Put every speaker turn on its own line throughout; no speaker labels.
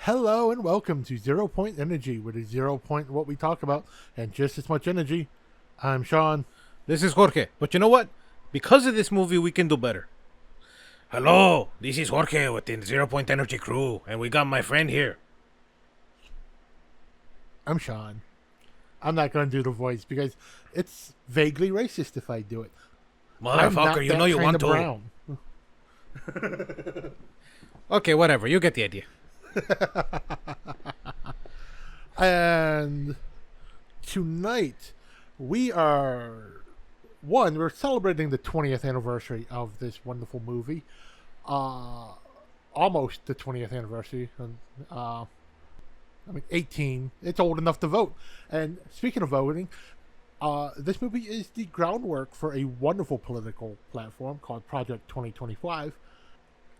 Hello and welcome to Zero Point Energy, where there's 0 point what we talk about and just as much energy. I'm Sean.
This is Jorge. But you know what? Because of this movie, we can do better. Hello, this is Jorge with the ZeroPoint Energy Crew, and we got my friend here.
I'm Sean. I'm not going to do the voice because it's vaguely racist if I do it. I'm not
Motherfucker, you
that
know you
kind
want
of
to.
brown.
Okay, whatever. You get the idea.
And tonight we're celebrating the 20th anniversary of this wonderful movie. Almost the 20th anniversary. 18. It's old enough to vote. And speaking of voting, this movie is the groundwork for a wonderful political platform called Project 2025.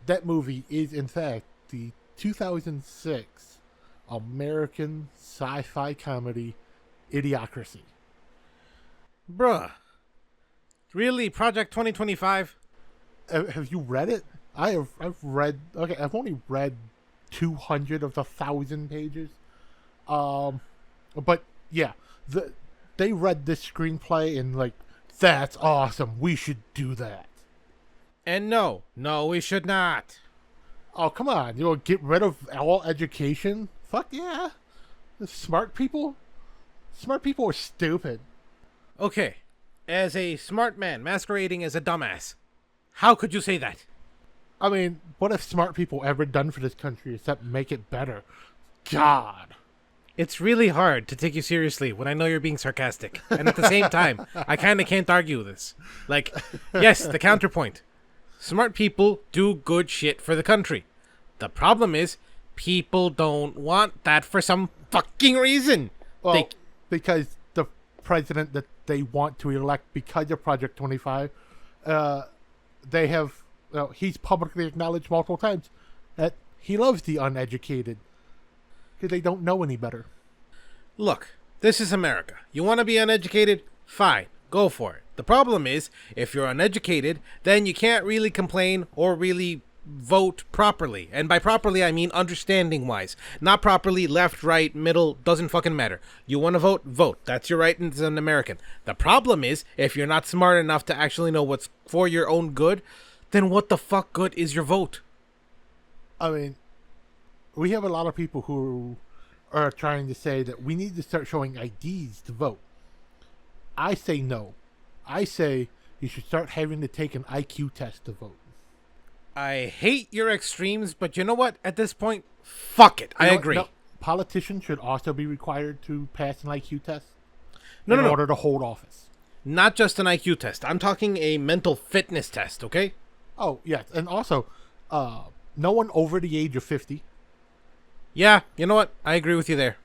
That movie is, in fact, the 2006 American sci-fi comedy Idiocracy.
Bruh. Really? Project 2025?
Have you read it? I've only read 200 of the 1,000 pages. But yeah, they read this screenplay and like, that's awesome. We should do that.
And no, we should not.
Oh, come on. Get rid of all education? Fuck yeah. The smart people are stupid.
Okay, as a smart man masquerading as a dumbass, how could you say that?
I mean, what have smart people ever done for this country except make it better? God.
It's really hard to take you seriously when I know you're being sarcastic. And at the same time, I kind of can't argue this. Like, yes, the counterpoint. Smart people do good shit for the country. The problem is, people don't want that for some fucking reason.
Well, because the president that they want to elect because of Project 25, he's publicly acknowledged multiple times that he loves the uneducated because they don't know any better.
Look, this is America. You want to be uneducated? Fine, go for it. The problem is, if you're uneducated, then you can't really complain or really vote properly. And by properly, I mean understanding-wise. Not properly, left, right, middle, doesn't fucking matter. You want to vote? Vote. That's your right as an American. The problem is, if you're not smart enough to actually know what's for your own good, then what the fuck good is your vote?
I mean, we have a lot of people who are trying to say that we need to start showing IDs to vote. I say no. I say you should start having to take an IQ test to vote.
I hate your extremes, but you know what? At this point, fuck it. I agree.
No, politicians should also be required to pass an IQ test
in
order to hold office.
Not just an IQ test. I'm talking a mental fitness test, okay?
Oh, yes. And also, no one over the age of 50.
Yeah, you know what? I agree with you there.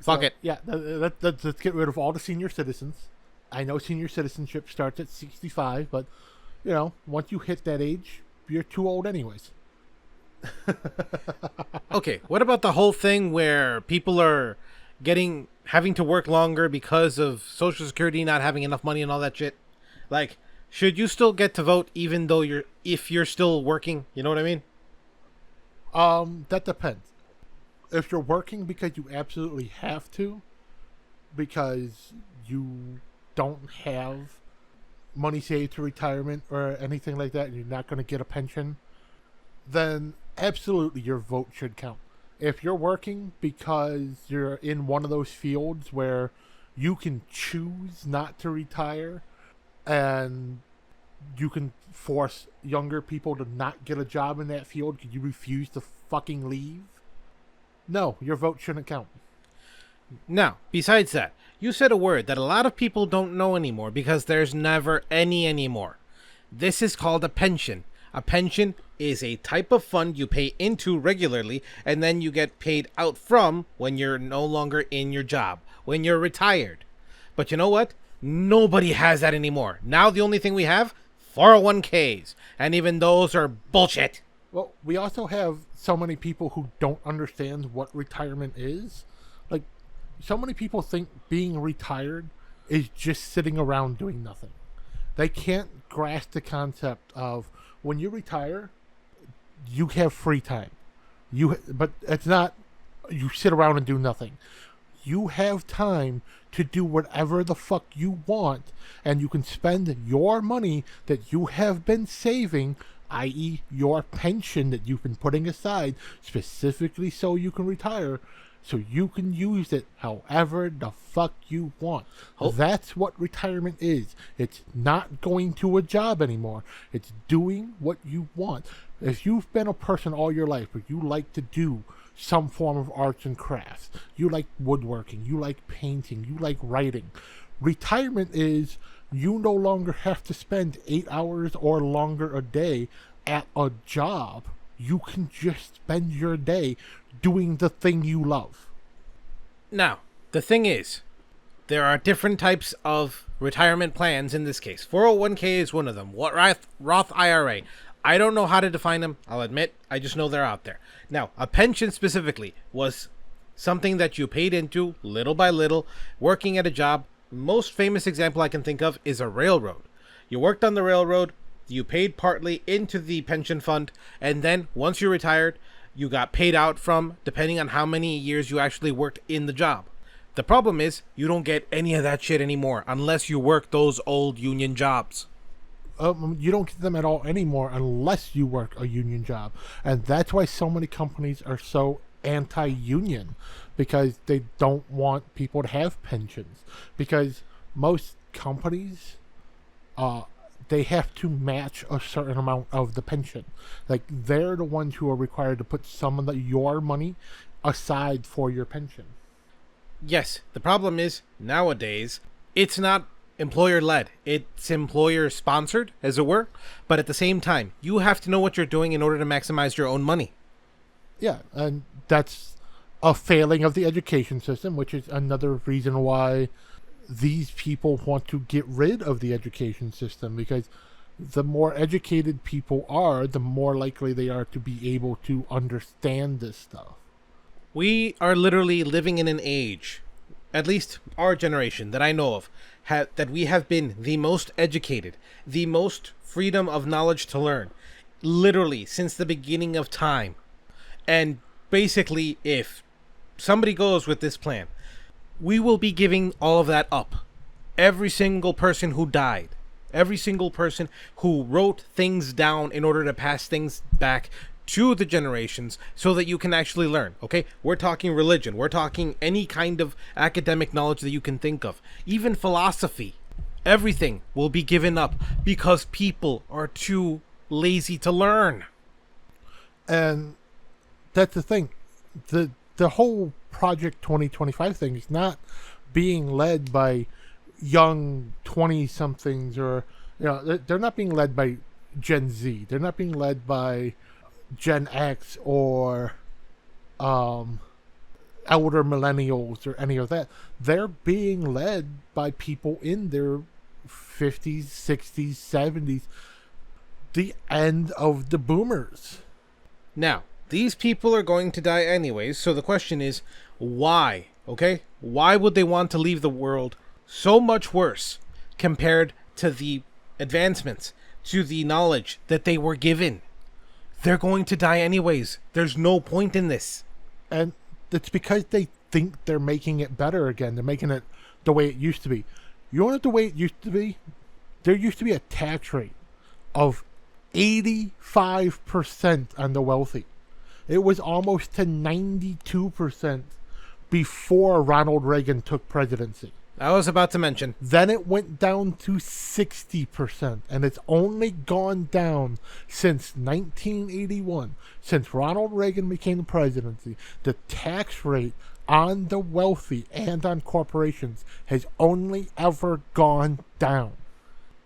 Fuck it.
Yeah, let's get rid of all the senior citizens. I know senior citizenship starts at 65, but, once you hit that age, you're too old anyways.
Okay, what about the whole thing where people are having to work longer because of Social Security not having enough money and all that shit? Like, should you still get to vote even though if you're still working? You know what I mean?
That depends. If you're working because you absolutely have to, because you don't have money saved to retirement or anything like that, and you're not going to get a pension, then absolutely your vote should count. If you're working because you're in one of those fields where you can choose not to retire and you can force younger people to not get a job in that field because you refuse to fucking leave, no, your vote shouldn't count.
Now, besides that, you said a word that a lot of people don't know anymore because there's never any anymore. This is called a pension. A pension is a type of fund you pay into regularly and then you get paid out from when you're no longer in your job, when you're retired. But you know what? Nobody has that anymore. Now the only thing we have, 401ks, and even those are bullshit.
Well, we also have so many people who don't understand what retirement is. Like, so many people think being retired is just sitting around doing nothing. They can't grasp the concept of when you retire, you have free time. But it's not you sit around and do nothing. You have time to do whatever the fuck you want, and you can spend your money that you have been saving, i.e., your pension that you've been putting aside specifically so you can retire, so you can use it however the fuck you want. That's what retirement is. It's not going to a job anymore. It's doing what you want. If you've been a person all your life where you like to do some form of arts and crafts, you like woodworking, you like painting, you like writing, retirement is you no longer have to spend 8 hours or longer a day at a job. You can just spend your day doing the thing you love.
Now, the thing is, there are different types of retirement plans in this case. 401k is one of them. Roth IRA. I don't know how to define them, I'll admit. I just know they're out there. Now, a pension specifically was something that you paid into little by little, working at a job. Most famous example I can think of is a railroad. You worked on the railroad, you paid partly into the pension fund, and then once you retired, you got paid out from, depending on how many years you actually worked in the job. The problem is, you don't get any of that shit anymore unless you work those old union jobs.
You don't get them at all anymore unless you work a union job. And that's why so many companies are so anti-union, because they don't want people to have pensions. Because most companies, they have to match a certain amount of the pension. Like, they're the ones who are required to put some of your money aside for your pension.
Yes, the problem is, nowadays, it's not employer-led. It's employer-sponsored, as it were. But at the same time, you have to know what you're doing in order to maximize your own money.
Yeah, and that's a failing of the education system, which is another reason why these people want to get rid of the education system, because the more educated people are, the more likely they are to be able to understand this stuff.
We are literally living in an age, at least our generation that I know of, that we have been the most educated, the most freedom of knowledge to learn, literally since the beginning of time. And basically, if somebody goes with this plan, we will be giving all of that up. Every single person who died, every single person who wrote things down in order to pass things back to the generations so that you can actually learn, okay? We're talking religion. We're talking any kind of academic knowledge that you can think of. Even philosophy. Everything will be given up because people are too lazy to learn.
And that's the thing. The whole Project 2025 thing is not being led by young 20-somethings, or, you know, they're not being led by Gen Z. They're not being led by Gen X or elder millennials or any of that. They're being led by people in their 50s, 60s, 70s, the end of the boomers.
Now, these people are going to die anyways, so the question is, why? Okay? Why would they want to leave the world so much worse compared to the advancements, to the knowledge that they were given? They're going to die anyways. There's no point in this.
And it's because they think they're making it better again. They're making it the way it used to be. You know what the way it used to be? There used to be a tax rate of 85% on the wealthy. It was almost to 92% before Ronald Reagan took presidency.
I was about to mention.
Then it went down to 60%, and it's only gone down since 1981. Since Ronald Reagan became the presidency, the tax rate on the wealthy and on corporations has only ever gone down.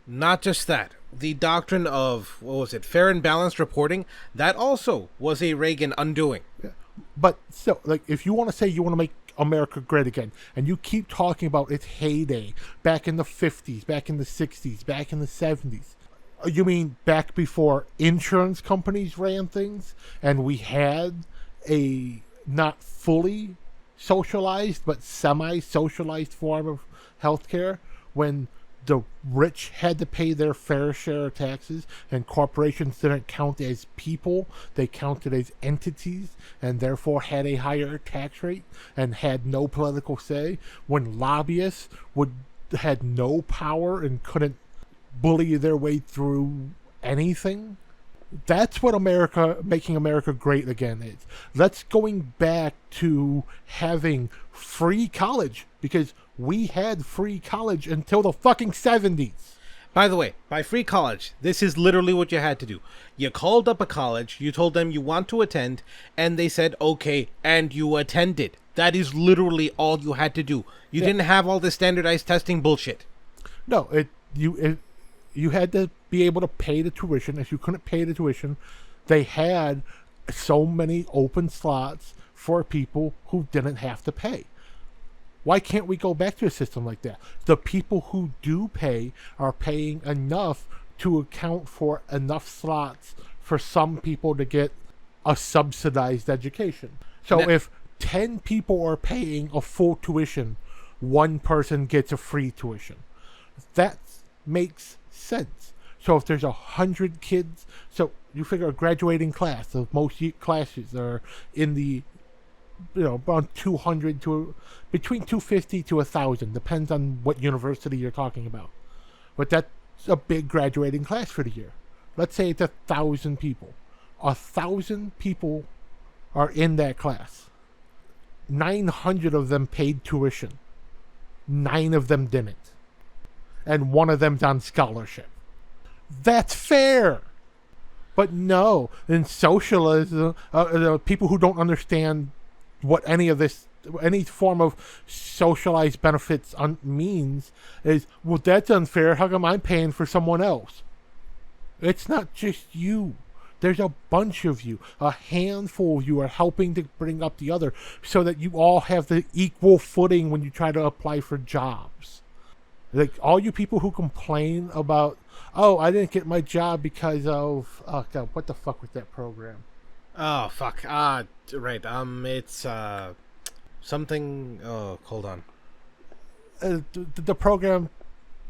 Not just that. The doctrine of, fair and balanced reporting, that also was a Reagan undoing.
Yeah. But still, like, if you want to say you want to make America great again, and you keep talking about its heyday back in the 50s, back in the 60s, back in the 70s, you mean back before insurance companies ran things and we had a not fully socialized but semi-socialized form of healthcare, when the rich had to pay their fair share of taxes, and corporations didn't count as people, they counted as entities, and therefore had a higher tax rate and had no political say, when lobbyists had no power and couldn't bully their way through anything. That's what making America great again is. Let's going back to having free college, because we had free college until the fucking 70s.
By the way, by free college, this is literally what you had to do. You called up a college, you told them you want to attend, and they said, okay, and you attended. That is literally all you had to do. You didn't have all this standardized testing bullshit.
No, you had to be able to pay the tuition. If you couldn't pay the tuition, they had so many open slots for people who didn't have to pay. Why can't we go back to a system like that? The people who do pay are paying enough to account for enough slots for some people to get a subsidized education. So if 10 people are paying a full tuition, one person gets a free tuition. That makes sense. So if there's 100 kids, so you figure a graduating class of most classes are in the, around 200 to between 250 to 1,000, depends on what university you're talking about. But that's a big graduating class for the year. Let's say it's 1,000 people. 1,000 people are in that class. 900 of them paid tuition. 9 of them didn't. And 1 of them's on scholarship. That's fair. But no, in socialism, people who don't understand what any of this, any form of socialized benefits means is, well, that's unfair. How come I'm paying for someone else? It's not just you. There's a bunch of you. A handful of you are helping to bring up the other so that you all have the equal footing when you try to apply for jobs. Like, all you people who complain about, oh, I didn't get my job because of, oh, God, what the fuck was that program?
Oh, fuck. Right. It's, something, oh, hold on.
The program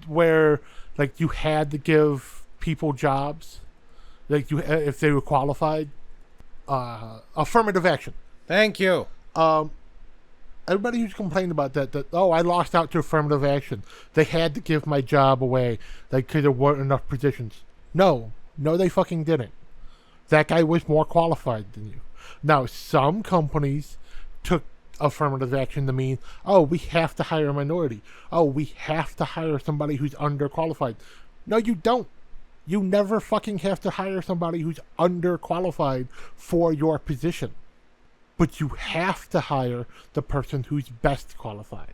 where, like, you had to give people jobs, like, if they were qualified. Affirmative action.
Thank you.
Everybody who's complained about that, oh, I lost out to affirmative action. They had to give my job away, like, because there weren't enough positions. No, they fucking didn't. That guy was more qualified than you. Now, some companies took affirmative action to mean, oh, we have to hire a minority. Oh, we have to hire somebody who's underqualified. No, you don't. You never fucking have to hire somebody who's underqualified for your position. But you have to hire the person who's best qualified.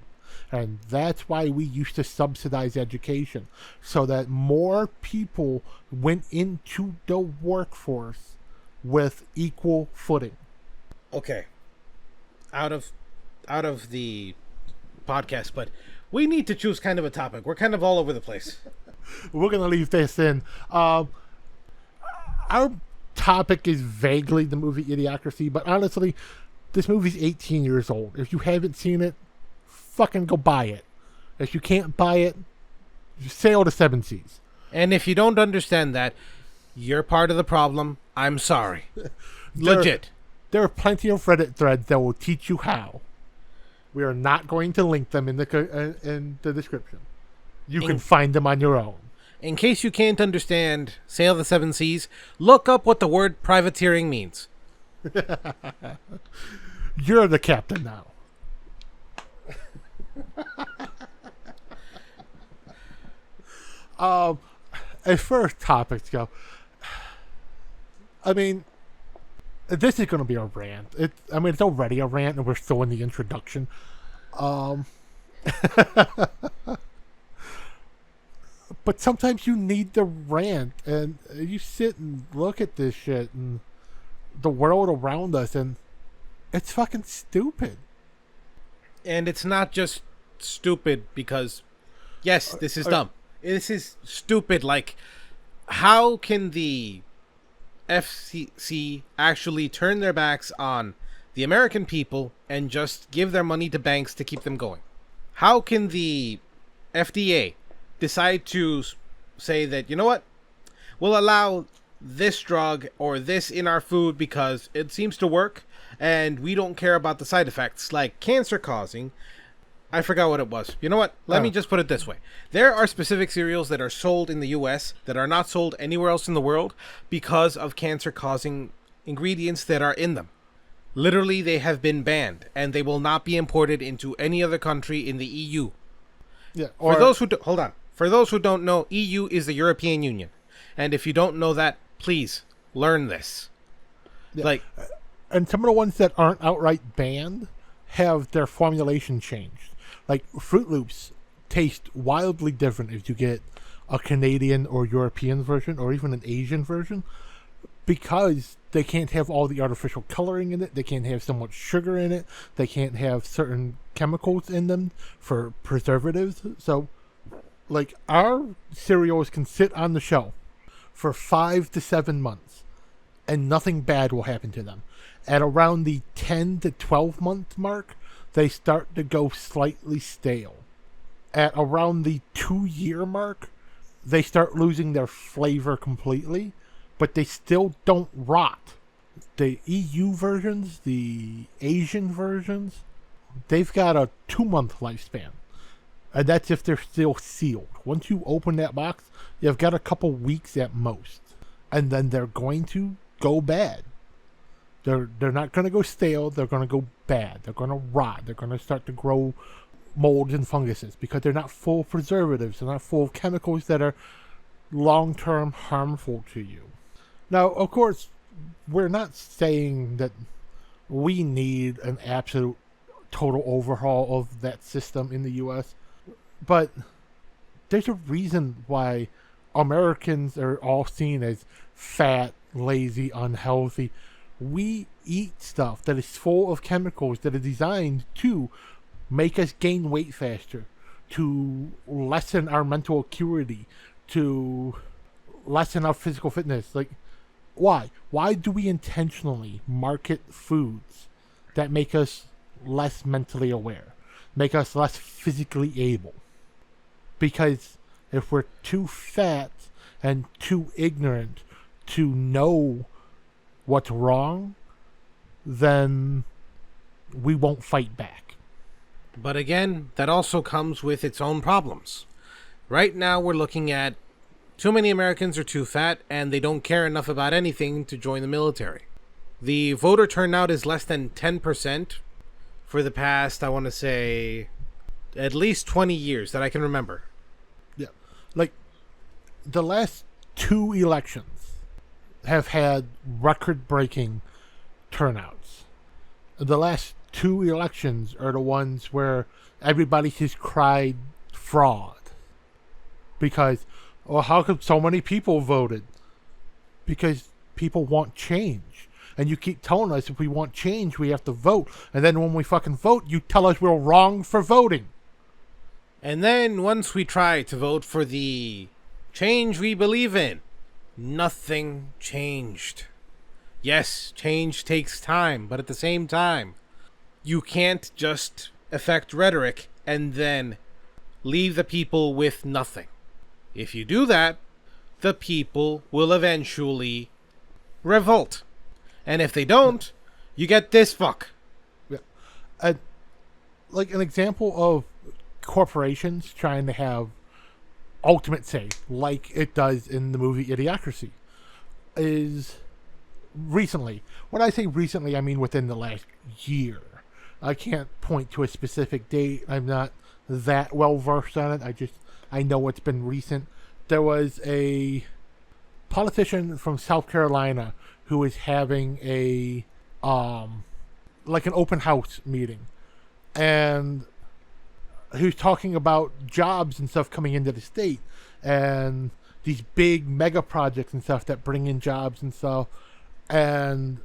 And that's why we used to subsidize education, so that more people went into the workforce with equal footing.
Okay. Out of the podcast, but we need to choose kind of a topic. We're kind of all over the place.
We're going to leave this in. Our topic is vaguely the movie Idiocracy, but honestly, this movie's 18 years old. If you haven't seen it, fucking go buy it. If you can't buy it, sail the 7 seas.
And if you don't understand that, you're part of the problem. I'm sorry. Legit.
There are plenty of Reddit threads that will teach you how. We are not going to link them in the description. You can find them on your own.
In case you can't understand Sail the 7 Seas, look up what the word privateering means.
You're the captain now. As far as topics go, I mean, this is going to be a rant. It's already a rant, and we're still in the introduction. But sometimes you need the rant, and you sit and look at this shit and the world around us, and it's fucking stupid.
And it's not just stupid because, yes, this is dumb. This is stupid. Like, how can the FCC actually turn their backs on the American people and just give their money to banks to keep them going? How can the FDA decide to say that, you know what, we'll allow this drug or this in our food because it seems to work and we don't care about the side effects, like cancer causing. I forgot what it was. You know what? Let me just put it this way. There are specific cereals that are sold in the US that are not sold anywhere else in the world because of cancer causing ingredients that are in them. Literally, they have been banned and they will not be imported into any other country in the EU.
Yeah.
For those who hold on. For those who don't know, EU is the European Union. And if you don't know that, please learn this.
Yeah.
Like,
and some of the ones that aren't outright banned have their formulation changed. Like Fruit Loops taste wildly different if you get a Canadian or European version or even an Asian version, because they can't have all the artificial coloring in it. They can't have so much sugar in it. They can't have certain chemicals in them for preservatives. So, like, our cereals can sit on the shelf for 5 to 7 months and nothing bad will happen to them. At around the 10 to 12 month mark, they start to go slightly stale. At around the 2-year mark, they start losing their flavor completely, but they still don't rot. The EU versions, the Asian versions, they've got a 2-month lifespan. And that's if they're still sealed. Once you open that box, you've got a couple weeks at most. And then they're going to go bad. They're not going to go stale. They're going to go bad. They're going to rot. They're going to start to grow molds and funguses because they're not full of preservatives. They're not full of chemicals that are long-term harmful to you. Now, of course, we're not saying that we need an absolute total overhaul of that system in the U.S., but there's a reason why Americans are all seen as fat, lazy, unhealthy. We eat stuff that is full of chemicals that are designed to make us gain weight faster, to lessen our mental acuity, to lessen our physical fitness. Like, why? Why do we intentionally market foods that make us less mentally aware, make us less physically able? Because if we're too fat and too ignorant to know what's wrong, then we won't fight back.
but again, that also comes with its own problems. Right now, we're looking at too many Americans are too fat and they don't care enough about anything to join the military. The voter turnout is less than 10% for the past, I want to say, at least 20 years that I can remember.
Yeah. Like, the last 2 elections have had record-breaking turnouts. The last 2 elections are the ones where everybody has cried fraud. Because, well, how come so many people voted? Because people want change. And you keep telling us if we want change, we have to vote. And then when we fucking vote, you tell us we're wrong for voting.
And then once we try to vote for the change we believe in, nothing changed. Yes, change takes time, but at the same time, you can't just affect rhetoric and then leave the people with nothing. If you do that, the people will eventually revolt. And if they don't, you get this fuck.
Yeah. Like an example of corporations trying to have ultimate say, like it does in the movie Idiocracy, is recently. When I say recently, I mean within the last year. I can't point to a specific date. I'm not that well versed on it. I know it's been recent. There was a politician from South Carolina who was having a like an open house meeting, and he was talking about jobs and stuff coming into the state and these big mega projects and stuff that bring in jobs and stuff, and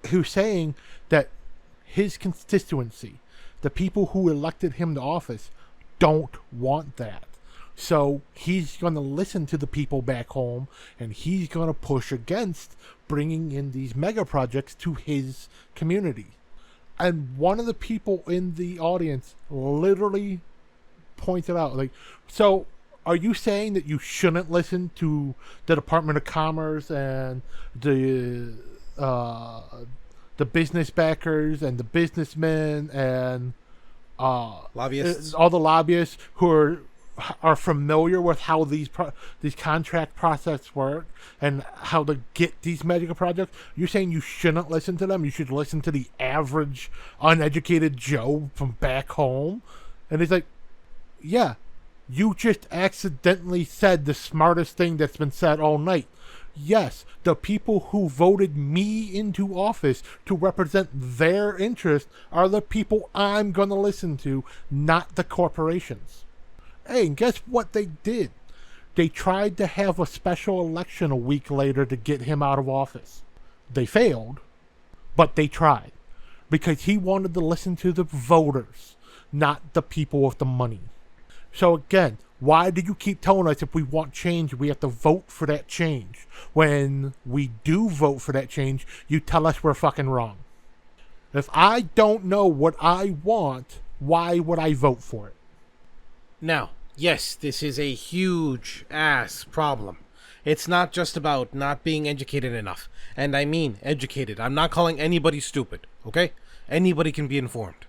he was saying that his constituency, the people who elected him to office, don't want that. So he's going to listen to the people back home, and he's going to push against bringing in these mega projects to his community. And one of the people in the audience literally pointed out, like, so Are you saying that you shouldn't listen to the Department of Commerce and uh, the business backers and the businessmen and
Lobbyists.
all the lobbyists who are familiar with how these contract processes work and how to get these medical projects? You're saying you shouldn't listen to them? You should listen to the average uneducated Joe from back home? And it's like, yeah, you just accidentally said the smartest thing that's been said all night. Yes, the people who voted me into office to represent their interest are the people I'm going to listen to, not the corporations. Hey, and guess what they did? They tried to have a special election a week later to get him out of office. They failed, but they tried. Because he wanted to listen to the voters, not the people with the money. So again, why do you keep telling us if we want change, we have to vote for that change? When we do vote for that change, you tell us we're fucking wrong. If I don't know what I want, why would I vote for it?
Now, yes, this is a huge ass problem. It's not just about not being educated enough. And I mean educated. I'm not calling anybody stupid, okay? Anybody can be informed.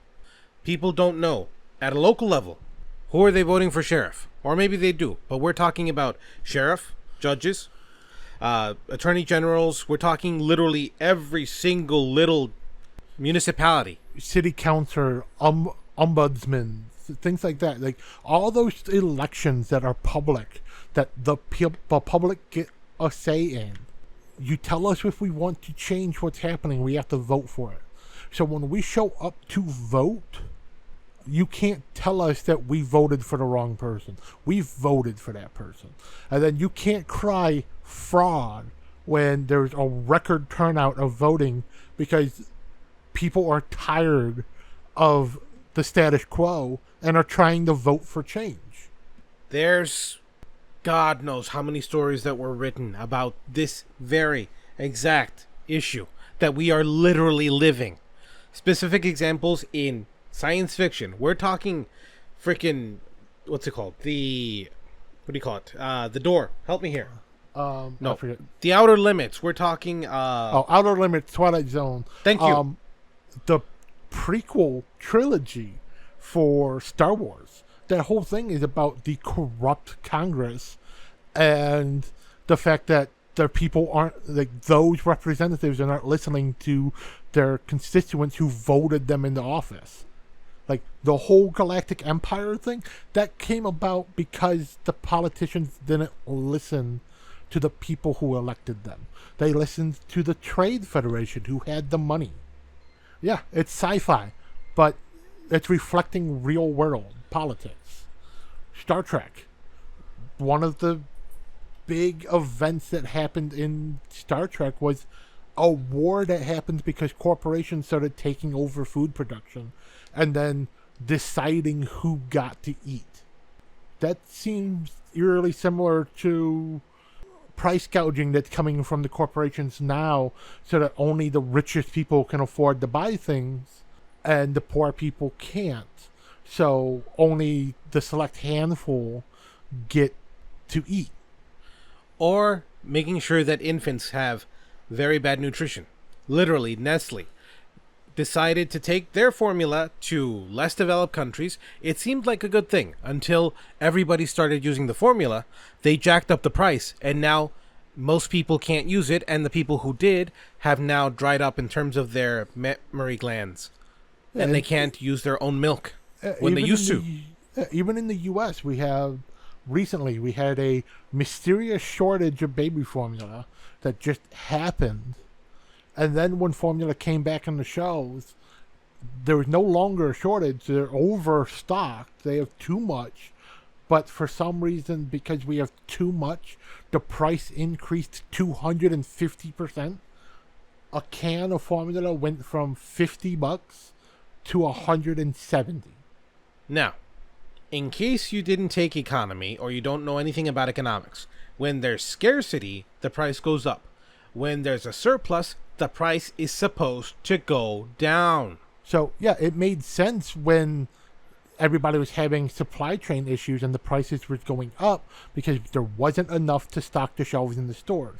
People don't know, at a local level, who are they voting for sheriff? Or maybe they do, but we're talking about sheriff, judges, attorney generals. We're talking literally every single little municipality.
City council, ombudsman, things like that. Like all those elections that are public, that the public get a say in. You tell us if we want to change what's happening, we have to vote for it. So when we show up to vote, you can't tell us that we voted for the wrong person. We voted for that person. And then you can't cry fraud when there's a record turnout of voting because people are tired of the status quo and are trying to vote for change.
There's God knows how many stories that were written about this very exact issue that we are literally living. Specific examples in science fiction. We're talking freaking, what's it called? What do you call it? The Door. Help me here.
No, I forget.
The Outer Limits. We're talking.
Outer Limits, Twilight Zone.
Thank you.
The prequel trilogy for Star Wars. That whole thing is about the corrupt Congress and the fact that their people aren't, like, those representatives are not listening to their constituents who voted them into office. Like, the whole Galactic Empire thing, that came about because the politicians didn't listen to the people who elected them. They listened to the Trade Federation who had the money. Yeah, it's sci-fi, but it's reflecting real world politics. Star Trek. One of the big events that happened in Star Trek was a war that happened because corporations started taking over food production and then deciding who got to eat. That seems eerily similar to price gouging that's coming from the corporations now so that only the richest people can afford to buy things and the poor people can't. So only the select handful get to eat.
Or making sure that infants have very bad nutrition. Literally, Nestle decided to take their formula to less developed countries. It seemed like a good thing until everybody started using the formula. They jacked up the price, and now most people can't use it, and the people who did have now dried up in terms of their mammary glands. And they can't use their own milk when they used to.
Even in the U.S., we had a mysterious shortage of baby formula that just happened. And then when formula came back in the shelves, there was no longer a shortage. They're overstocked. They have too much. But for some reason, because we have too much, the price increased 250%. A can of formula went from $50 to $170.
Now, in case you didn't take economy or you don't know anything about economics, when there's scarcity, the price goes up. When there's a surplus, the price is supposed to go down.
So, yeah, it made sense when everybody was having supply chain issues and the prices were going up because there wasn't enough to stock the shelves in the stores.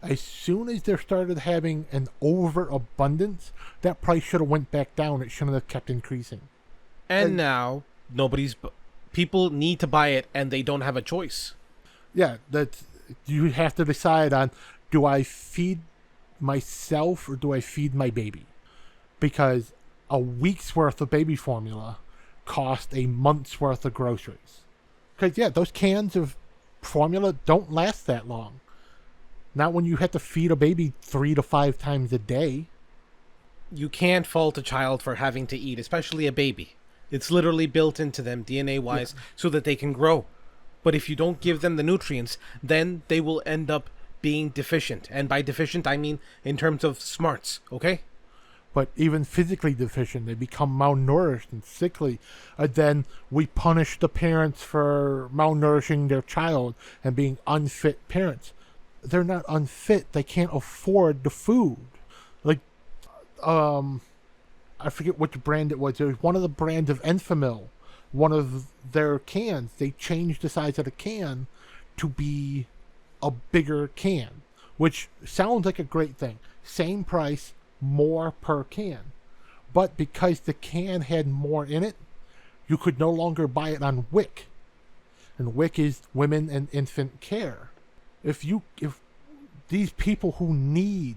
As soon as they started having an overabundance, that price should have went back down. It shouldn't have kept increasing.
And now people need to buy it and they don't have a choice.
Yeah, you have to decide on, do I feed myself or do I feed my baby? Because a week's worth of baby formula cost a month's worth of groceries. Because, yeah, those cans of formula don't last that long. Not when you have to feed a baby 3 to 5 times a day.
You can't fault a child for having to eat, especially a baby. It's literally built into them DNA-wise so that they can grow. But if you don't give them the nutrients, then they will end up being deficient. And by deficient, I mean in terms of smarts, okay?
But even physically deficient, they become malnourished and sickly. And then we punish the parents for malnourishing their child and being unfit parents. They're not unfit. They can't afford the food. Like, I forget which brand it was. It was one of the brands of Enfamil. One of their cans, they changed the size of the can to be a bigger can, which sounds like a great thing. Same price, more per can. But because the can had more in it, you could no longer buy it on WIC. And WIC is Women and Infant Care. If these people who need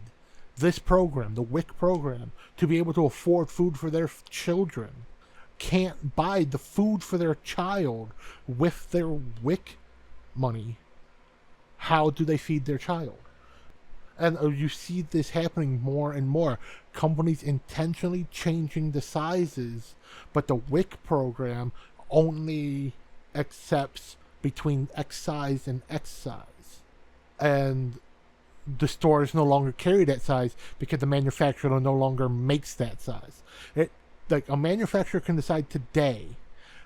this program, the WIC program, to be able to afford food for their children, can't buy the food for their child with their WIC money, how do they feed their child? And you see this happening more and more. Companies intentionally changing the sizes, but the WIC program only accepts between X size and X size. And the stores no longer carry that size because the manufacturer no longer makes that size. Like a manufacturer can decide today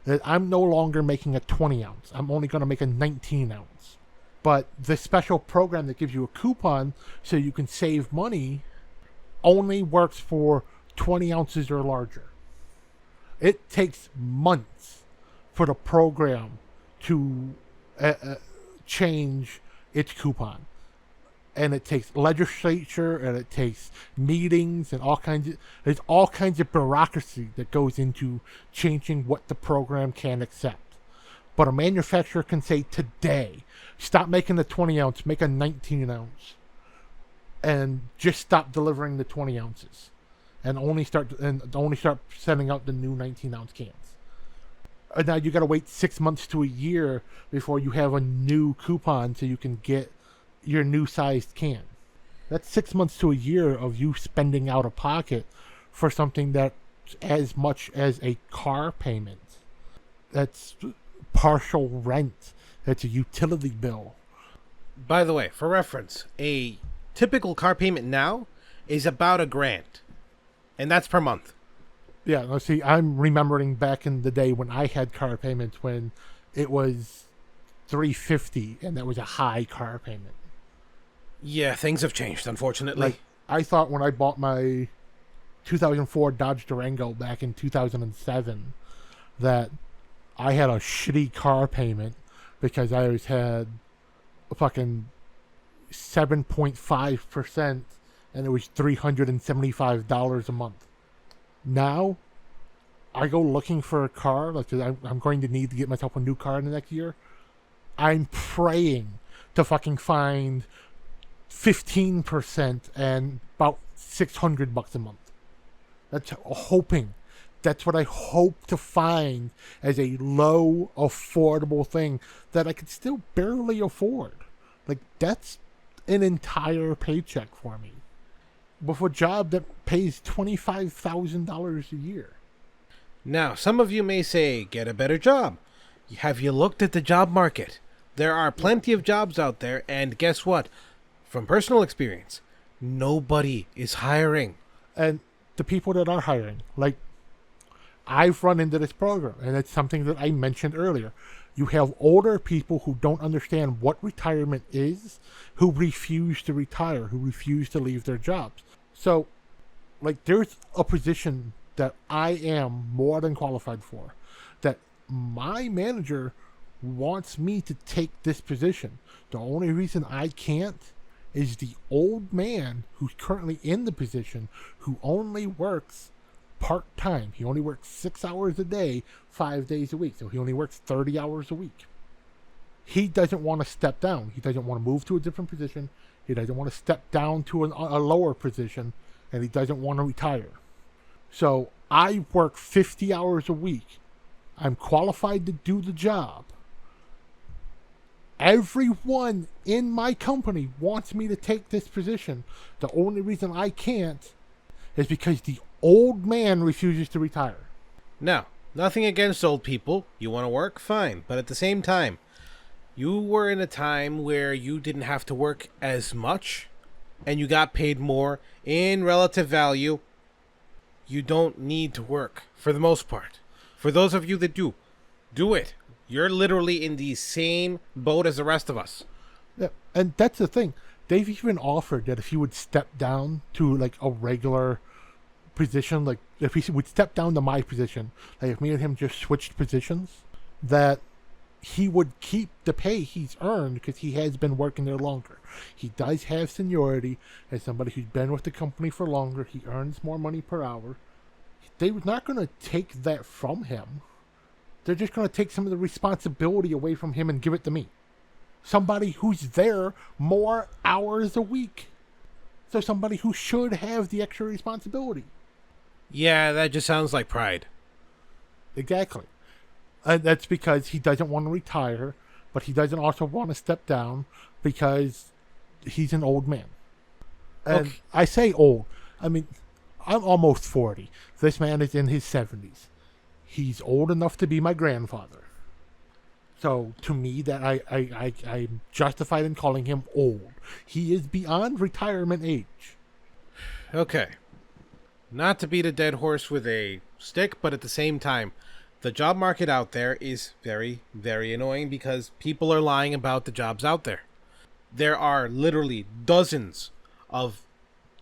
that I'm no longer making a 20 ounce. I'm only going to make a 19 ounce. But the special program that gives you a coupon so you can save money only works for 20 ounces or larger. It takes months for the program to change its coupon. And it takes legislature, and it takes meetings, and there's all kinds of bureaucracy that goes into changing what the program can accept. But a manufacturer can say today, stop making the 20 ounce, make a 19 ounce, and just stop delivering the 20 ounces, and only start sending out the new 19 ounce cans. And now you got to wait 6 months to a year before you have a new coupon so you can get your new sized can. That's 6 months to a year of you spending out of pocket for something that's as much as a car payment. That's partial rent. That's a utility bill.
By the way, for reference, a typical car payment now is about $1,000. And that's per month.
Yeah, let's see, I'm remembering back in the day when I had car payments when it was $350 and that was a high car payment.
Yeah, things have changed, unfortunately.
Like, I thought when I bought my 2004 Dodge Durango back in 2007 that I had a shitty car payment because I always had a fucking 7.5% and it was $375 a month. Now, I go looking for a car, like I'm going to need to get myself a new car in the next year. I'm praying to fucking find 15% and about $600 a month. That's hoping. That's what I hope to find as a low, affordable thing that I could still barely afford. Like, that's an entire paycheck for me. With a job that pays $25,000 a year.
Now, some of you may say, get a better job. Have you looked at the job market? There are plenty of jobs out there, and guess what? From personal experience, nobody is hiring.
And the people that are hiring, like, I've run into this program, and it's something that I mentioned earlier. You have older people who don't understand what retirement is, who refuse to retire, who refuse to leave their jobs. So, like, there's a position that I am more than qualified for. that my manager wants me to take this position. The only reason I can't is the old man who's currently in the position, who only works part-time. He only works 6 hours a day, 5 days a week. So he only works 30 hours a week. He doesn't want to step down. He doesn't want to move to a different position. He doesn't want to step down to a lower position. And he doesn't want to retire. So I work 50 hours a week. I'm qualified to do the job. Everyone in my company wants me to take this position. The only reason I can't is because the old man refuses to retire.
Now, nothing against old people. You want to work? Fine. But at the same time, you were in a time where you didn't have to work as much and you got paid more in relative value. You don't need to work for the most part. For those of you that do it. You're literally in the same boat as the rest of us.
Yeah, and that's the thing. They've even offered that if he would step down to like a regular position, like if he would step down to my position, like if me and him just switched positions, that he would keep the pay he's earned because he has been working there longer. He does have seniority as somebody who's been with the company for longer. He earns more money per hour. They're not going to take that from him. They're just going to take some of the responsibility away from him and give it to me. Somebody who's there more hours a week. So somebody who should have the extra responsibility.
Yeah, that just sounds like pride.
Exactly. And that's because he doesn't want to retire, but he doesn't also want to step down because he's an old man. And okay. I say old. I mean, I'm almost 40. This man is in his 70s. He's old enough to be my grandfather. So to me, that I'm justified in calling him old. He is beyond retirement age.
Okay. Not to beat a dead horse with a stick, but at the same time, the job market out there is very, very annoying because people are lying about the jobs out there. There are literally dozens of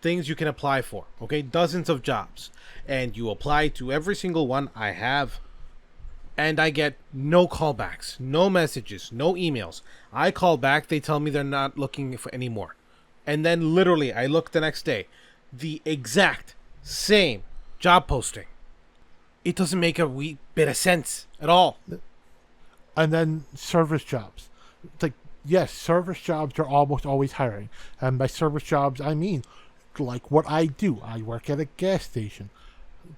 things you can apply for, okay? Dozens of jobs. And you apply to every single one. I have. And I get no callbacks, no messages, no emails. I call back, they tell me they're not looking for any more. And then literally, I look the next day. The exact same job posting. It doesn't make a wee bit of sense at all.
And then service jobs. It's like, yes, service jobs are almost always hiring. And by service jobs, I mean, like what I do. I work at a gas station.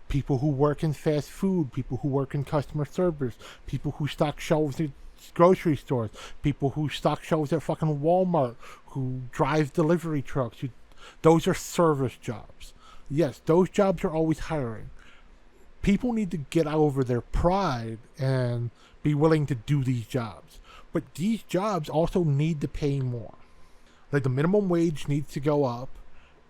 People who work in fast food, people who work in customer service, people who stock shelves at grocery stores, people who stock shelves at fucking Walmart, who drive delivery trucks. Those are service jobs. Yes, those jobs are always hiring. People need to get over their pride and be willing to do these jobs. But these jobs also need to pay more. Like the minimum wage needs to go up.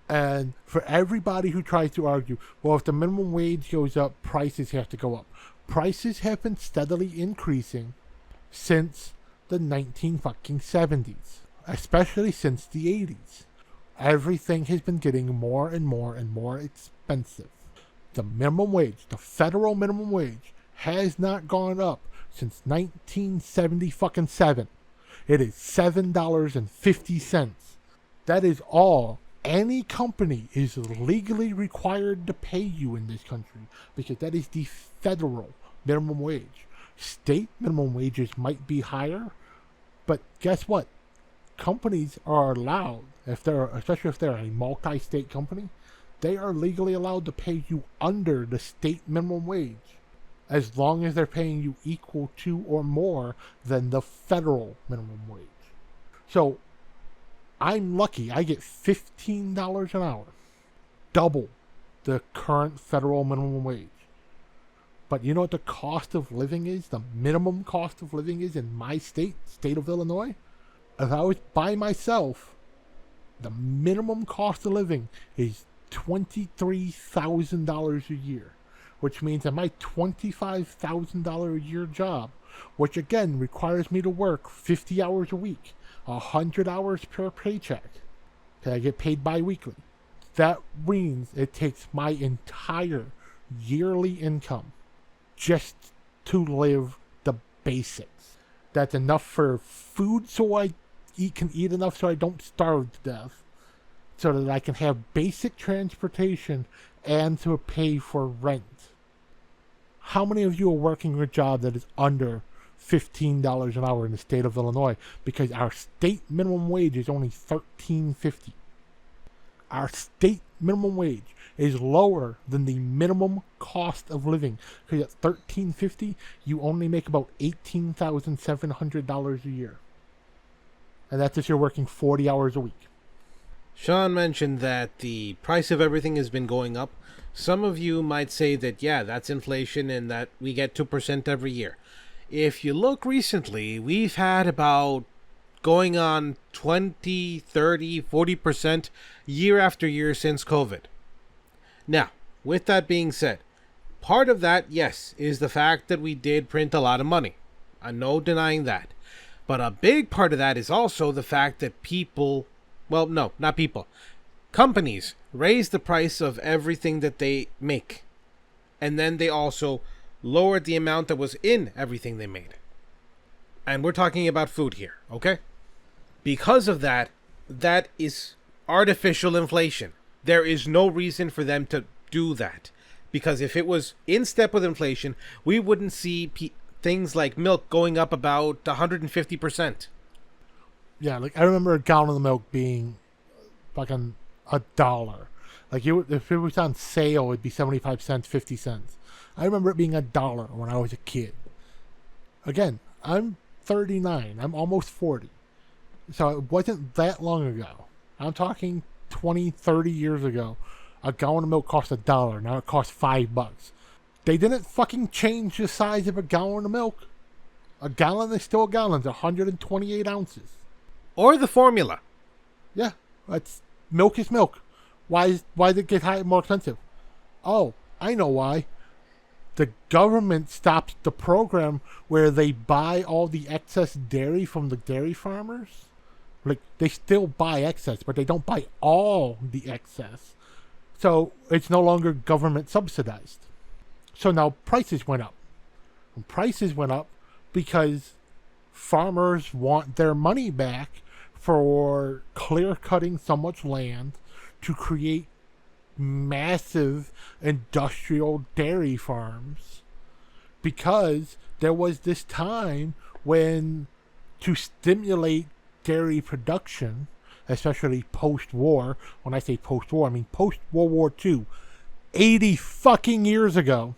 And for everybody who tries to argue, well, if the minimum wage goes up, prices have to go up. Prices have been steadily increasing since the 1970s, especially since the 80s. Everything has been getting more and more and more expensive. The minimum wage, the federal minimum wage, has not gone up since 1977. It is $7.50. That is all any company is legally required to pay you in this country, because that is the federal minimum wage. State minimum wages might be higher, but guess what? Companies are allowed, especially if they're a multi-state company, they are legally allowed to pay you under the state minimum wage, as long as they're paying you equal to or more than the federal minimum wage. So I'm lucky. I get $15 an hour, double the current federal minimum wage. But you know what the cost of living is? The minimum cost of living is in my state of Illinois? If I was by myself, the minimum cost of living is $23,000 a year, which means that my $25,000 a year job, which again requires me to work 50 hours a week, 100 hours per paycheck, that I get paid bi-weekly. That means it takes my entire yearly income just to live the basics. That's enough for food so I can eat enough so I don't starve to death. So that I can have basic transportation and to pay for rent. How many of you are working a job that is under $15 an hour in the state of Illinois? Because our state minimum wage is only $13.50. Our state minimum wage is lower than the minimum cost of living. Because at $13.50, you only make about $18,700 a year. And that's if you're working 40 hours a week.
Sean mentioned that the price of everything has been going up. Some of you might say that, yeah, that's inflation and that we get 2% every year. If you look recently, we've had about going on 20, 30, 40% year after year since COVID. Now, with that being said, part of that, yes, is the fact that we did print a lot of money. I'm no denying that. But a big part of that is also the fact that people, well, no, not people, companies raise the price of everything that they make. And then they also lowered the amount that was in everything they made. And we're talking about food here, okay? Because of that, that is artificial inflation. There is no reason for them to do that. Because if it was in step with inflation, we wouldn't see things like milk going up about 150%.
Yeah, like I remember a gallon of milk being fucking $1. Like if it was on sale, it'd be 75 cents, 50 cents. I remember it being $1 when I was a kid. Again, I'm 39. I'm almost 40. So it wasn't that long ago. I'm talking 20, 30 years ago. A gallon of milk cost $1. Now it costs $5. They didn't fucking change the size of a gallon of milk. A gallon is still a gallon. It's 128 ounces.
Or the formula.
Yeah, milk is milk. Why did it get more expensive? Oh, I know why. The government stopped the program where they buy all the excess dairy from the dairy farmers. Like, they still buy excess, but they don't buy all the excess. So it's no longer government subsidized. So now prices went up. And prices went up because farmers want their money back for clear-cutting so much land to create massive industrial dairy farms, because there was this time when, to stimulate dairy production, especially post-war, when I say post-war, I mean post-World War II, 80 fucking years ago,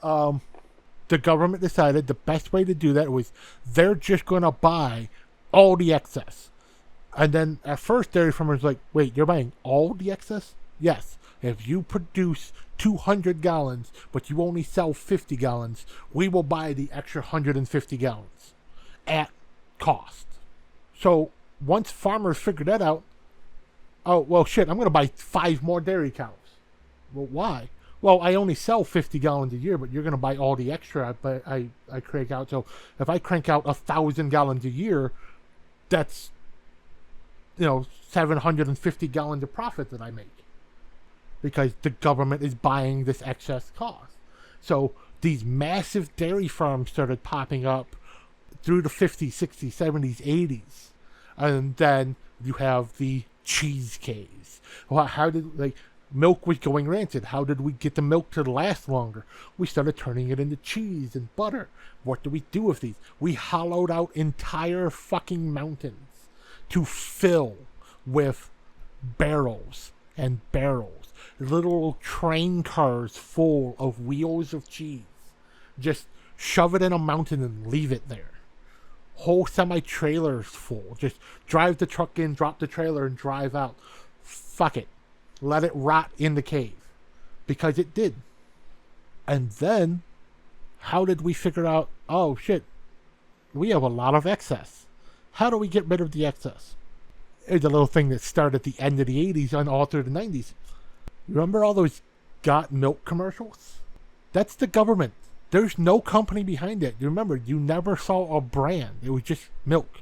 the government decided the best way to do that was they're just going to buy all the excess. And then at first dairy farmers were like, wait, you're buying all the excess? Yes. If you produce 200 gallons, but you only sell 50 gallons, we will buy the extra 150 gallons at cost. So once farmers figured that out, oh, well, shit, I'm going to buy 5 more dairy cows. Well, why? Well, I only sell 50 gallons a year, but you're going to buy all the extra I crank out. So if I crank out 1,000 gallons a year, that's, 750 gallons of profit that I make. Because the government is buying this excess cost. So these massive dairy farms started popping up through the 50s, 60s, 70s, 80s. And then you have the cheese caves. Well, milk was going rancid. How did we get the milk to last longer? We started turning it into cheese and butter. What do we do with these? We hollowed out entire fucking mountains to fill with barrels and barrels. Little train cars full of wheels of cheese. Just shove it in a mountain and leave it there. Whole semi-trailers full. Just drive the truck in, drop the trailer, and drive out. Fuck it. Let it rot in the cave. Because it did. And then, how did we figure out, oh shit, we have a lot of excess. How do we get rid of the excess? It's a little thing that started at the end of the 80s and all through the 90s. Remember all those got milk commercials? That's the government. There's no company behind it. Remember, you never saw a brand. It was just milk.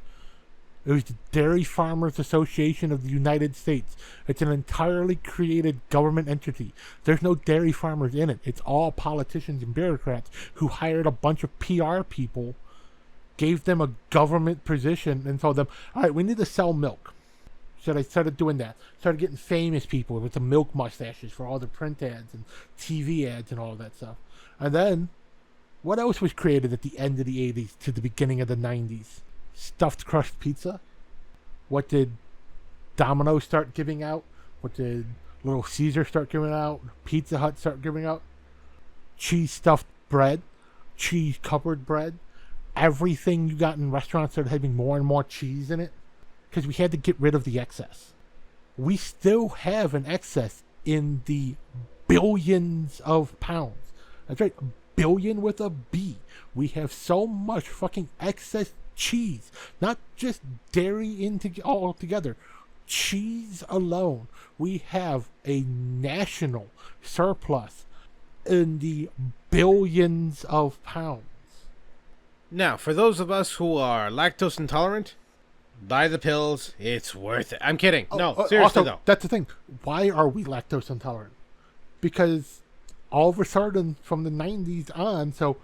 It was the Dairy Farmers Association of the United States. It's an entirely created government entity. There's no dairy farmers in it. It's all politicians and bureaucrats who hired a bunch of PR people, gave them a government position, and told them, all right, we need to sell milk. So they started doing that. Started getting famous people with the milk mustaches for all the print ads and TV ads and all that stuff. And then, what else was created at the end of the 80s to the beginning of the 90s? Stuffed crust pizza. What did Domino's start giving out? What did Little Caesar start giving out? Pizza Hut start giving out? Cheese stuffed bread, cheese covered bread. Everything you got in restaurants started having more and more cheese in it because we had to get rid of the excess. We still have an excess in the billions of pounds. That's right, billion with a B. We have so much fucking excess cheese, not just dairy all together. Cheese alone, we have a national surplus in the billions of pounds.
Now, for those of us who are lactose intolerant, buy the pills. It's worth it. I'm kidding. No, seriously
also,
though.
That's the thing. Why are we lactose intolerant? Because all of a sudden, from the 90s on, so,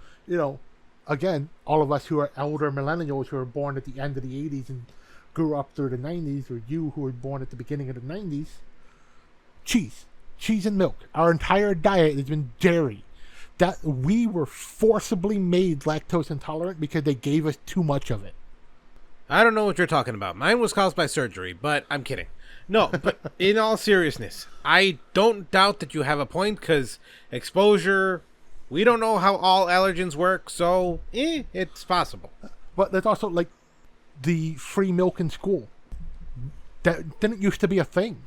again, all of us who are elder millennials who were born at the end of the 80s and grew up through the 90s, or you who were born at the beginning of the 90s, cheese and milk. Our entire diet has been dairy. That we were forcibly made lactose intolerant because they gave us too much of it.
I don't know what you're talking about. Mine was caused by surgery, but I'm kidding. No, but in all seriousness, I don't doubt that you have a point because exposure, we don't know how all allergens work, so it's possible.
But there's also like the free milk in school. That didn't used to be a thing.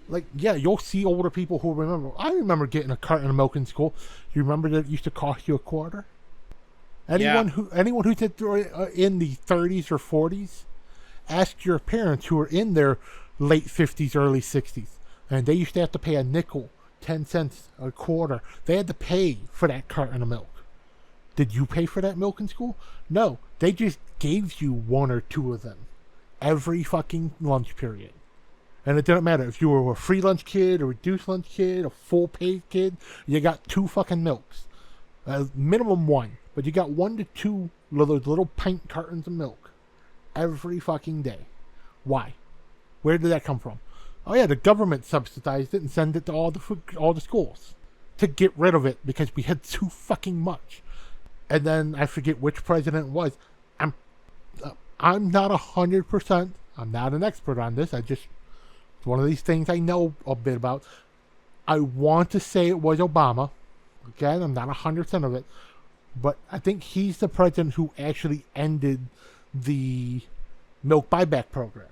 Like, yeah, you'll see older people who remember. I remember getting a carton of milk in school. You remember that it used to cost you $0.25? Anyone who's in the 30s or 40s, ask your parents who are in their late 50s, early 60s, and they used to have to pay a nickel, 10 cents, a quarter. They had to pay for that carton of milk. Did you pay for that milk in school? No, they just gave you one or two of them every fucking lunch period. And it didn't matter if you were a free lunch kid, a reduced lunch kid, a full paid kid, you got 2 fucking milks. Minimum 1. But you got 1 to 2 little pint cartons of milk every fucking day. Why? Where did that come from? Oh yeah, the government subsidized it and sent it to all the schools to get rid of it because we had too fucking much. And then I forget which president it was. I'm not 100%. I'm not an expert on this. It's one of these things I know a bit about. I want to say it was Obama. Again, I'm not 100% of it. But I think he's the president who actually ended the milk buyback program.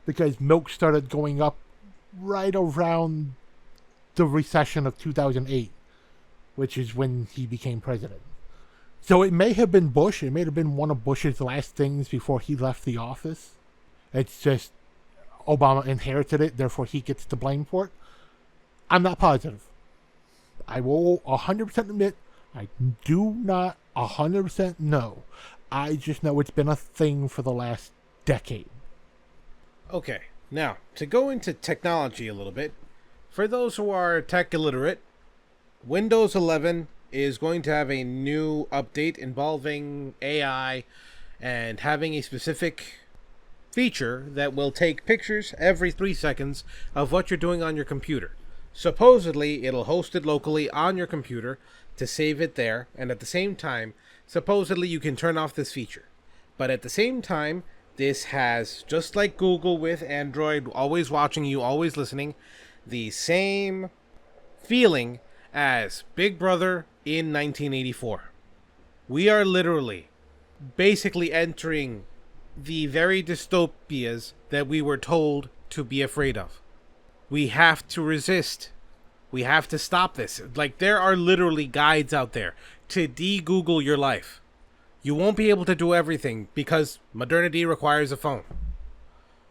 Because milk started going up right around the recession of 2008. Which is when he became president. So it may have been Bush. It may have been one of Bush's last things before he left the office. It's just Obama inherited it, therefore he gets the blame for it. I'm not positive. I will 100% admit I do not 100% know. I just know it's been a thing for the last decade.
Okay, now, to go into technology a little bit, for those who are tech illiterate, Windows 11 is going to have a new update involving AI and having a specific feature that will take pictures every 3 seconds of what you're doing on your computer. Supposedly, it'll host it locally on your computer to save it there, and at the same time, supposedly you can turn off this feature. But at the same time, this has, just like Google with Android, always watching you, always listening, the same feeling as Big Brother in 1984. We are literally basically entering the very dystopias that we were told to be afraid of. We have to resist. We have to stop this. Like, there are literally guides out there to de-Google your life. You won't be able to do everything because modernity requires a phone.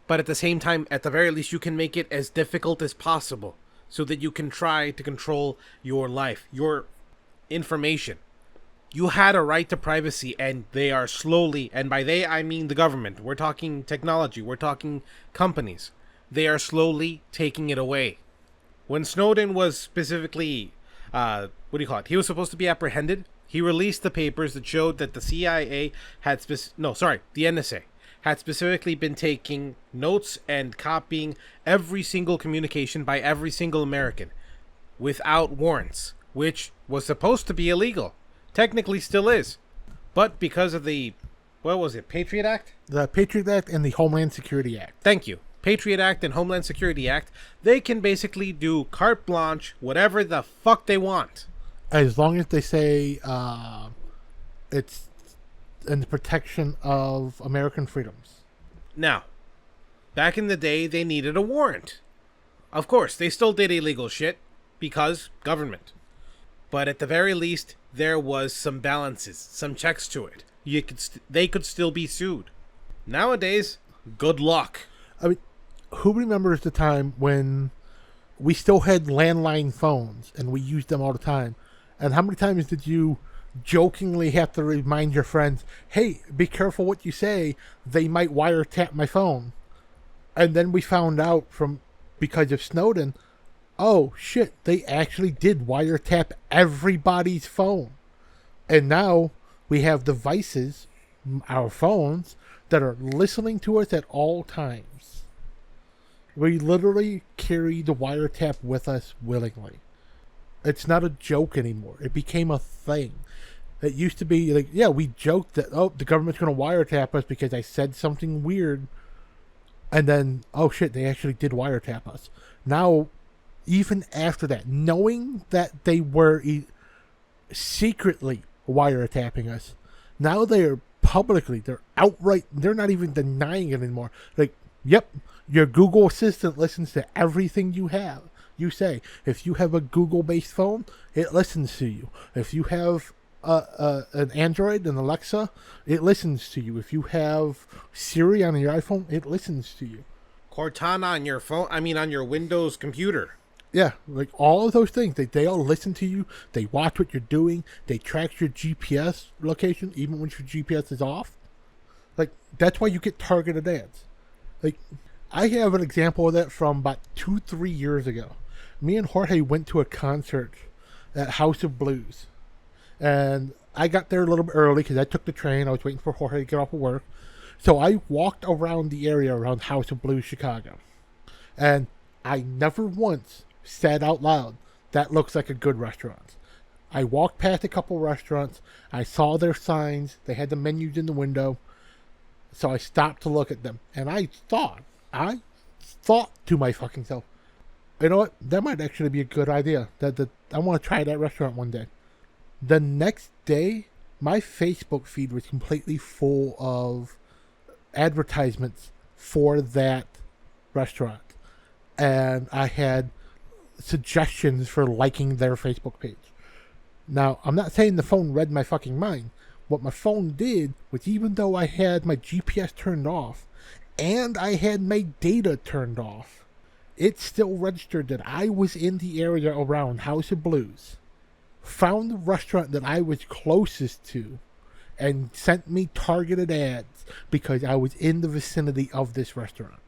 But at the same time, at the very least, you can make it as difficult as possible so that you can try to control your life, your information. You had a right to privacy, and they are slowly, and by they I mean the government. We're talking technology. We're talking companies. They are slowly taking it away. When Snowden was specifically, what do you call it? He was supposed to be apprehended. He released the papers that showed that the CIA had the NSA had specifically been taking notes and copying every single communication by every single American without warrants, which was supposed to be illegal. Technically still is. But because of the, what was it, Patriot Act?
The Patriot Act and the Homeland Security Act.
Thank you. Patriot Act and Homeland Security Act, they can basically do carte blanche, whatever the fuck they want.
As long as they say it's in the protection of American freedoms.
Now, back in the day, they needed a warrant. Of course, they still did illegal shit because government. But at the very least, there was some balances, some checks to it. They could still be sued. Nowadays, good luck.
I mean, who remembers the time when we still had landline phones and we used them all the time? And how many times did you jokingly have to remind your friends, hey, be careful what you say, they might wiretap my phone? And then we found out because of Snowden, oh shit, they actually did wiretap everybody's phone. And now we have devices, our phones, that are listening to us at all times. We literally carry the wiretap with us willingly. It's not a joke anymore. It became a thing. It used to be like, yeah, we joked that, oh, the government's going to wiretap us because I said something weird. And then, oh shit, they actually did wiretap us. Now, even after that, knowing that they were secretly wiretapping us, now they're publicly, they're outright, they're not even denying it anymore. Like, yep, your Google Assistant listens to everything you say. If you have a Google-based phone, it listens to you. If you have an Android and Alexa, it listens to you. If you have Siri on your iPhone, it listens to you.
Cortana on your phone, on your Windows computer.
Yeah, like all of those things. They all listen to you. They watch what you're doing. They track your GPS location, even when your GPS is off. Like, that's why you get targeted ads. Like, I have an example of that from about 2-3 years ago. Me and Jorge went to a concert at House of Blues. And I got there a little bit early because I took the train. I was waiting for Jorge to get off of work. So I walked around the area around House of Blues, Chicago. And I never once said out loud, that looks like a good restaurant. I walked past a couple restaurants. I saw their signs. They had the menus in the window. So I stopped to look at them. And I thought to my fucking self, you know what? That might actually be a good idea. I want to try that restaurant one day. The next day, my Facebook feed was completely full of advertisements for that restaurant. And I had suggestions for liking their Facebook page. Now, I'm not saying the phone read my fucking mind. What my phone did was, even though I had my GPS turned off and I had my data turned off, it still registered that I was in the area around House of Blues, found the restaurant that I was closest to, and sent me targeted ads because I was in the vicinity of this restaurant.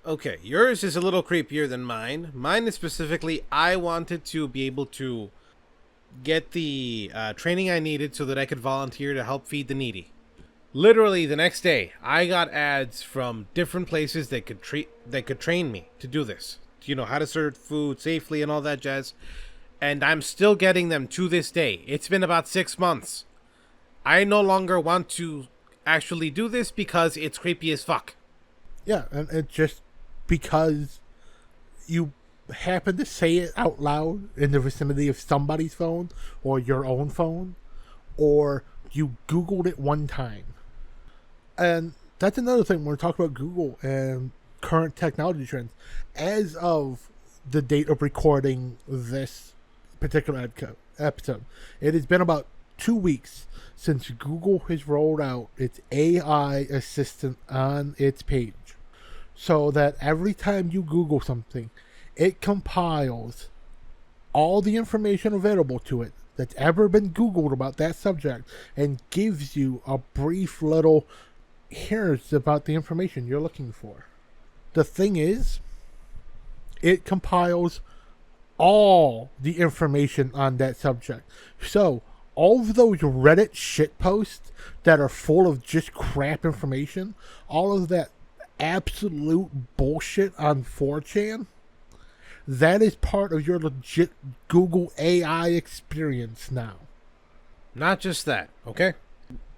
Okay, yours is a little creepier than mine. Mine is specifically, I wanted to be able to get the training I needed so that I could volunteer to help feed the needy. Literally the next day, I got ads from different places that could train me to do this. You know, how to serve food safely and all that jazz. And I'm still getting them to this day. It's been about 6 months. I no longer want to actually do this because it's creepy as fuck.
Yeah, and it's just because you happen to say it out loud in the vicinity of somebody's phone or your own phone, or you Googled it one time. And that's another thing when we're talking about Google and current technology trends. As of the date of recording this particular episode, it has been about 2 weeks since Google has rolled out its AI assistant on its page, so that every time you Google something, it compiles all the information available to it that's ever been Googled about that subject and gives you a brief little here's about the information you're looking for. The thing is, it compiles all the information on that subject. So, all of those Reddit shit posts that are full of just crap information, all of that absolute bullshit on 4chan, that is part of your legit Google AI experience now.
Not just that, okay?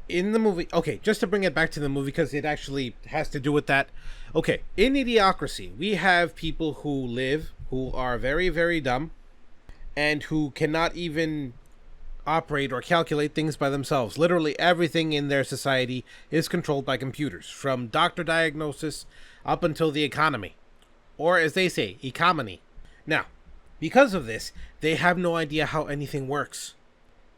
In the movie, okay, just to bring it back to the movie because it actually has to do with that. Okay, in Idiocracy, we have people who are very, very dumb and who cannot even operate or calculate things by themselves. Literally everything in their society is controlled by computers, from doctor diagnosis up until the economy. Or as they say, economy. Now, because of this, they have no idea how anything works.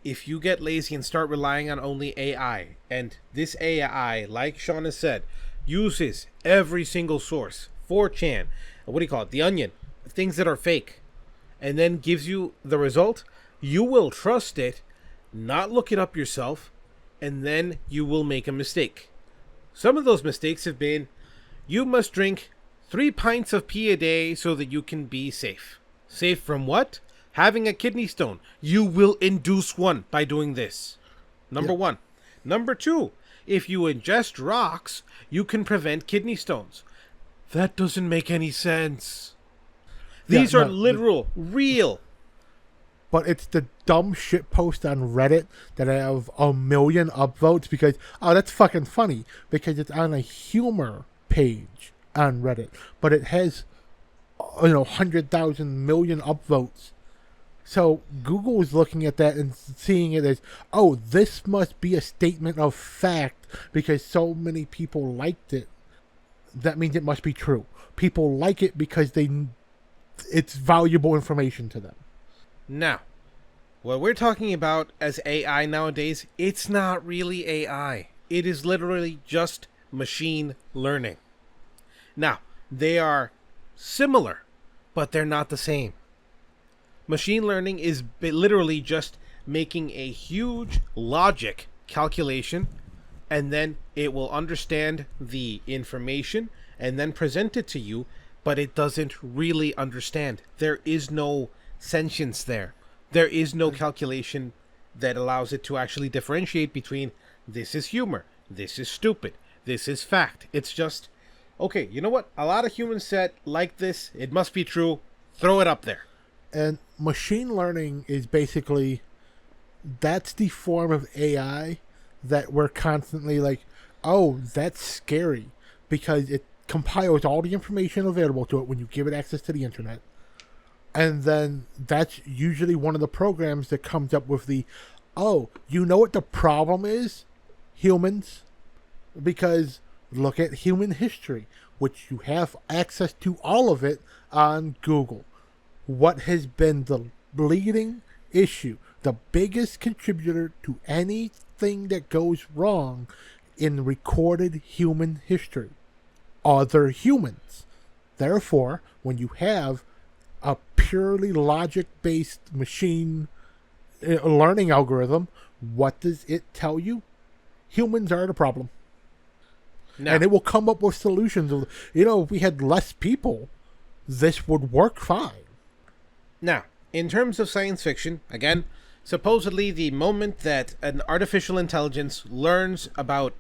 If you get lazy and start relying on only AI, and this AI, like Sean has said, uses every single source, 4chan, what do you call it, The Onion, things that are fake, and then gives you the result, you will trust it, not look it up yourself, and then you will make a mistake. Some of those mistakes have been, you must drink 3 pints of pee a day so that you can be safe. Safe from what? Having a kidney stone. You will induce one by doing this. Number one. Number two, if you ingest rocks, you can prevent kidney stones. That doesn't make any sense. These are literal, real.
But it's the dumb shit post on Reddit that have 1 million upvotes because, oh, that's fucking funny. Because it's on a humor page on Reddit. But it has, 100,000 million upvotes. So Google is looking at that and seeing it as, oh, this must be a statement of fact because so many people liked it. That means it must be true. People like it because it's valuable information to them.
Now, what we're talking about as AI nowadays, it's not really AI. It is literally just machine learning. Now, they are similar, but they're not the same. Machine learning is literally just making a huge logic calculation, and then it will understand the information and then present it to you, but it doesn't really understand. There is no sentience there. There is no calculation that allows it to actually differentiate between this is humor, this is stupid, this is fact. It's just, okay, you know what? A lot of humans said, like this, it must be true, throw it up there.
And machine learning is basically, that's the form of AI that we're constantly like, oh, that's scary because it compiles all the information available to it when you give it access to the internet. And then that's usually one of the programs that comes up with the, oh, you know what the problem is? Humans. Because look at human history, which you have access to all of it on Google. What has been the leading issue, the biggest contributor to anything that goes wrong in recorded human history? Other humans. Therefore, when you have a purely logic-based machine learning algorithm, what does it tell you? Humans are the problem. No. And it will come up with solutions. If we had less people, this would work fine.
Now, in terms of science fiction, again, supposedly the moment that an artificial intelligence learns about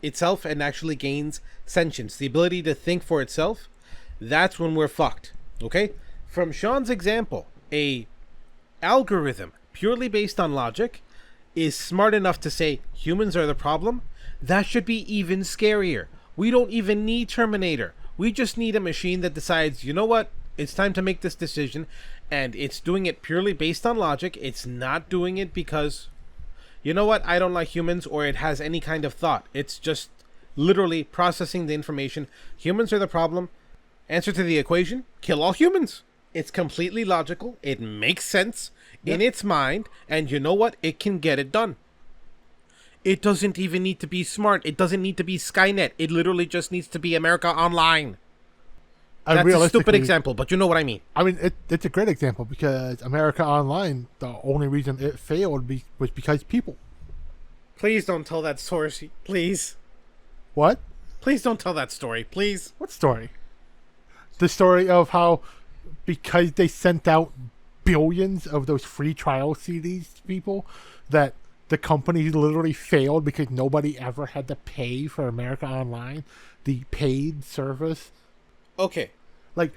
itself and actually gains sentience, the ability to think for itself, that's when we're fucked. Okay? From Sean's example, a algorithm purely based on logic is smart enough to say humans are the problem. That should be even scarier. We don't even need Terminator. We just need a machine that decides, you know what? It's time to make this decision, and it's doing it purely based on logic. It's not doing it because, you know what, I don't like humans, or it has any kind of thought. It's just literally processing the information. Humans are the problem. Answer to the equation, kill all humans. It's completely logical. It makes sense in its mind, and you know what? It can get it done. It doesn't even need to be smart. It doesn't need to be Skynet. It literally just needs to be America Online. That's a stupid
realistically,
example, but you know what I mean.
I mean, it's a great example because America Online, the only reason it failed was because people.
Please don't tell that story. Please.
What?
Please don't tell that story. Please.
What story? The story of how because they sent out billions of those free trial CDs to people that the company literally failed because nobody ever had to pay for America Online, the paid service.
Okay.
Like,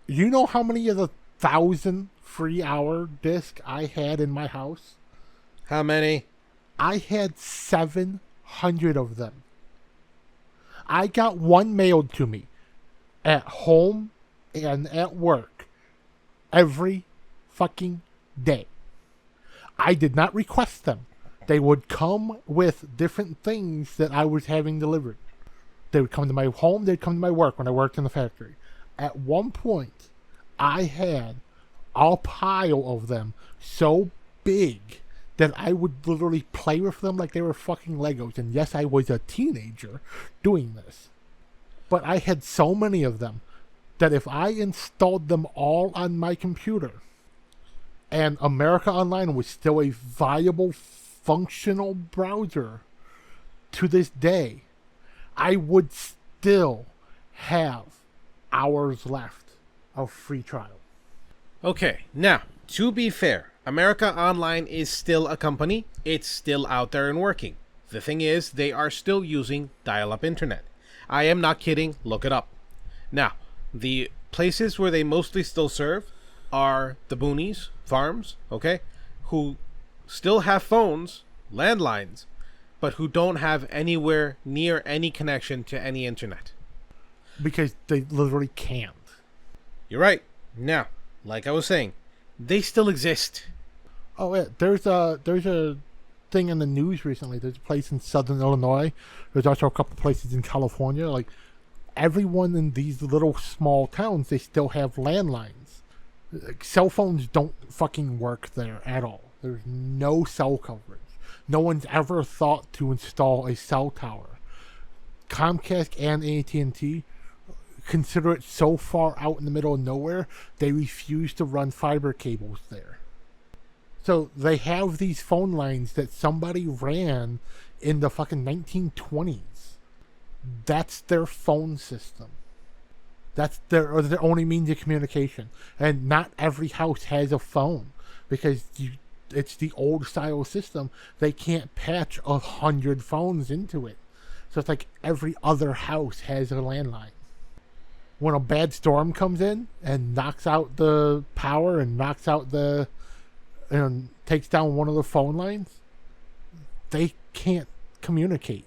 you know how many of the 1,000 free hour discs I had in my house?
How many?
I had 700 of them. I got one mailed to me at home and at work every fucking day. I did not request them. They would come with different things that I was having delivered. They would come to my home, they'd come to my work when I worked in the factory. At one point, I had a pile of them so big that I would literally play with them like they were fucking Legos. And yes, I was a teenager doing this. But I had so many of them that if I installed them all on my computer and America Online was still a viable, functional browser to this day, I would still have hours left of free trial.
Okay, now, to be fair, America Online is still a company. It's still out there and working. The thing is, they are still using dial-up internet. I am not kidding. Look it up. Now, the places where they mostly still serve are the boonies, farms, okay, who still have phones, landlines, but who don't have anywhere near any connection to any internet.
Because they literally can't.
You're right. Now, like I was saying, they still exist.
Oh yeah, there's a thing in the news recently. There's a place in Southern Illinois. There's also a couple places in California. Like, everyone in these little small towns, they still have landlines. Like, cell phones don't fucking work there at all. There's no cell coverage. No one's ever thought to install a cell tower. Comcast and AT&T consider it so far out in the middle of nowhere, they refuse to run fiber cables there. So they have these phone lines that somebody ran in the fucking 1920s. That's their phone system. That's their only means of communication. And not every house has a phone because it's the old style system. They can't patch 100 phones into it. So it's like every other house has a landline. When a bad storm comes in and knocks out the power and knocks out and takes down one of the phone lines, they can't communicate.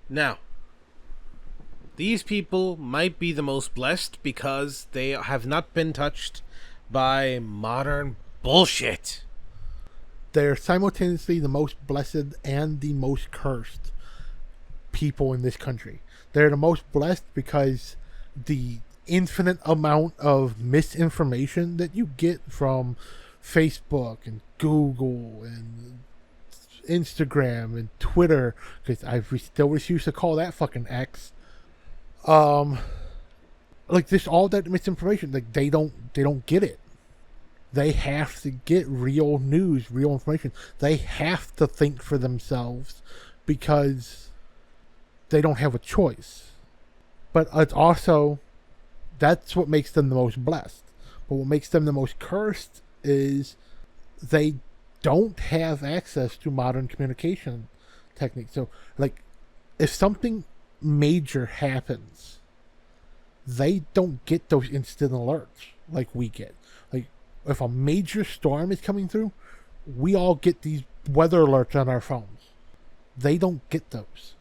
Now, these people might be the most blessed because they have not been touched by modern bullshit.
They're simultaneously the most blessed and the most cursed people in this country. They're the most blessed because the infinite amount of misinformation that you get from Facebook and Google and Instagram and Twitter, because I still refuse to call that fucking X. Like, this all that misinformation, like they don't get it. They have to get real news, real information. They have to think for themselves because they don't have a choice. But it's also, that's what makes them the most blessed. But what makes them the most cursed is they don't have access to modern communication techniques. So, like, if something major happens, they don't get those instant alerts like we get. Like, if a major storm is coming through, we all get these weather alerts on our phones. They don't get those.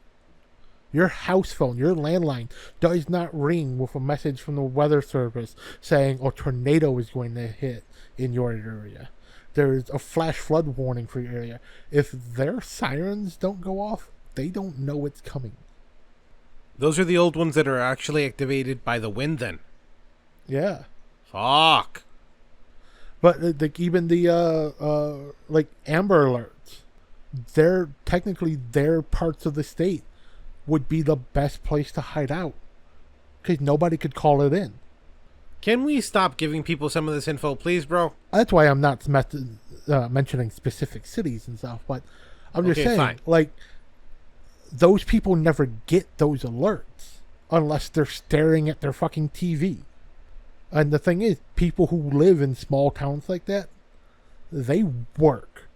Your house phone, your landline, does not ring with a message from the weather service saying a tornado is going to hit in your area. There's a flash flood warning for your area. If their sirens don't go off, they don't know it's coming.
Those are the old ones that are actually activated by the wind then.
Yeah.
Fuck.
But like, even the like Amber Alerts, they're technically their parts of the state would be the best place to hide out because nobody could call it in.
Can we stop giving people some of this info, please, bro?
That's why I'm not mentioning specific cities and stuff, but I'm just saying,
fine.
like, those people never get those alerts unless they're staring at their fucking TV. And the thing is, people who live in small towns like that, they work.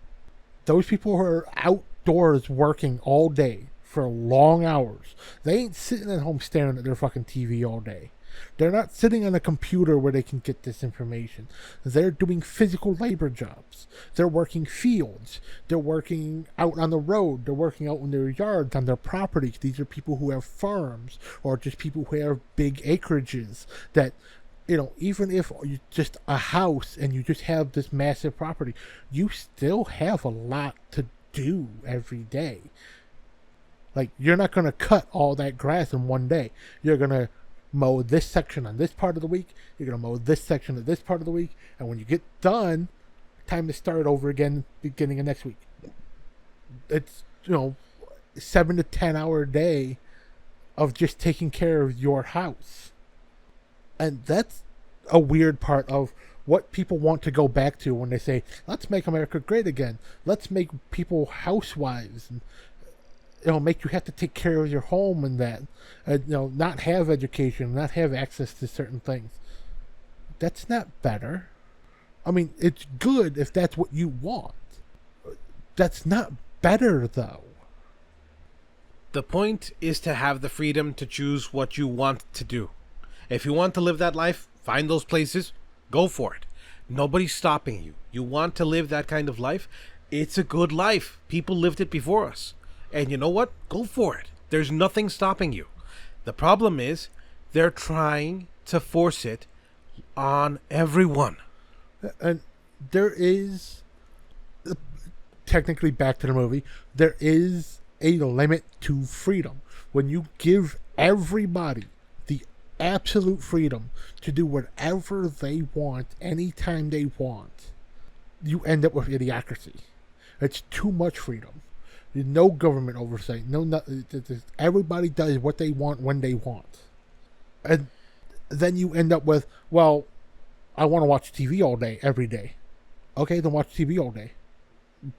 Those people who are outdoors working all day for long hours, they ain't sitting at home staring at their fucking TV all day. They're not sitting on a computer where they can get this information. They're doing physical labor jobs. They're working fields. They're working out on the road. They're working out in their yards, on their properties. These are people who have farms or just people who have big acreages that, you know, even if you just a house and you just have this massive property, you still have a lot to do every day. Like, you're not going to cut all that grass in one day. You're going to mow this section on this part of the week. You're going to mow this section of this part of the week. And when you get done, time to start over again beginning of next week. It's, 7 to 10 hour day of just taking care of your house. And that's a weird part of what people want to go back to when they say, let's make America great again. Let's make people housewives and make you have to take care of your home and that, not have education, not have access to certain things. That's not better. I mean, it's good if that's what you want. That's not better, though.
The point is to have the freedom to choose what you want to do. If you want to live that life, find those places, go for it. Nobody's stopping you. You want to live that kind of life? It's a good life. People lived it before us. And you know what? Go for it. There's nothing stopping you. The problem is they're trying to force it on everyone.
And there is, technically back to the movie, there is a limit to freedom. When you give everybody the absolute freedom to do whatever they want, anytime they want, you end up with idiocracy. It's too much freedom. No government oversight. Everybody does what they want when they want. And then you end up with, well, I want to watch TV all day, every day. Okay, then watch TV all day.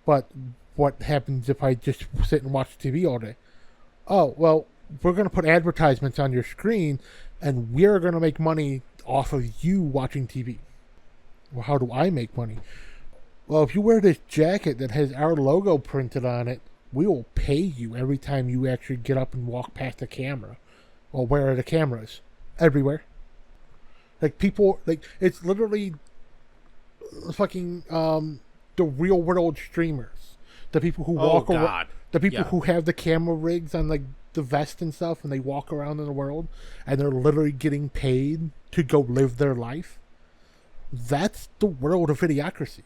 But what happens if I just sit and watch TV all day? Oh, well, we're going to put advertisements on your screen, and we're going to make money off of you watching TV. Well, how do I make money? Well, if you wear this jacket that has our logo printed on it, we will pay you every time you actually get up and walk past a camera. Well, where are the cameras? Everywhere. Like, people, like, it's literally fucking, the real world streamers. The people who walk around. The people who have the camera rigs on, like, the vest and stuff, and they walk around in the world, and they're literally getting paid to go live their life. That's the world of idiocracy.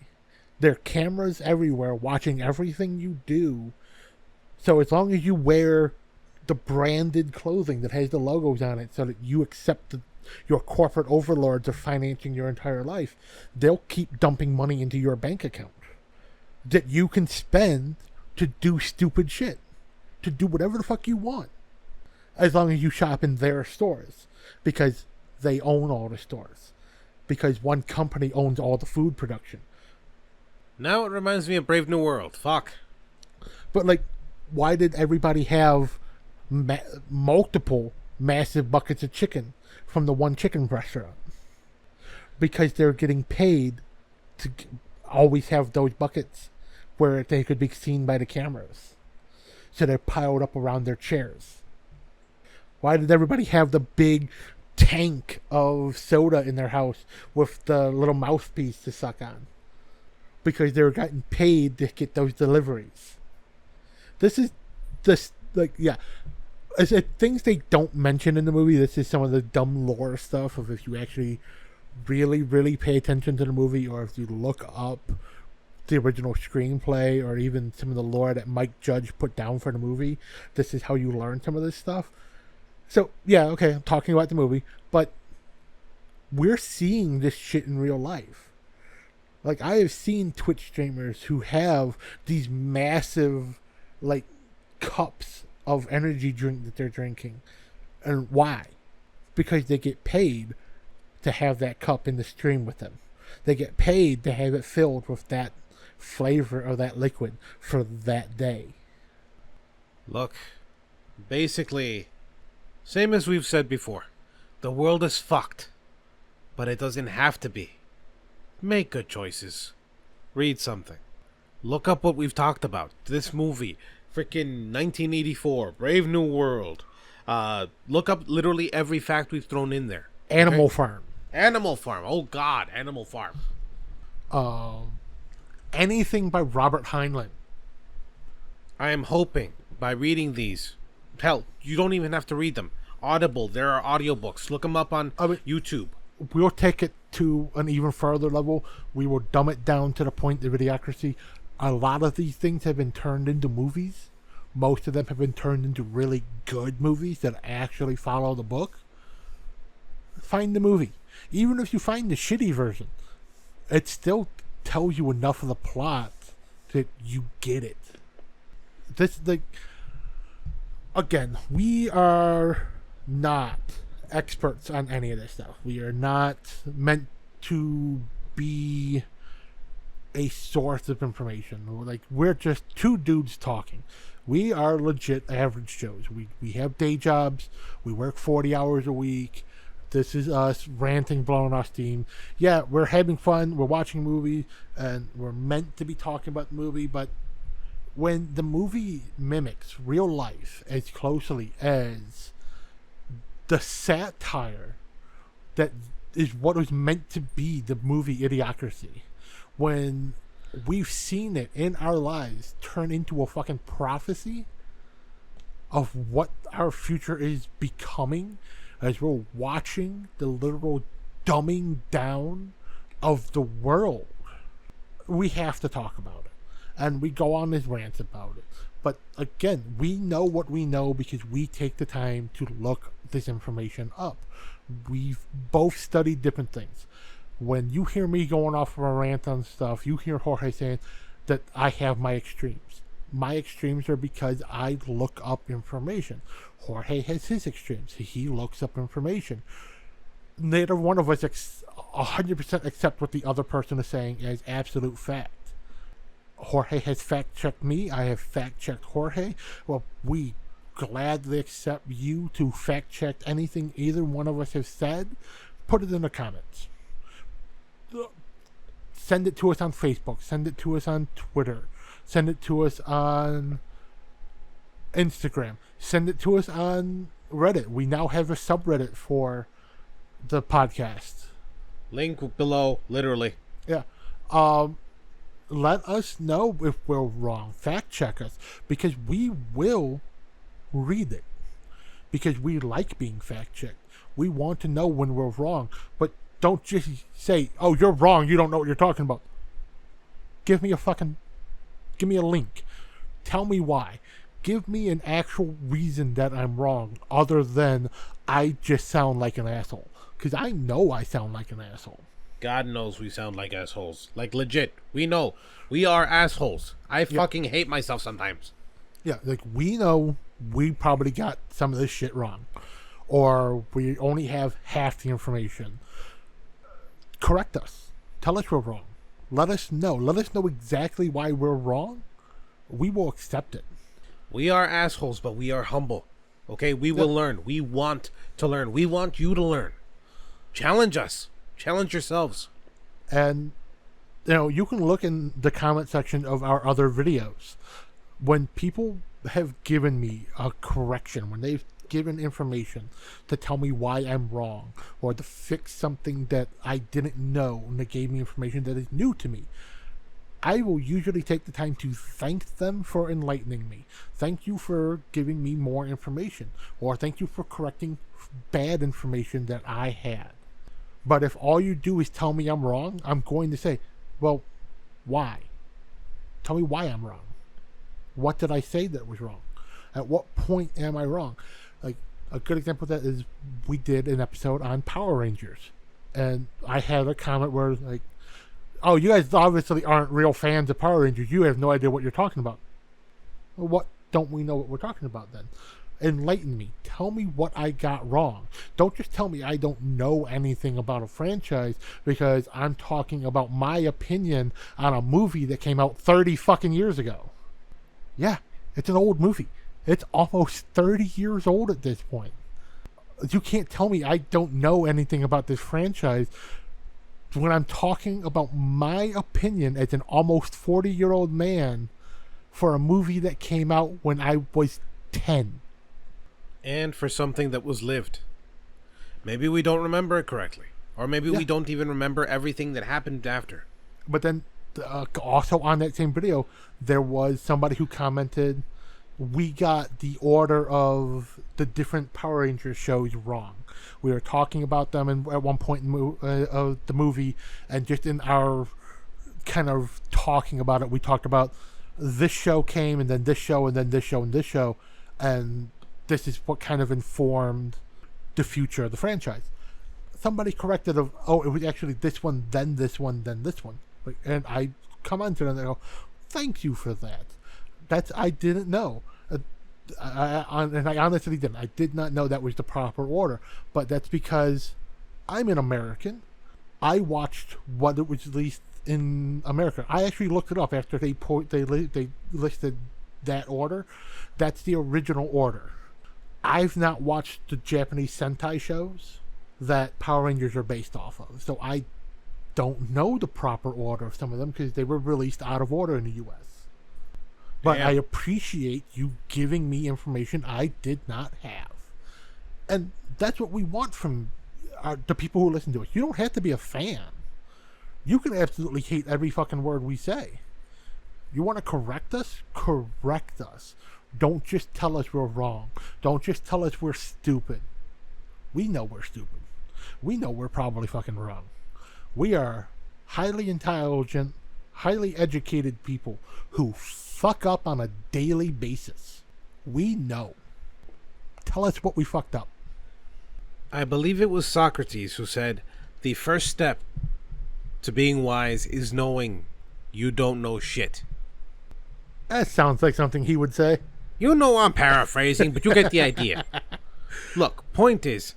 There are cameras everywhere watching everything you do. So as long as you wear the branded clothing that has the logos on it so that you accept that your corporate overlords are financing your entire life, they'll keep dumping money into your bank account that you can spend to do stupid shit, to do whatever the fuck you want, as long as you shop in their stores, because they own all the stores, because one company owns all the food production.
Now it reminds me of Brave New World. Fuck.
But, like, why did everybody have multiple massive buckets of chicken from the one chicken restaurant? Because they're getting paid to always have those buckets where they could be seen by the cameras. So they're piled up around their chairs. Why did everybody have the big tank of soda in their house with the little mouthpiece to suck on? Because they were getting paid to get those deliveries. This is this, like, yeah. As things they don't mention in the movie, this is some of the dumb lore stuff of if you actually really, really pay attention to the movie, or if you look up the original screenplay, or even some of the lore that Mike Judge put down for the movie, this is how you learn some of this stuff. So, yeah, okay, I'm talking about the movie, but we're seeing this shit in real life. Like, I have seen Twitch streamers who have these massive, like, cups of energy drink that they're drinking. And why? Because they get paid to have that cup in the stream with them. They get paid to have it filled with that flavor of that liquid for that day.
Look, basically, same as we've said before, the world is fucked, but it doesn't have to be. Make good choices. Read something. Look up what we've talked about. This movie, freaking 1984, Brave New World. Look up literally every fact we've thrown in there.
Animal Farm.
Animal Farm. Oh God, Animal Farm.
Anything by Robert Heinlein.
I am hoping by reading these, hell, you don't even have to read them. Audible, there are audiobooks. Look them up on YouTube.
We'll take it to an even further level. We will dumb it down to the point of Idiocracy. A lot of these things have been turned into movies. Most of them have been turned into really good movies that actually follow the book. Find the movie. Even if you find the shitty version, it still tells you enough of the plot that you get it. Again, we are not experts on any of this stuff. We are not meant to be a source of information. We're just two dudes talking. We are legit average Joes. We have day jobs. We work 40 hours a week. This is us ranting, blowing off steam. Yeah, we're having fun. We're watching a movie, and we're meant to be talking about the movie, but when the movie mimics real life as closely as the satire that is what was meant to be the movie Idiocracy, when we've seen it in our lives turn into a fucking prophecy of what our future is becoming as we're watching the literal dumbing down of the world, we have to talk about it. And we go on this rant about it. But again, we know what we know because we take the time to look this information up. We've both studied different things. When you hear me going off of a rant on stuff, you hear Jorge saying that I have my extremes. My extremes are because I look up information. Jorge has his extremes. He looks up information. Neither one of us 100% accept what the other person is saying as absolute fact. Jorge has fact-checked me. I have fact-checked Jorge. Well, we gladly accept you to fact-check anything either one of us has said. Put it in the comments. Send it to us on Facebook. Send it to us on Twitter. Send it to us on Instagram. Send it to us on Reddit. We now have a subreddit for the podcast.
Link below, literally.
Yeah. Let us know if we're wrong. Fact check us. Because we will read it. Because we like being fact checked. We want to know when we're wrong. But don't just say, oh, you're wrong. You don't know what you're talking about. Give me a link. Tell me why. Give me an actual reason that I'm wrong other than I just sound like an asshole. Because I know I sound like an asshole.
God knows we sound like assholes. Like, legit. We know. We are assholes. I fucking hate myself sometimes.
Yeah, we know we probably got some of this shit wrong. Or we only have half the information. Correct us. Tell us we're wrong. Let us know. Let us know exactly why we're wrong. We will accept it.
We are assholes, but we are humble. Okay? We will learn. We want to learn. We want you to learn. Challenge us. Challenge yourselves.
And, you can look in the comment section of our other videos. When people have given me a correction, when they've given information to tell me why I'm wrong, or to fix something that I didn't know, and they gave me information that is new to me, I will usually take the time to thank them for enlightening me. Thank you for giving me more information, or thank you for correcting bad information that I had. But if all you do is tell me I'm wrong, I'm going to say, well, why? Tell me why I'm wrong. What did I say that was wrong? At what point am I wrong? Like, a good example of that is we did an episode on Power Rangers. And I had a comment where, like, oh, you guys obviously aren't real fans of Power Rangers. You have no idea what you're talking about. Well, what don't we know what we're talking about then? Enlighten me. Tell me what I got wrong. Don't just tell me I don't know anything about a franchise because I'm talking about my opinion on a movie that came out 30 fucking years ago. Yeah, it's an old movie. It's almost 30 years old at this point. You can't tell me I don't know anything about this franchise when I'm talking about my opinion as an almost 40-year-old man for a movie that came out when I was 10.
And for something that was lived. Maybe we don't remember it correctly. Or maybe we don't even remember everything that happened after.
But then, also on that same video, there was somebody who commented, we got the order of the different Power Rangers shows wrong. We were talking about them at one point of the movie, and just in our kind of talking about it, we talked about this show came, and then this show, and then this show, and this show, and this is what kind of informed the future of the franchise. Somebody corrected it was actually this one, then this one, then this one. And I commented and I go, thank you for that. I didn't know. And I honestly didn't. I did not know that was the proper order. But that's because I'm an American. I watched what it was released in America. I actually looked it up after they listed that order. That's the original order. I've not watched the Japanese Sentai shows that Power Rangers are based off of, so I don't know the proper order of some of them because they were released out of order in the U.S. But I appreciate you giving me information I did not have. And that's what we want from the people who listen to us. You don't have to be a fan. You can absolutely hate every fucking word we say. You want to correct us? Correct us. Don't just tell us we're wrong. Don't just tell us we're stupid. We know we're stupid. We know we're probably fucking wrong. We are highly intelligent, highly educated people who fuck up on a daily basis. We know. Tell us what we fucked up.
I believe it was Socrates who said, the first step to being wise is knowing you don't know shit.
That sounds like something he would say.
You know I'm paraphrasing, but you get the idea. Look, point is,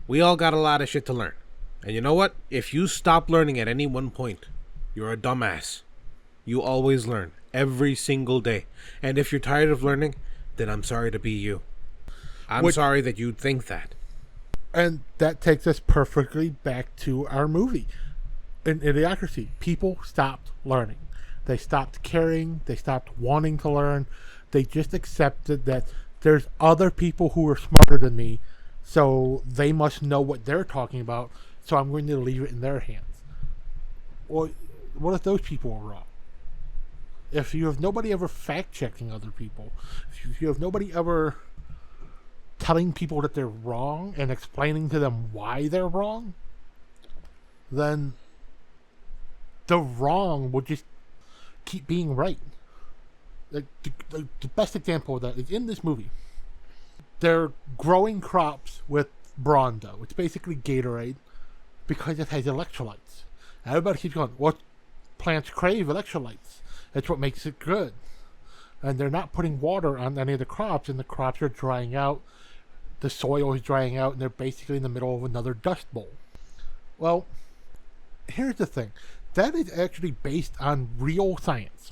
we all got a lot of shit to learn. And you know what? If you stop learning at any one point, you're a dumbass. You always learn, every single day. And if you're tired of learning, then I'm sorry to be you. I'm sorry that you'd think that.
And that takes us perfectly back to our movie. In Idiocracy, people stopped learning. They stopped caring. They stopped wanting to learn. They just accepted that there's other people who are smarter than me, so they must know what they're talking about, so I'm going to leave it in their hands. Well, what if those people are wrong? If you have nobody ever fact-checking other people, if you have nobody ever telling people that they're wrong and explaining to them why they're wrong, then the wrong will just keep being right. The best example of that is in this movie. They're growing crops with Brawndo. It's basically Gatorade because it has electrolytes. Everybody keeps going, what plants crave electrolytes? That's what makes it good. And they're not putting water on any of the crops, and the crops are drying out. The soil is drying out, and they're basically in the middle of another dust bowl. Well, here's the thing. That is actually based on real science.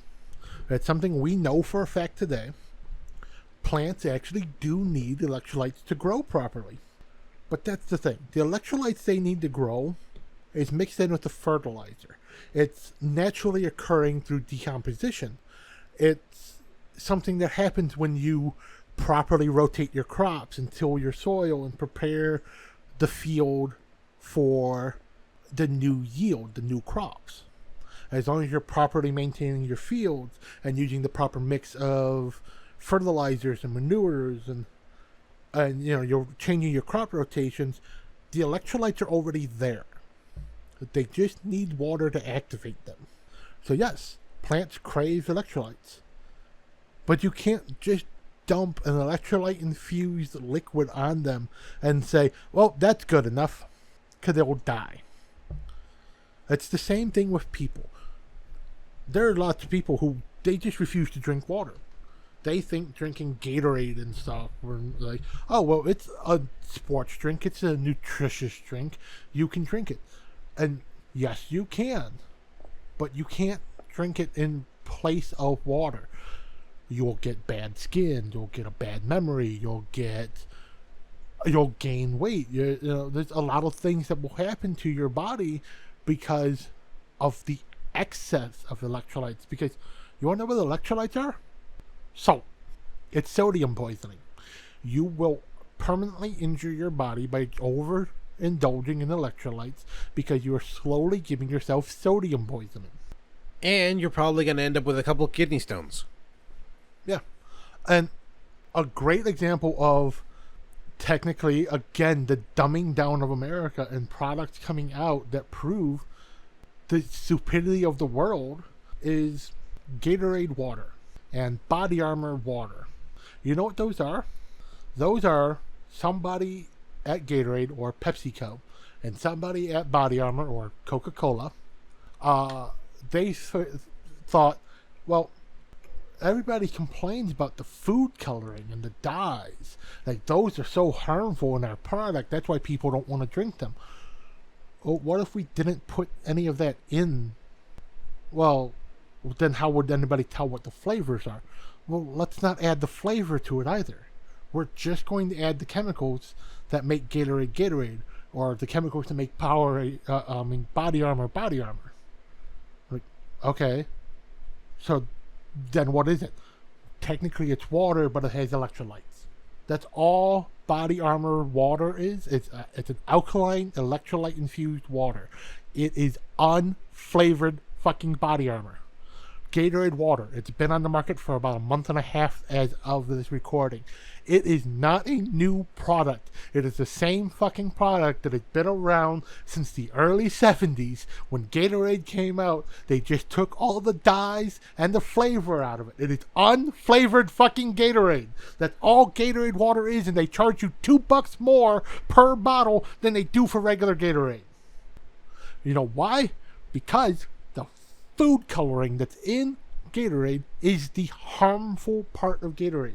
It's something we know for a fact today. Plants actually do need electrolytes to grow properly. But that's the thing. The electrolytes they need to grow is mixed in with the fertilizer. It's naturally occurring through decomposition. It's something that happens when you properly rotate your crops and till your soil and prepare the field for the new yield, the new crops. As long as you're properly maintaining your fields and using the proper mix of fertilizers and manures and you're changing your crop rotations, the electrolytes are already there. They just need water to activate them. So yes, plants crave electrolytes. But you can't just dump an electrolyte infused liquid on them and say, well, that's good enough, because they'll die. It's the same thing with people. There are lots of people who they just refuse to drink water. They think drinking Gatorade and stuff, were like, oh, well, it's a sports drink. It's a nutritious drink. You can drink it. And yes, you can. But you can't drink it in place of water. You'll get bad skin. You'll get a bad memory. You'll gain weight. There's a lot of things that will happen to your body because of the excess of electrolytes. Because you want to know what electrolytes are? So, it's sodium poisoning. You will permanently injure your body by overindulging in electrolytes because you are slowly giving yourself sodium poisoning.
And you're probably going to end up with a couple of kidney stones.
Yeah. And a great example of, technically, again, the dumbing down of America and products coming out that prove the stupidity of the world is Gatorade water and Body Armor water. You know what those are? Those are somebody at Gatorade or PepsiCo and somebody at Body Armor or Coca-Cola. They thought, well, everybody complains about the food coloring and the dyes. Like, those are so harmful in our product. That's why people don't want to drink them. Well, what if we didn't put any of that in? Well, then how would anybody tell what the flavors are? Well, let's not add the flavor to it either. We're just going to add the chemicals that make Gatorade Gatorade, or the chemicals that make Body Armor Body Armor. Like, okay, so then what is it? Technically it's water, but it has electrolytes. That's all Body Armor water is. It's an alkaline electrolyte infused water. It is unflavored fucking Body Armor. Gatorade water. It's been on the market for about a month and a half as of this recording. It is not a new product. It is the same fucking product that has been around since the early 70s. When Gatorade came out, they just took all the dyes and the flavor out of it. It is unflavored fucking Gatorade. That's all Gatorade water is, and they charge you $2 more per bottle than they do for regular Gatorade. You know why? Because the food coloring that's in Gatorade is the harmful part of Gatorade.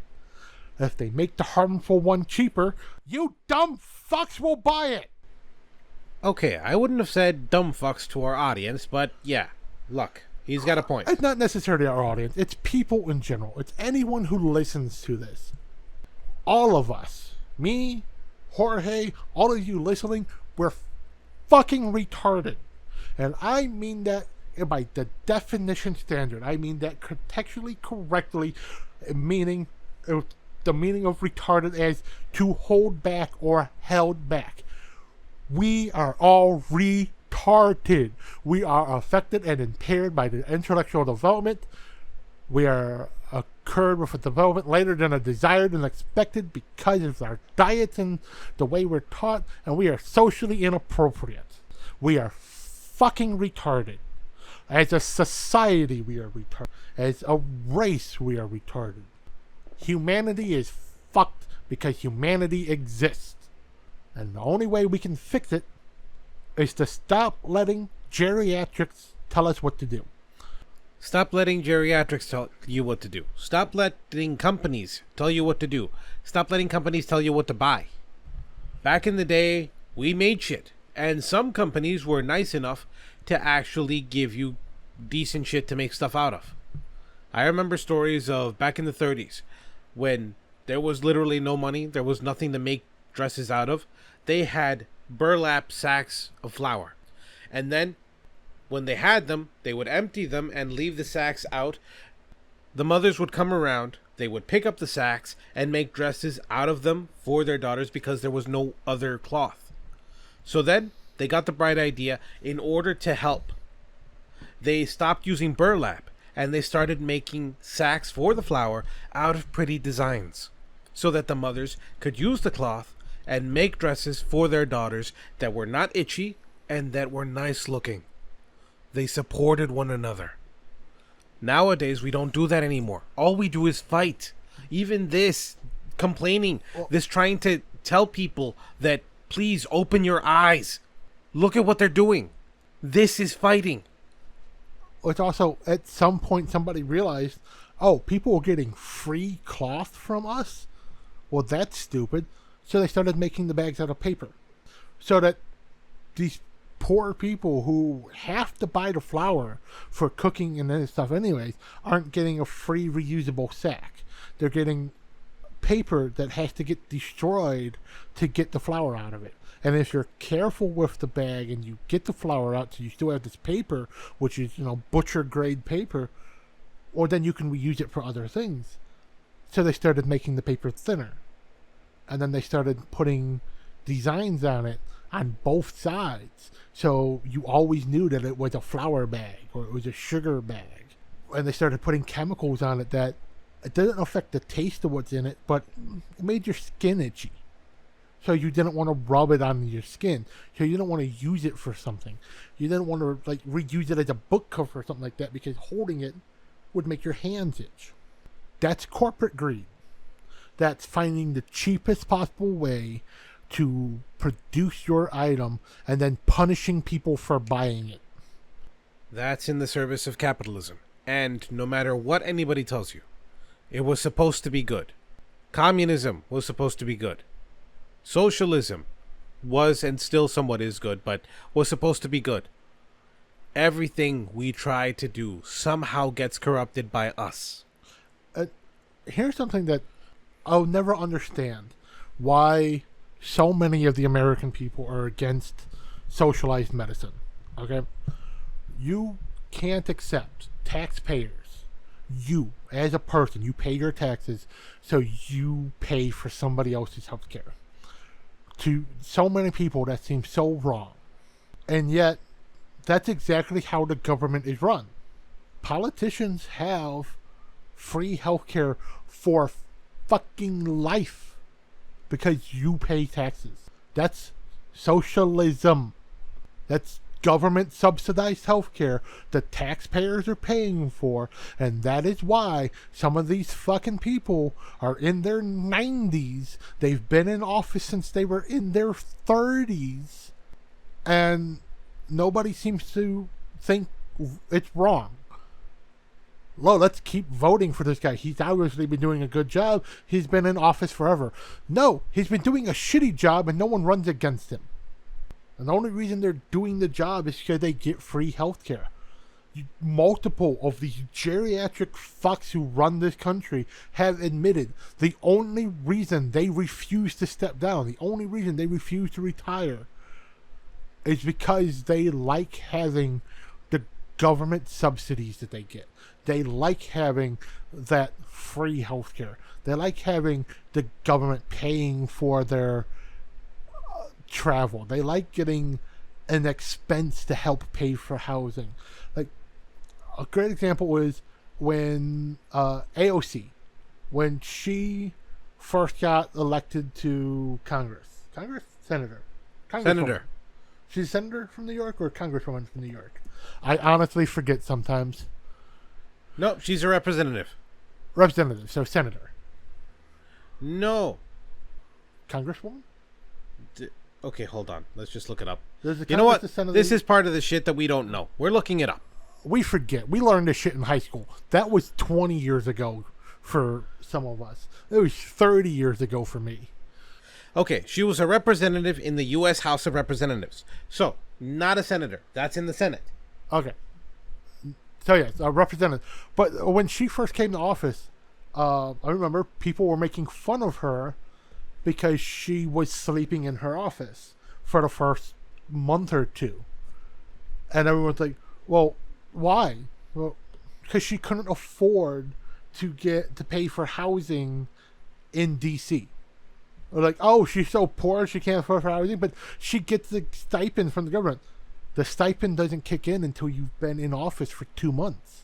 If they make the harmful one cheaper, you dumb fucks will buy it.
Okay, I wouldn't have said dumb fucks to our audience, but yeah, look, he's got a point.
It's not necessarily our audience. It's people in general. It's anyone who listens to this. All of us, me, Jorge, all of you listening, we're fucking retarded. And I mean that by the definition standard. I mean that contextually correctly, meaning the meaning of retarded as to hold back or held back. We are all retarded. We are affected and impaired by the intellectual development. We are occurred with a development later than a desired and expected because of our diets and the way we're taught, and we are socially inappropriate. We are fucking retarded. As a society, we are retarded. As a race, we are retarded. Humanity is fucked because humanity exists. And the only way we can fix it is to stop letting geriatrics tell us what to do.
Stop letting geriatrics tell you what to do. Stop letting companies tell you what to do. Stop letting companies tell you what to buy. Back in the day, we made shit. And some companies were nice enough to actually give you decent shit to make stuff out of. I remember stories of back in the 30s when there was literally no money, there was nothing to make dresses out of. They had burlap sacks of flour. And then when they had them, they would empty them and leave the sacks out. The mothers would come around, they would pick up the sacks and make dresses out of them for their daughters because there was no other cloth. So then they got the bright idea, in order to help, they stopped using burlap and they started making sacks for the flour out of pretty designs so that the mothers could use the cloth and make dresses for their daughters that were not itchy and that were nice looking. They supported one another. Nowadays, we don't do that anymore. All we do is fight. Even this complaining, this trying to tell people that please open your eyes. Look at what they're doing. This is fighting.
it's also at some point somebody realized, oh, people are getting free cloth from us. Well, that's stupid. So they started making the bags out of paper, so that these poor people who have to buy the flour for cooking and this stuff anyways aren't getting a free reusable sack. They're getting paper that has to get destroyed to get the flour out of it. And if you're careful with the bag and you get the flour out, so you still have this paper, which is, butcher grade paper, or then you can reuse it for other things. So they started making the paper thinner. And then they started putting designs on it on both sides. So you always knew that it was a flour bag or it was a sugar bag. And they started putting chemicals on it that it didn't affect the taste of what's in it, but it made your skin itchy. So you didn't want to rub it on your skin. So you didn't want to use it for something. You didn't want to reuse it as a book cover or something like that, because holding it would make your hands itch. That's corporate greed. That's finding the cheapest possible way to produce your item and then punishing people for buying it.
That's in the service of capitalism. And no matter what anybody tells you, it was supposed to be good. Communism was supposed to be good. Socialism was and still somewhat is good, but was supposed to be good. Everything we try to do somehow gets corrupted by us.
Here's something that I'll never understand. Why so many of the American people are against socialized medicine. Okay? You can't accept taxpayers. You, as a person, you pay your taxes, so you pay for somebody else's health care. To so many people, that seems so wrong. And yet, that's exactly how the government is run. Politicians have free health care for fucking life because you pay taxes. That's socialism. That's government subsidized healthcare the taxpayers are paying for, and that is why some of these fucking people are in their 90s. They've been in office since they were in their 30s, and nobody seems to think it's wrong. Well, let's keep voting for this guy. He's obviously been doing a good job. He's been in office forever. No, he's been doing a shitty job and no one runs against him. And the only reason they're doing the job is because they get free health care. Multiple of these geriatric fucks who run this country have admitted the only reason they refuse to step down, the only reason they refuse to retire, is because they like having the government subsidies that they get. They like having that free health care. They like having the government paying for their travel. They like getting an expense to help pay for housing. Like, a great example is when AOC, when she first got elected to Senator. She's a senator from New York or a congresswoman from New York? I honestly forget sometimes.
No, she's a representative.
Representative, so senator.
No.
Congresswoman?
Okay, hold on. Let's just look it up.
You know what?
This is part of the shit that we don't know. We're looking it up.
We forget. We learned this shit in high school. That was 20 years ago for some of us. It was 30 years ago for me.
Okay, she was a representative in the U.S. House of Representatives. So, not a senator. That's in the Senate.
Okay. So, yes, a representative. But when she first came to office, I remember people were making fun of her because she was sleeping in her office for the first month or two. And everyone's like, well, why? Well, because she couldn't afford to pay for housing in D.C. Or like, oh, she's so poor she can't afford for housing, but she gets the stipend from the government. The stipend doesn't kick in until you've been in office for 2 months.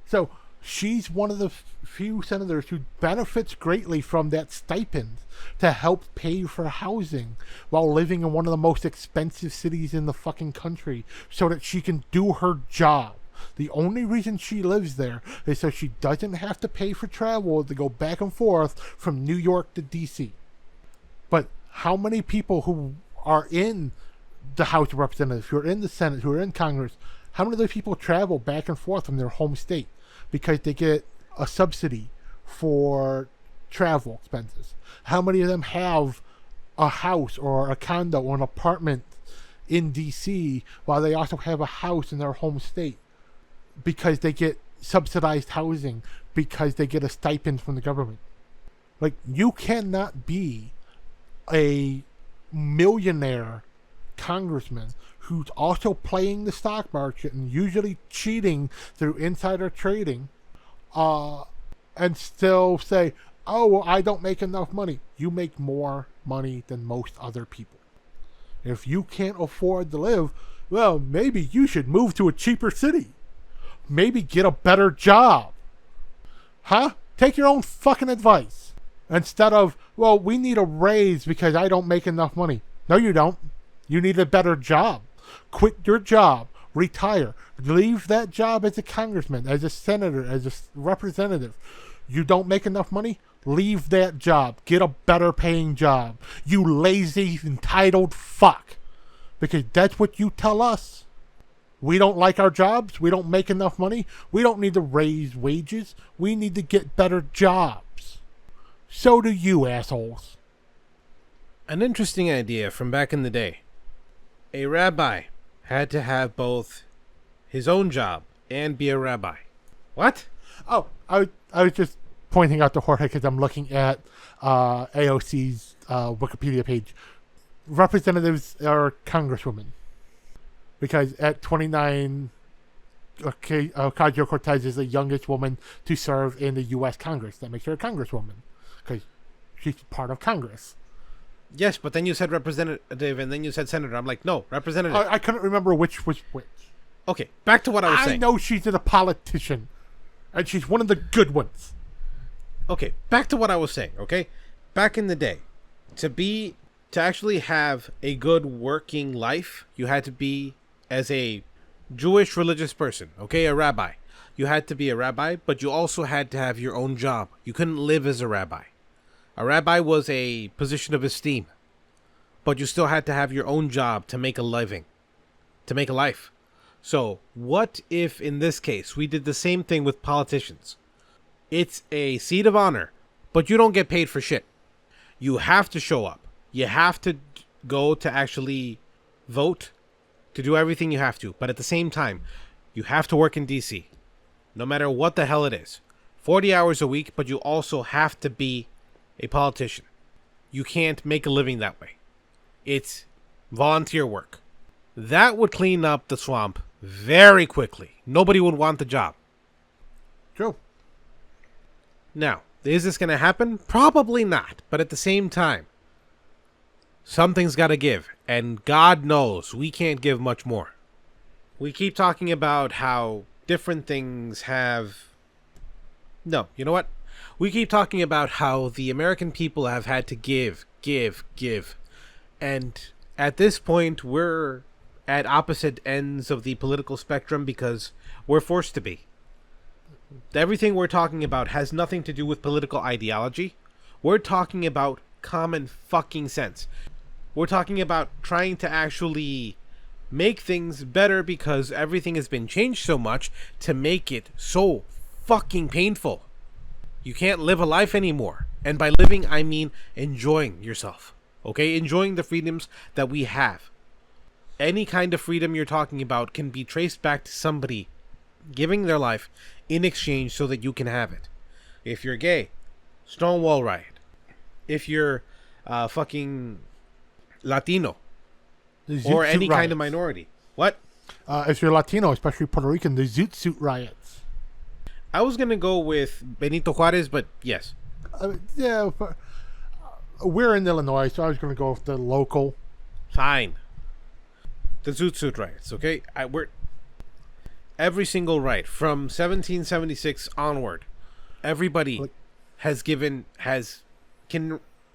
So she's one of the few senators who benefits greatly from that stipend to help pay for housing while living in one of the most expensive cities in the fucking country so that she can do her job. The only reason she lives there is so she doesn't have to pay for travel to go back and forth from New York to D.C. But how many people who are in the House of Representatives, who are in the Senate, who are in Congress, How many of those people travel back and forth from their home state because they get a subsidy for travel expenses? How many of them have a house or a condo or an apartment in DC while they also have a house in their home state because they get subsidized housing because they get a stipend from the government? Like, you cannot be a millionaire congressman who's also playing the stock market and usually cheating through insider trading, and still say, oh, well, I don't make enough money. You make more money than most other people. If you can't afford to live, well, maybe you should move to a cheaper city. Maybe get a better job. Huh? Take your own fucking advice. Instead of, well, we need a raise because I don't make enough money. No, you don't. You need a better job. Quit your job. Retire. Leave that job as a congressman, as a senator, as a representative. You don't make enough money? Leave that job. Get a better paying job. You lazy, entitled fuck. Because that's what you tell us. We don't like our jobs. We don't make enough money. We don't need to raise wages. We need to get better jobs. So do you, assholes.
An interesting idea from back in the day. A rabbi had to have both his own job and be a rabbi. What?
Oh, I was just pointing out to Jorge because I'm looking at AOC's Wikipedia page. Representatives are congresswomen. Because at 29, Ocasio-Cortez is the youngest woman to serve in the U.S. Congress. That makes her a congresswoman. Because she's part of Congress.
Yes, but then you said representative and then you said senator. I'm like, no, representative.
I couldn't remember which was which.
Okay, back to what I was saying.
I know she's a politician. And she's one of the good ones.
Okay, back to what I was saying, okay? Back in the day, to actually have a good working life, you had to be as a Jewish religious person, okay? A rabbi. You had to be a rabbi, but you also had to have your own job. You couldn't live as a rabbi. A rabbi was a position of esteem, but you still had to have your own job to make a living, to make a life. So, what if, in this case, we did the same thing with politicians? It's a seat of honor, but you don't get paid for shit. You have to show up. You have to go to actually vote, to do everything you have to. But at the same time, you have to work in DC, no matter what the hell it is. 40 hours a week, but you also have to be a politician. You can't make a living that way. It's volunteer work. That would clean up the swamp very quickly. Nobody would want the job.
True.
Now, is this going to happen? Probably not. But at the same time, something's got to give. And God knows we can't give much more. We keep talking about how different things have... No, you know what? We keep talking about how the American people have had to give. And at this point, we're at opposite ends of the political spectrum because we're forced to be. Everything we're talking about has nothing to do with political ideology. We're talking about common fucking sense. We're talking about trying to actually make things better because everything has been changed so much to make it so fucking painful. You can't live a life anymore. And by living, I mean enjoying yourself. Okay? Enjoying the freedoms that we have. Any kind of freedom you're talking about can be traced back to somebody giving their life in exchange so that you can have it. If you're gay, Stonewall riot. If you're fucking Latino or any kind of minority. What?
If you're Latino, especially Puerto Rican, the Zoot Suit riots.
I was going to go with Benito Juarez, but yes.
Yeah, but we're in Illinois, so I was going to go with the local.
Fine. The Zoot Suit riots, okay? We're every single right from 1776 onward. Everybody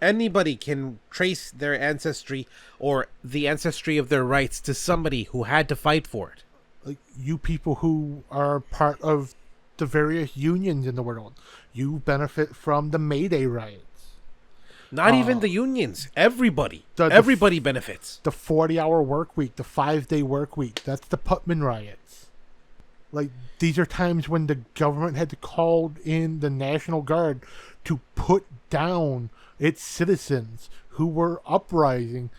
anybody can trace their ancestry or the ancestry of their rights to somebody who had to fight for it.
Like you people who are part of the various unions in the world, you benefit from the May Day riots.
Not even the unions. Everybody. Everybody benefits.
The 40-hour work week, the 5-day work week. That's the Putman riots. Like, these are times when the government had to call in the National Guard to put down its citizens who were uprising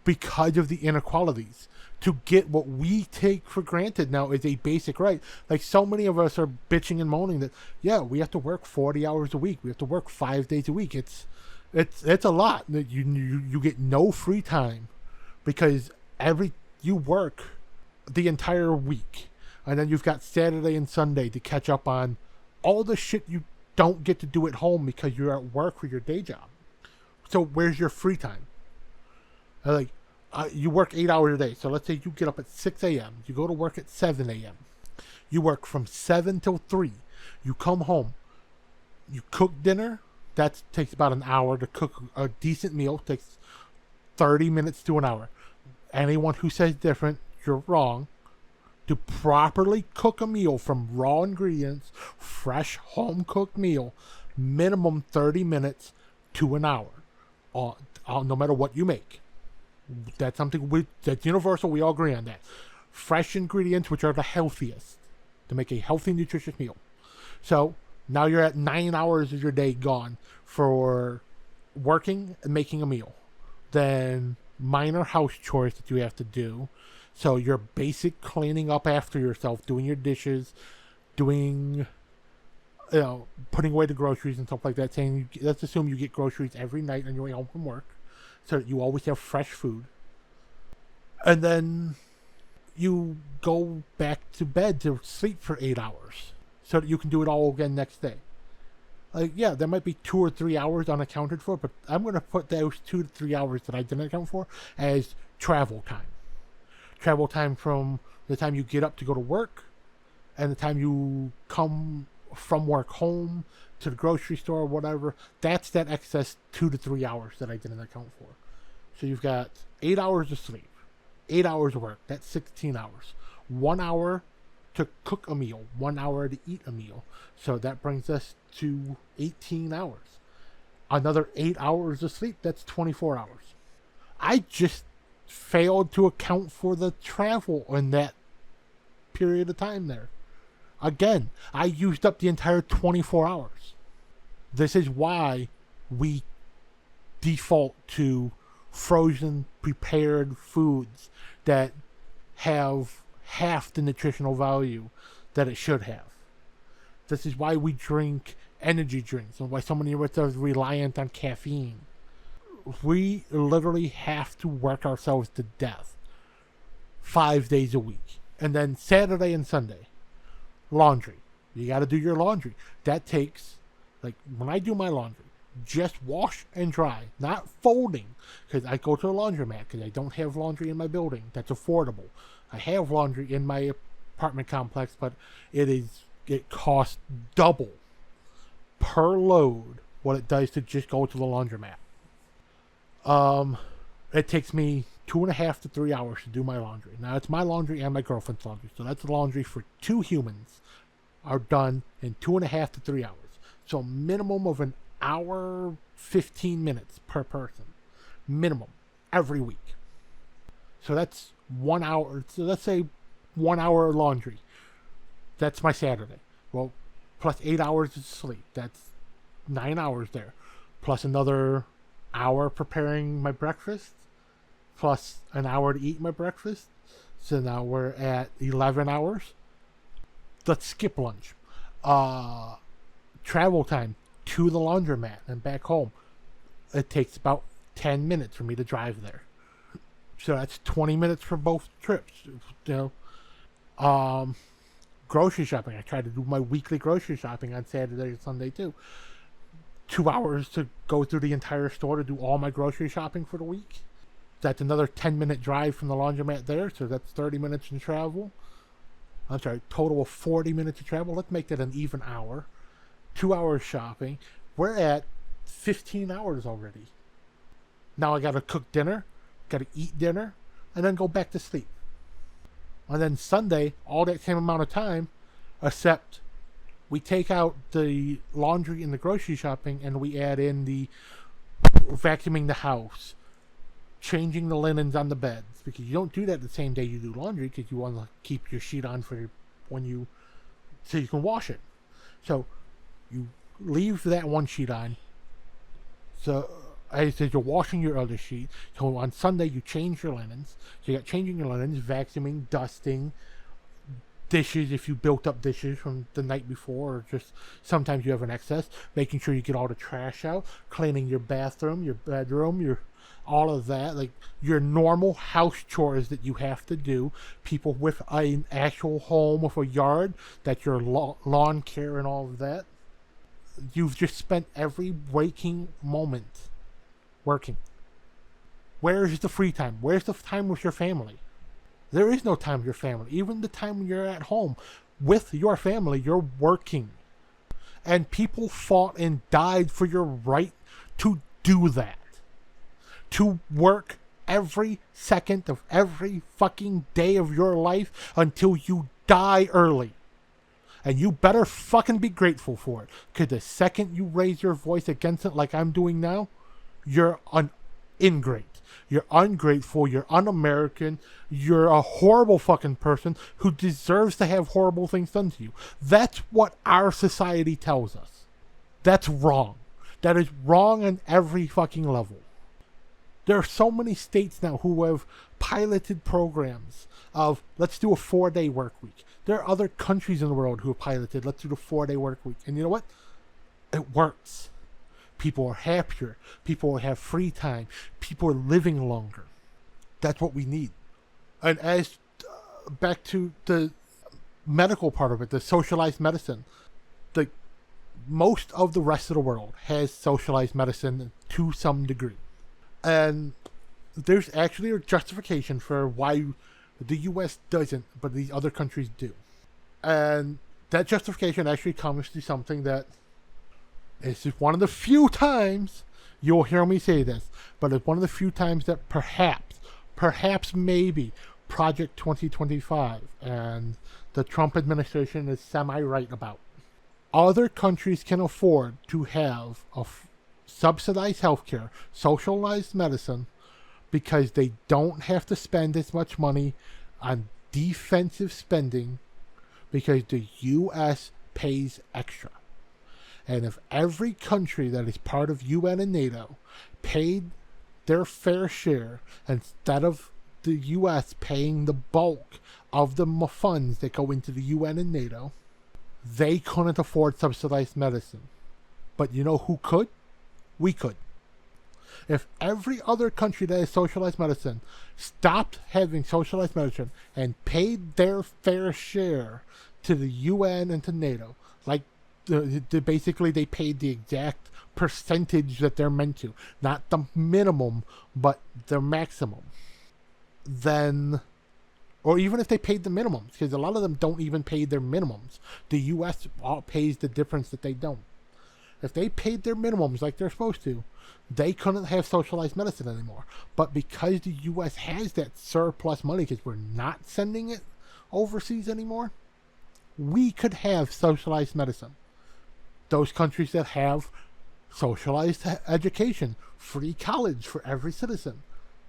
because of the inequalities, to get what we take for granted now as a basic right. Like, so many of us are bitching and moaning that, yeah, we have to work 40 hours a week. We have to work 5 days a week. It's a lot. You get no free time because you work the entire week, and then you've got Saturday and Sunday to catch up on all the shit you don't get to do at home because you're at work for your day job. So where's your free time? Like, you work 8 hours a day. So let's say you get up at 6 a.m. You go to work at 7 a.m. You work from 7 till 3. You come home. You cook dinner. That takes about an hour to cook a decent meal. Takes 30 minutes to an hour. Anyone who says different, you're wrong. To properly cook a meal from raw ingredients, fresh home-cooked meal, minimum 30 minutes to an hour. No matter what you make. That's something that's universal. We all agree on that. Fresh ingredients, which are the healthiest, to make a healthy, nutritious meal. So now you're at 9 hours of your day gone for working and making a meal. Then minor house chores that you have to do. So your basic cleaning up after yourself, doing your dishes, putting away the groceries and stuff like that. Let's assume you get groceries every night on your way home from work, so that you always have fresh food. And then you go back to bed to sleep for 8 hours so that you can do it all again next day. Like, yeah, there might be 2 or 3 hours unaccounted for, but I'm going to put those 2 to 3 hours that I didn't account for as travel time. Travel time from the time you get up to go to work and the time you come from work home to the grocery store or whatever. That's that excess 2 to 3 hours that I didn't account for. So you've got 8 hours of sleep, 8 hours of work. That's 16 hours. 1 hour to cook a meal, 1 hour to eat a meal. So that brings us to 18 hours. Another 8 hours of sleep. That's 24 hours. I just failed to account for the travel in that period of time there. Again, I used up the entire 24 hours. This is why we default to frozen, prepared foods that have half the nutritional value that it should have. This is why we drink energy drinks and why so many of us are reliant on caffeine. We literally have to work ourselves to death 5 days a week. And then Saturday and Sunday, laundry. You got to do your laundry. That takes, like, when I do my laundry, just wash and dry, not folding, because I go to a laundromat because I don't have laundry in my building that's affordable. I have laundry in my apartment complex, but it costs double per load what it does to just go to the laundromat. It takes me 2.5 to 3 hours to do my laundry. Now, it's my laundry and my girlfriend's laundry, so that's the laundry for 2 humans are done in 2.5 to 3 hours. So minimum of an hour, 15 minutes per person. Minimum. Every week. So that's 1 hour. So let's say 1 hour laundry. That's my Saturday. Well, plus 8 hours of sleep. That's 9 hours there. Plus another hour preparing my breakfast. Plus an hour to eat my breakfast. So now we're at 11 hours. Let's skip lunch. Travel time to the laundromat and back home. It takes about 10 minutes for me to drive there. So that's 20 minutes for both trips. Grocery shopping. I try to do my weekly grocery shopping on Saturday and Sunday too. 2 hours to go through the entire store to do all my grocery shopping for the week. That's another 10-minute drive from the laundromat there, so that's 30 minutes in travel. I'm sorry, total of 40 minutes of travel. Let's make that an even hour. 2 hours shopping. We're at 15 hours already. Now I gotta cook dinner, gotta eat dinner, and then go back to sleep. And then Sunday, all that same amount of time, except we take out the laundry and the grocery shopping and we add in the vacuuming the house, changing the linens on the beds, because you don't do that the same day you do laundry because you want to keep your sheet on for when you so you can wash it. So you leave that one sheet on. So as I said, you're washing your other sheet. So on Sunday you change your linens. So you got changing your linens, vacuuming, dusting, dishes if you built up dishes from the night before, or just sometimes you have an excess, making sure you get all the trash out, cleaning your bathroom, your bedroom, your all of that, like your normal house chores that you have to do. People with an actual home with a yard, that your lawn care and all of that. You've just spent every waking moment working. Where is the free time? Where's the time with your family? There is no time with your family. Even the time when you're at home with your family, you're working. And people fought and died for your right to do that. To work every second of every fucking day of your life until you die early. And you better fucking be grateful for it. Because the second you raise your voice against it like I'm doing now, you're an ingrate. You're ungrateful, you're un-American, you're a horrible fucking person who deserves to have horrible things done to you. That's what our society tells us. That's wrong. That is wrong on every fucking level. There are so many states now who have piloted programs of, let's do a 4-day work week. There are other countries in the world who have piloted, let's do the 4-day work week. And you know what? It works. People are happier. People have free time. People are living longer. That's what we need. And as back to the medical part of it, the socialized medicine, the most of the rest of the world has socialized medicine to some degree. And there's actually a justification for why the U.S. doesn't, but these other countries do. And that justification actually comes to something that this is one of the few times you'll hear me say this, but it's one of the few times that perhaps maybe Project 2025 and the Trump administration is semi-right about. Other countries can afford to have subsidized healthcare, socialized medicine, because they don't have to spend as much money on defensive spending because the U.S. pays extra. And if every country that is part of UN and NATO paid their fair share, instead of the U.S. paying the bulk of the funds that go into the UN and NATO, they couldn't afford subsidized medicine. But you know who could? We could. If every other country that has socialized medicine stopped having socialized medicine and paid their fair share to the UN and to NATO, like basically they paid the exact percentage that they're meant to, not the minimum but the maximum, then, or even if they paid the minimums, because a lot of them don't even pay their minimums, the US all pays the difference that they don't. If they paid their minimums like they're supposed to, they couldn't have socialized medicine anymore. But because the US has that surplus money, because we're not sending it overseas anymore, we could have socialized medicine. Those countries that have socialized education, free college for every citizen.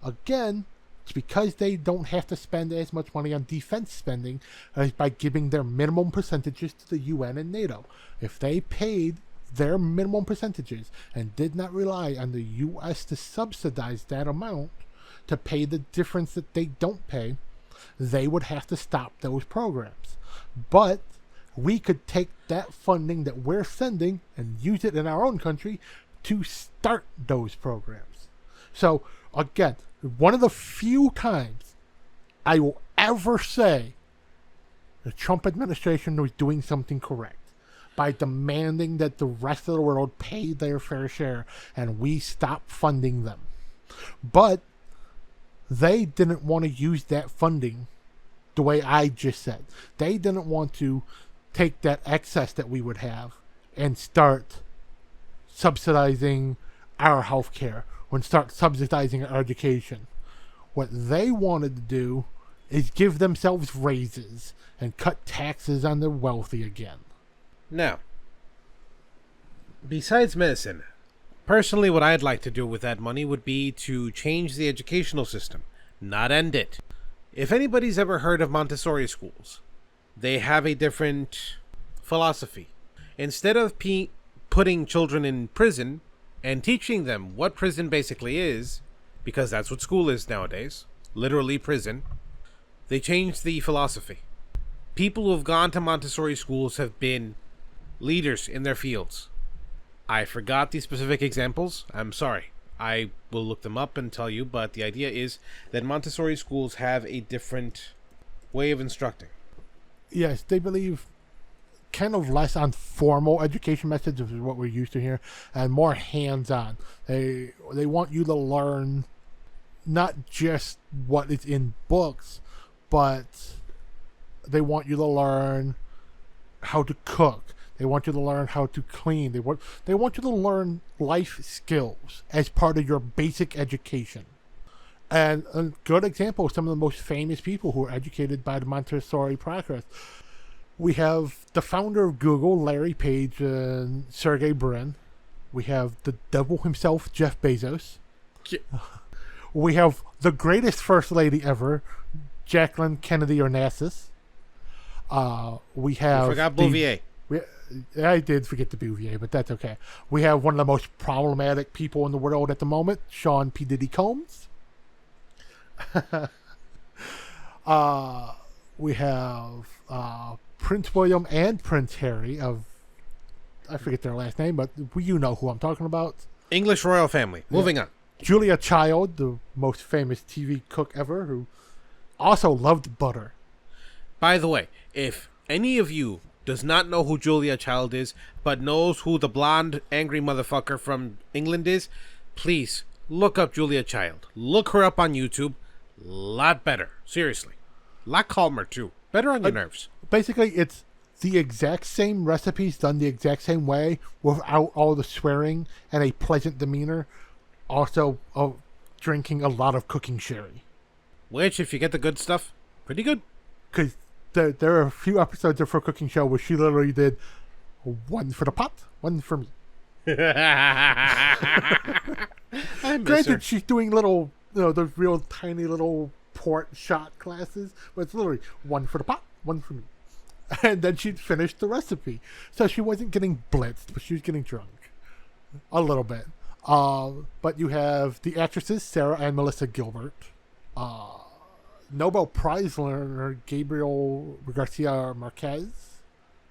Again, it's because they don't have to spend as much money on defense spending as by giving their minimum percentages to the UN and NATO. If they paid their minimum percentages and did not rely on the U.S. to subsidize that amount to pay the difference that they don't pay, they would have to stop those programs. But we could take that funding that we're sending and use it in our own country to start those programs. So, again, one of the few times I will ever say the Trump administration was doing something correct by demanding that the rest of the world pay their fair share and we stop funding them. But they didn't want to use that funding the way I just said. They didn't want to take that excess that we would have and start subsidizing our health care and start subsidizing our education. What they wanted to do is give themselves raises and cut taxes on the wealthy again.
Now, besides medicine, personally what I'd like to do with that money would be to change the educational system, not end it. If anybody's ever heard of Montessori schools, they have a different philosophy. Instead of putting children in prison and teaching them what prison basically is, because that's what school is nowadays, literally prison, they changed the philosophy. People who have gone to Montessori schools have been leaders in their fields. I forgot the specific examples. I'm sorry. I will look them up and tell you, but the idea is that Montessori schools have a different way of instructing.
Yes, they believe kind of less on formal education methods, which is what we're used to here, and more hands-on. They want you to learn not just what is in books, but they want you to learn how to cook. They want you to learn how to clean. They want you to learn life skills as part of your basic education. And a good example of some of the most famous people who are educated by the Montessori process. We have the founder of Google, Larry Page, and Sergey Brin. We have the devil himself, Jeff Bezos.
Yeah.
We have the greatest first lady ever, Jacqueline Kennedy Onassis. We have...
You forgot Bouvier.
I did forget the Bouvier, but that's okay. We have one of the most problematic people in the world at the moment, Sean P. Diddy Combs. We have Prince William and Prince Harry of... I forget their last name, but you know who I'm talking about.
English royal family. Moving on.
Julia Child, the most famous TV cook ever, who also loved butter.
By the way, if any of you does not know who Julia Child is, but knows who the blonde, angry motherfucker from England is, please look up Julia Child. Look her up on YouTube. Lot better. Seriously. Lot calmer, too. Better on your nerves.
Basically, it's the exact same recipes done the exact same way without all the swearing and a pleasant demeanor. Also, drinking a lot of cooking sherry.
Which, if you get the good stuff, pretty good.
Because there are a few episodes of her cooking show where she literally did one for the pot, one for me.
I miss
Granted,
her.
she's doing little, those real tiny little port shot classes, but it's literally one for the pot, one for me. And then she'd finish the recipe. So she wasn't getting blitzed, but she was getting drunk. A little bit. But you have the actresses, Sarah and Melissa Gilbert. Nobel Prize winner Gabriel Garcia Marquez.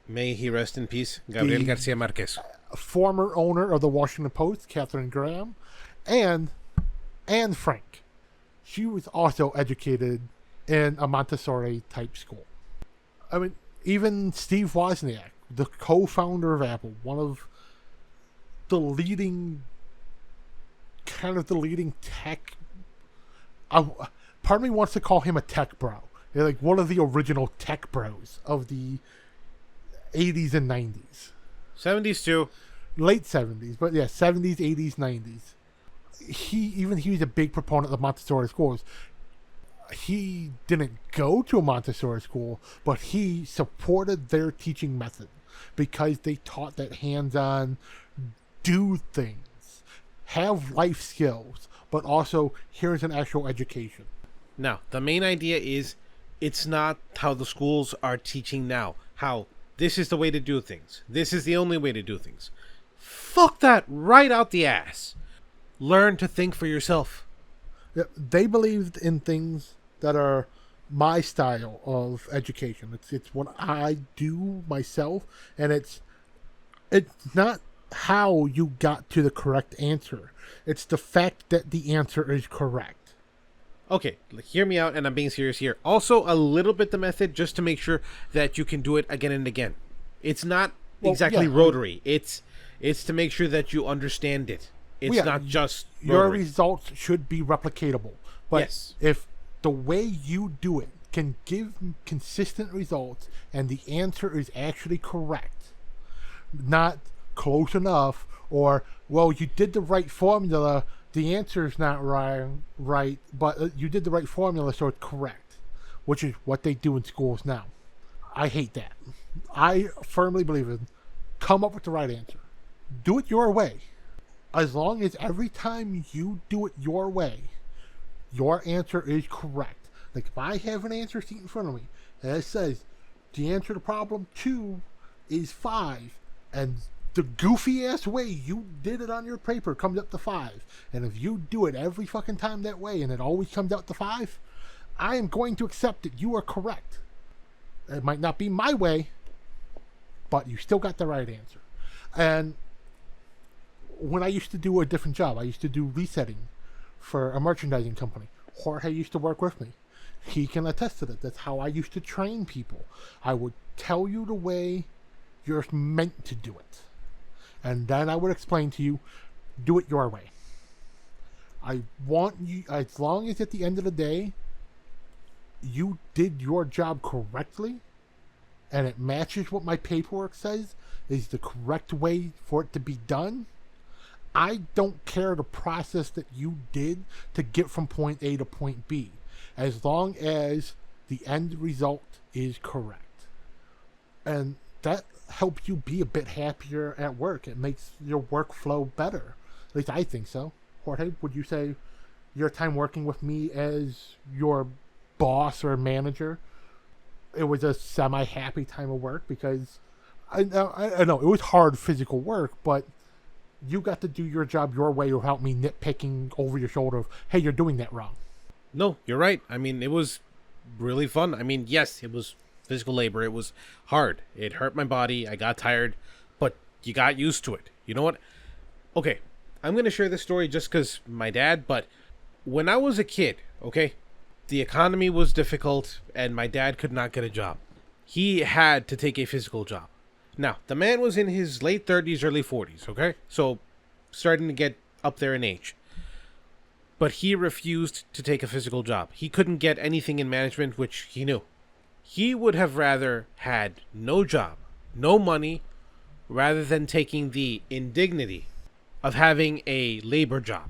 May he rest in peace, Gabriel Garcia Marquez.
Former owner of the Washington Post, Katharine Graham. And Anne Frank. She was also educated in a Montessori type school. I mean, even Steve Wozniak, the co-founder of Apple, one of the leading tech... part of me wants to call him a tech bro. They're like one of the original tech bros of the 80s and 90s.
70s too.
Late 70s, but yeah, 70s, 80s, 90s. He was a big proponent of Montessori schools. He didn't go to a Montessori school, but he supported their teaching method because they taught that hands-on, do things, have life skills, but also here's an actual education.
Now, the main idea is it's not how the schools are teaching now. How this is the way to do things. This is the only way to do things. Fuck that right out the ass. Learn to think for yourself.
They believed in things that are my style of education. It's what I do myself, and it's not how you got to the correct answer. It's the fact that the answer is correct.
Okay, hear me out, and I'm being serious here. Also, a little bit the method, just to make sure that you can do it again and again. It's not exactly rotary. It's to make sure that you understand it. It's not just rotary.
Your results should be replicatable. But
yes.
If the way you do it can give consistent results and the answer is actually correct, not close enough, or, well, you did the right formula, the answer is not right, but you did the right formula, so it's correct, which is what they do in schools now. I hate that. I firmly believe in come up with the right answer. Do it your way. As long as every time you do it your way, your answer is correct. Like, if I have an answer sheet in front of me and it says the answer to problem 2 is 5. And the goofy ass way you did it on your paper comes up to 5. And if you do it every fucking time that way and it always comes out to 5, I am going to accept that you are correct. It might not be my way, but you still got the right answer. And when I used to do a different job, I used to do resetting for a merchandising company. Jorge used to work with me. He can attest to that. That's how I used to train people. I would tell you the way you're meant to do it. And then I would explain to you, do it your way. I want you, as long as at the end of the day, you did your job correctly, and it matches what my paperwork says is the correct way for it to be done, I don't care the process that you did to get from point A to point B, as long as the end result is correct. And that helps you be a bit happier at work. It makes your workflow better. At least I think so. Jorge, would you say your time working with me as your boss or manager, it was a semi-happy time of work? Because I know it was hard physical work, but you got to do your job your way without me nitpicking over your shoulder of, hey, you're doing that wrong.
No, you're right. I mean, it was really fun. I mean, yes, it was physical labor. It was hard. It hurt my body. I got tired, but you got used to it. You know what? Okay, I'm going to share this story just because my dad, but when I was a kid, okay, the economy was difficult and my dad could not get a job. He had to take a physical job. Now, the man was in his late 30s, early 40s, okay? So, starting to get up there in age. But he refused to take a physical job. He couldn't get anything in management, which he knew. He would have rather had no job, no money, rather than taking the indignity of having a labor job.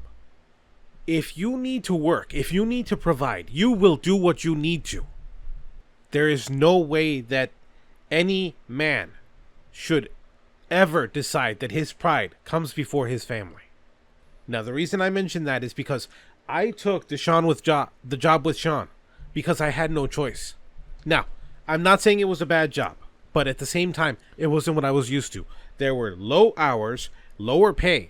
If you need to work, if you need to provide, you will do what you need to. There is no way that any man should ever decide that his pride comes before his family. Now, the reason I mention that is because I took the job with Sean because I had no choice. Now, I'm not saying it was a bad job, but at the same time, it wasn't what I was used to. There were low hours, lower pay.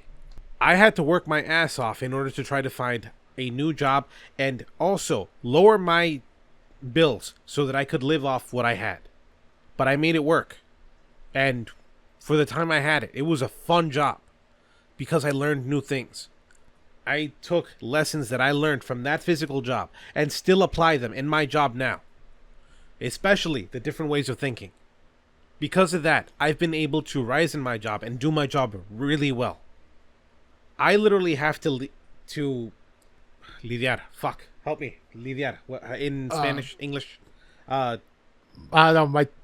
I had to work my ass off in order to try to find a new job and also lower my bills so that I could live off what I had. But I made it work. And for the time I had it, it was a fun job because I learned new things. I took lessons that I learned from that physical job and still apply them in my job now, especially the different ways of thinking. Because of that, I've been able to rise in my job and do my job really well. I literally have to lidiar. Fuck, help me. Lidiar. In Spanish, English.
The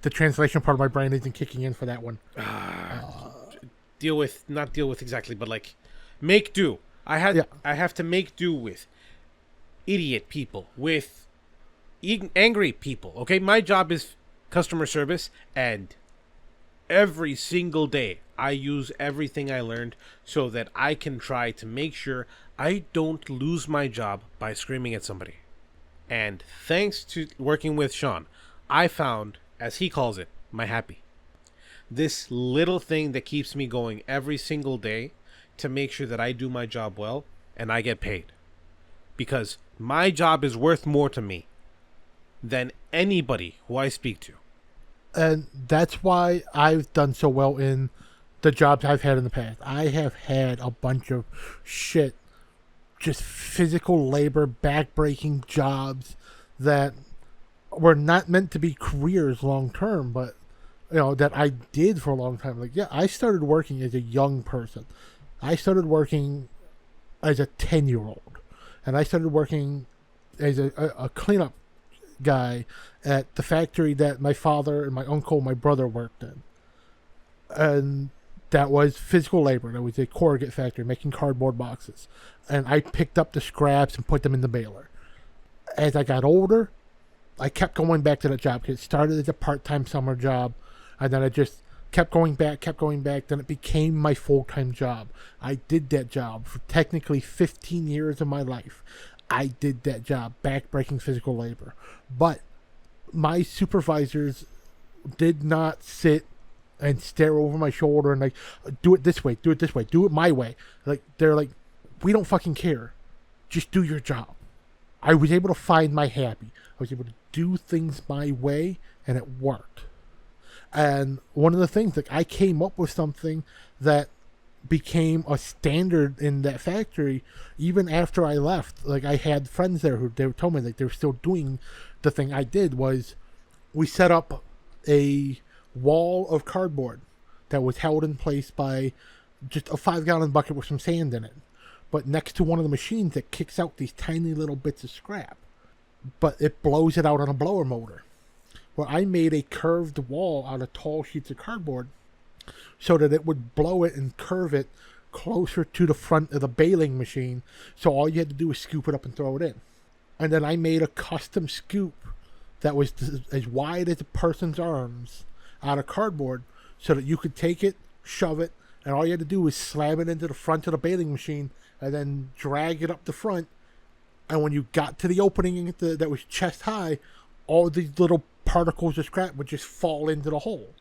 translation part of my brain isn't kicking in for that one.
Not deal with exactly, but like make do. I have to make do with idiot people, with angry people. Okay, my job is customer service, and every single day I use everything I learned so that I can try to make sure I don't lose my job by screaming at somebody. And thanks to working with Sean, I found, as he calls it, my happy. This little thing that keeps me going every single day to make sure that I do my job well and I get paid. Because my job is worth more to me than anybody who I speak to.
And that's why I've done so well in the jobs I've had in the past. I have had a bunch of shit, just physical labor, back-breaking jobs that were not meant to be careers long term, but that I did for a long time. Like, yeah, I started working as a young person. I started working as a 10-year-old, and I started working as a cleanup guy at the factory that my father and my uncle and my brother worked in. And that was physical labor. That was a corrugate factory making cardboard boxes. And I picked up the scraps and put them in the baler. As I got older, I kept going back to that job because it started as a part-time summer job, and then I just kept going back, then it became my full-time job. I did that job for technically 15 years of my life. I did that job, back-breaking physical labor. But my supervisors did not sit and stare over my shoulder and like, do it this way, do it this way, do it my way. Like, they're like, we don't fucking care. Just do your job. I was able to find my happy. I was able to do things my way, and it worked. And one of the things, like, I came up with something that became a standard in that factory even after I left. Like, I had friends there who they told me like they were still doing the thing I did. Was we set up a wall of cardboard that was held in place by just a 5-gallon bucket with some sand in it, but next to one of the machines that kicks out these tiny little bits of scrap, but it blows it out on a blower motor. Well, I made a curved wall out of tall sheets of cardboard so that it would blow it and curve it closer to the front of the baling machine, so all you had to do was scoop it up and throw it in. And then I made a custom scoop that was as wide as a person's arms out of cardboard, so that you could take it, shove it, and all you had to do was slam it into the front of the baling machine and then drag it up the front. And when you got to the opening that was chest high, all these little particles of scrap would just fall into the hole.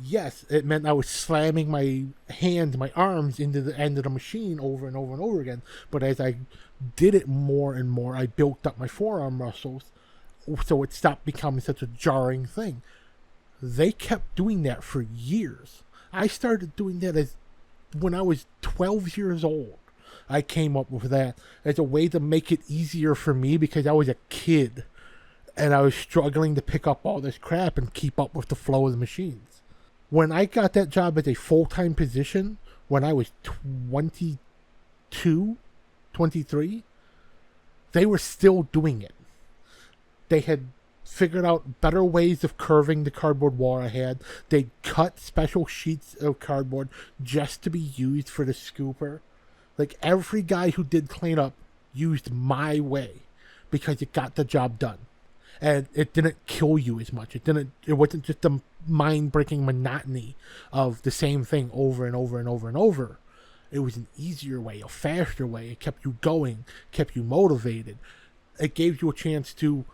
Yes, it meant I was slamming my hands, my arms into the end of the machine over and over and over again. But as I did it more and more, I built up my forearm muscles, so it stopped becoming such a jarring thing. They kept doing that for years. I started doing that when I was 12 years old. I came up with that as a way to make it easier for me because I was a kid and I was struggling to pick up all this crap and keep up with the flow of the machines. When I got that job as a full-time position, when I was 22, 23, they were still doing it. They had figured out better ways of curving the cardboard wall I had. They cut special sheets of cardboard just to be used for the scooper. Like, every guy who did cleanup used my way because it got the job done. And it didn't kill you as much. It wasn't just the mind-breaking monotony of the same thing over and over and over and over. It was an easier way, a faster way. It kept you going, kept you motivated. It gave you a chance to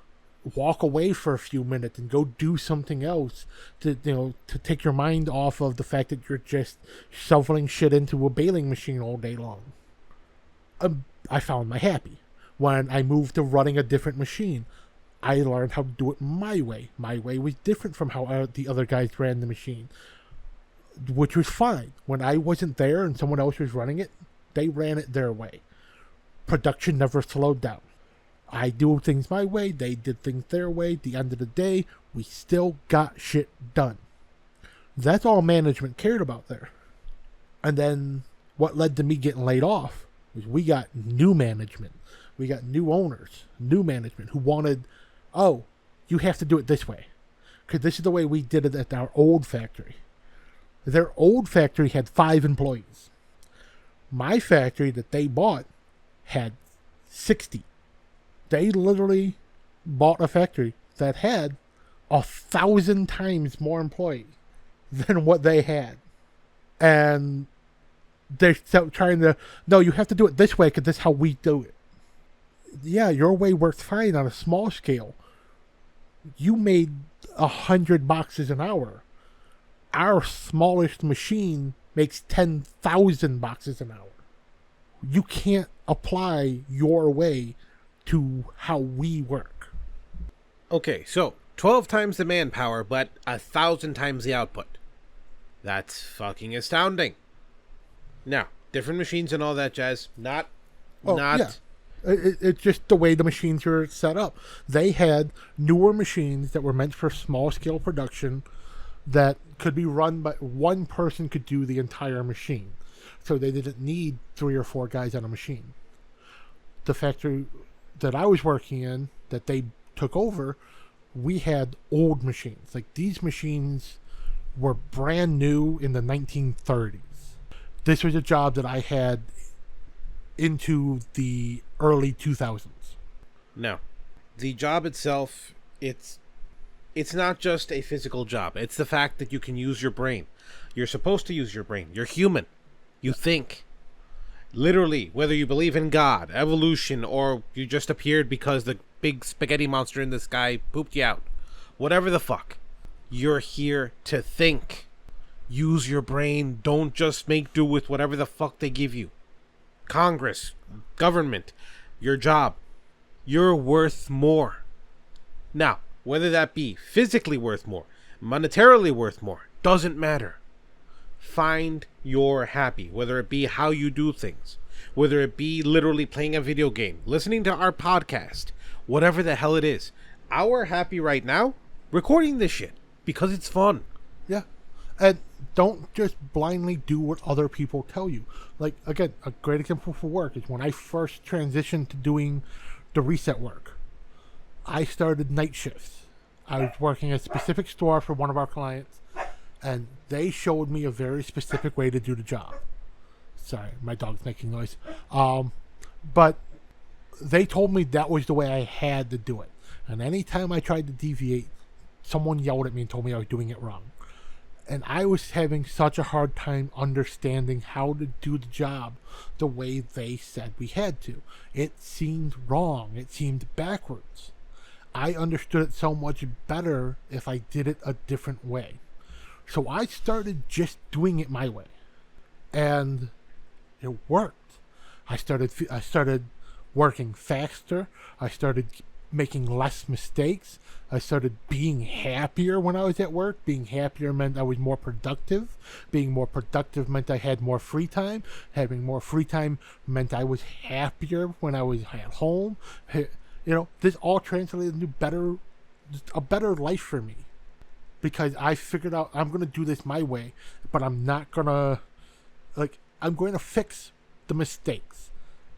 walk away for a few minutes and go do something else to take your mind off of the fact that you're just shoveling shit into a baling machine all day long. I found my happy. When I moved to running a different machine, I learned how to do it my way. My way was different from how the other guys ran the machine, which was fine. When I wasn't there and someone else was running it, they ran it their way. Production never slowed down. I do things my way, they did things their way. At the end of the day, we still got shit done. That's all management cared about there. And then what led to me getting laid off was we got new management. We got new owners, new management who wanted, oh, you have to do it this way. Because this is the way we did it at our old factory. Their old factory had 5 employees. My factory that they bought had 60. They literally bought a factory that had 1,000 times more employees than what they had. And they're trying to, no, you have to do it this way because this is how we do it. Yeah, your way works fine on a small scale. You made 100 boxes an hour. Our smallest machine makes 10,000 boxes an hour. You can't apply your way to how we work.
Okay, so 12 times the manpower, but 1,000 times the output. That's fucking astounding. Now, different machines and all that jazz, not.
Yeah. It's just the way the machines were set up. They had newer machines that were meant for small-scale production that could be run by one person could do the entire machine. So they didn't need 3 or 4 guys on a machine. The factory that I was working in, that they took over, we had old machines. Like, these machines were brand new in the 1930s. This was a job that I had into the early 2000s.
No. The job itself, it's not just a physical job. It's the fact that you can use your brain. You're supposed to use your brain. You're human. You think. Literally, whether you believe in God, evolution, or you just appeared because the big spaghetti monster in the sky pooped you out. Whatever the fuck. You're here to think. Use your brain. Don't just make do with whatever the fuck they give you. Congress, government, your job. You're worth more. Now, whether that be physically worth more, monetarily worth more, doesn't matter. Find your happy, whether it be how you do things, whether it be literally playing a video game, listening to our podcast, whatever the hell it is. Our happy right now, recording this shit, because it's fun.
Yeah. And don't just blindly do what other people tell you. Like, again, a great example for work is when I first transitioned to doing the reset work. I started night shifts. I was working at a specific store for one of our clients, and they showed me a very specific way to do the job. Sorry, my dog's making noise. But they told me that was the way I had to do it. And anytime I tried to deviate, someone yelled at me and told me I was doing it wrong. And I was having such a hard time understanding how to do the job the way they said we had to. It seemed wrong. It seemed backwards. I understood it so much better if I did it a different way. So I started just doing it my way. And it worked. I started working faster. I started making less mistakes. I started being happier when I was at work. Being happier meant I was more productive. Being more productive meant I had more free time. Having more free time meant I was happier when I was at home. You know, this all translated into a better life for me. Because I figured out I'm going to do this my way, but I'm not going to, I'm going to fix the mistakes.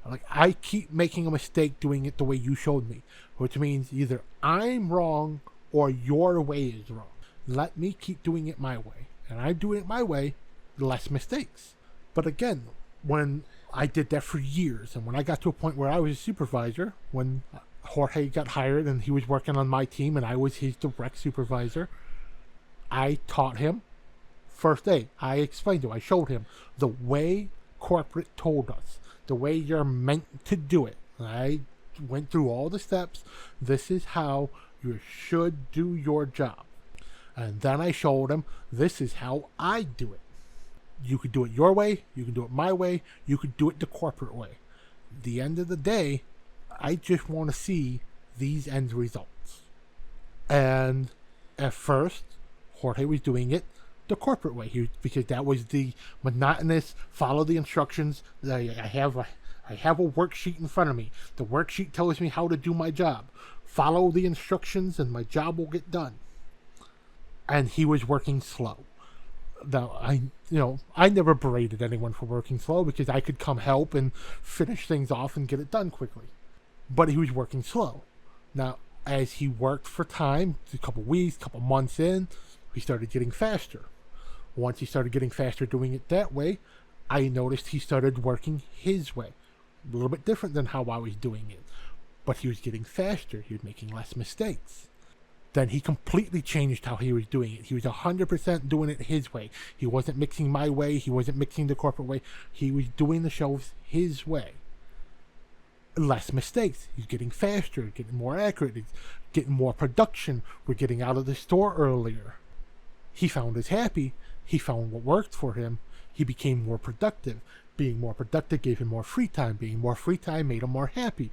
Like, I keep making a mistake doing it the way you showed me, which means either I'm wrong or your way is wrong. Let me keep doing it my way. And I'm doing it my way, less mistakes. But again, when I did that for years, and when I got to a point where I was a supervisor, when Jorge got hired and he was working on my team and I was his direct supervisor, I taught him. First day, I explained to him, I showed him the way corporate told us, the way you're meant to do it. I went through all the steps. This is how you should do your job. And then I showed him, this is how I do it. You could do it your way, you can do it my way, you could do it the corporate way. At the end of the day, I just want to see these end results. And at first, Jorge was doing it the corporate way, because that was the monotonous, follow the instructions. I have a worksheet in front of me. The worksheet tells me how to do my job. Follow the instructions and my job will get done. And he was working slow. Now, I never berated anyone for working slow because I could come help and finish things off and get it done quickly. But he was working slow. Now, as he worked for time, a couple weeks, a couple months in, he started getting faster. Once he started getting faster doing it that way, I noticed he started working his way. A little bit different than how I was doing it. But he was getting faster. He was making less mistakes. Then he completely changed how he was doing it. He was 100% doing it his way. He wasn't mixing my way. He wasn't mixing the corporate way. He was doing the shows his way. Less mistakes. He's getting faster, getting more accurate, he's getting more production. We're getting out of the store earlier. He found his happy. He found what worked for him. He became more productive. Being more productive gave him more free time. Being more free time made him more happy.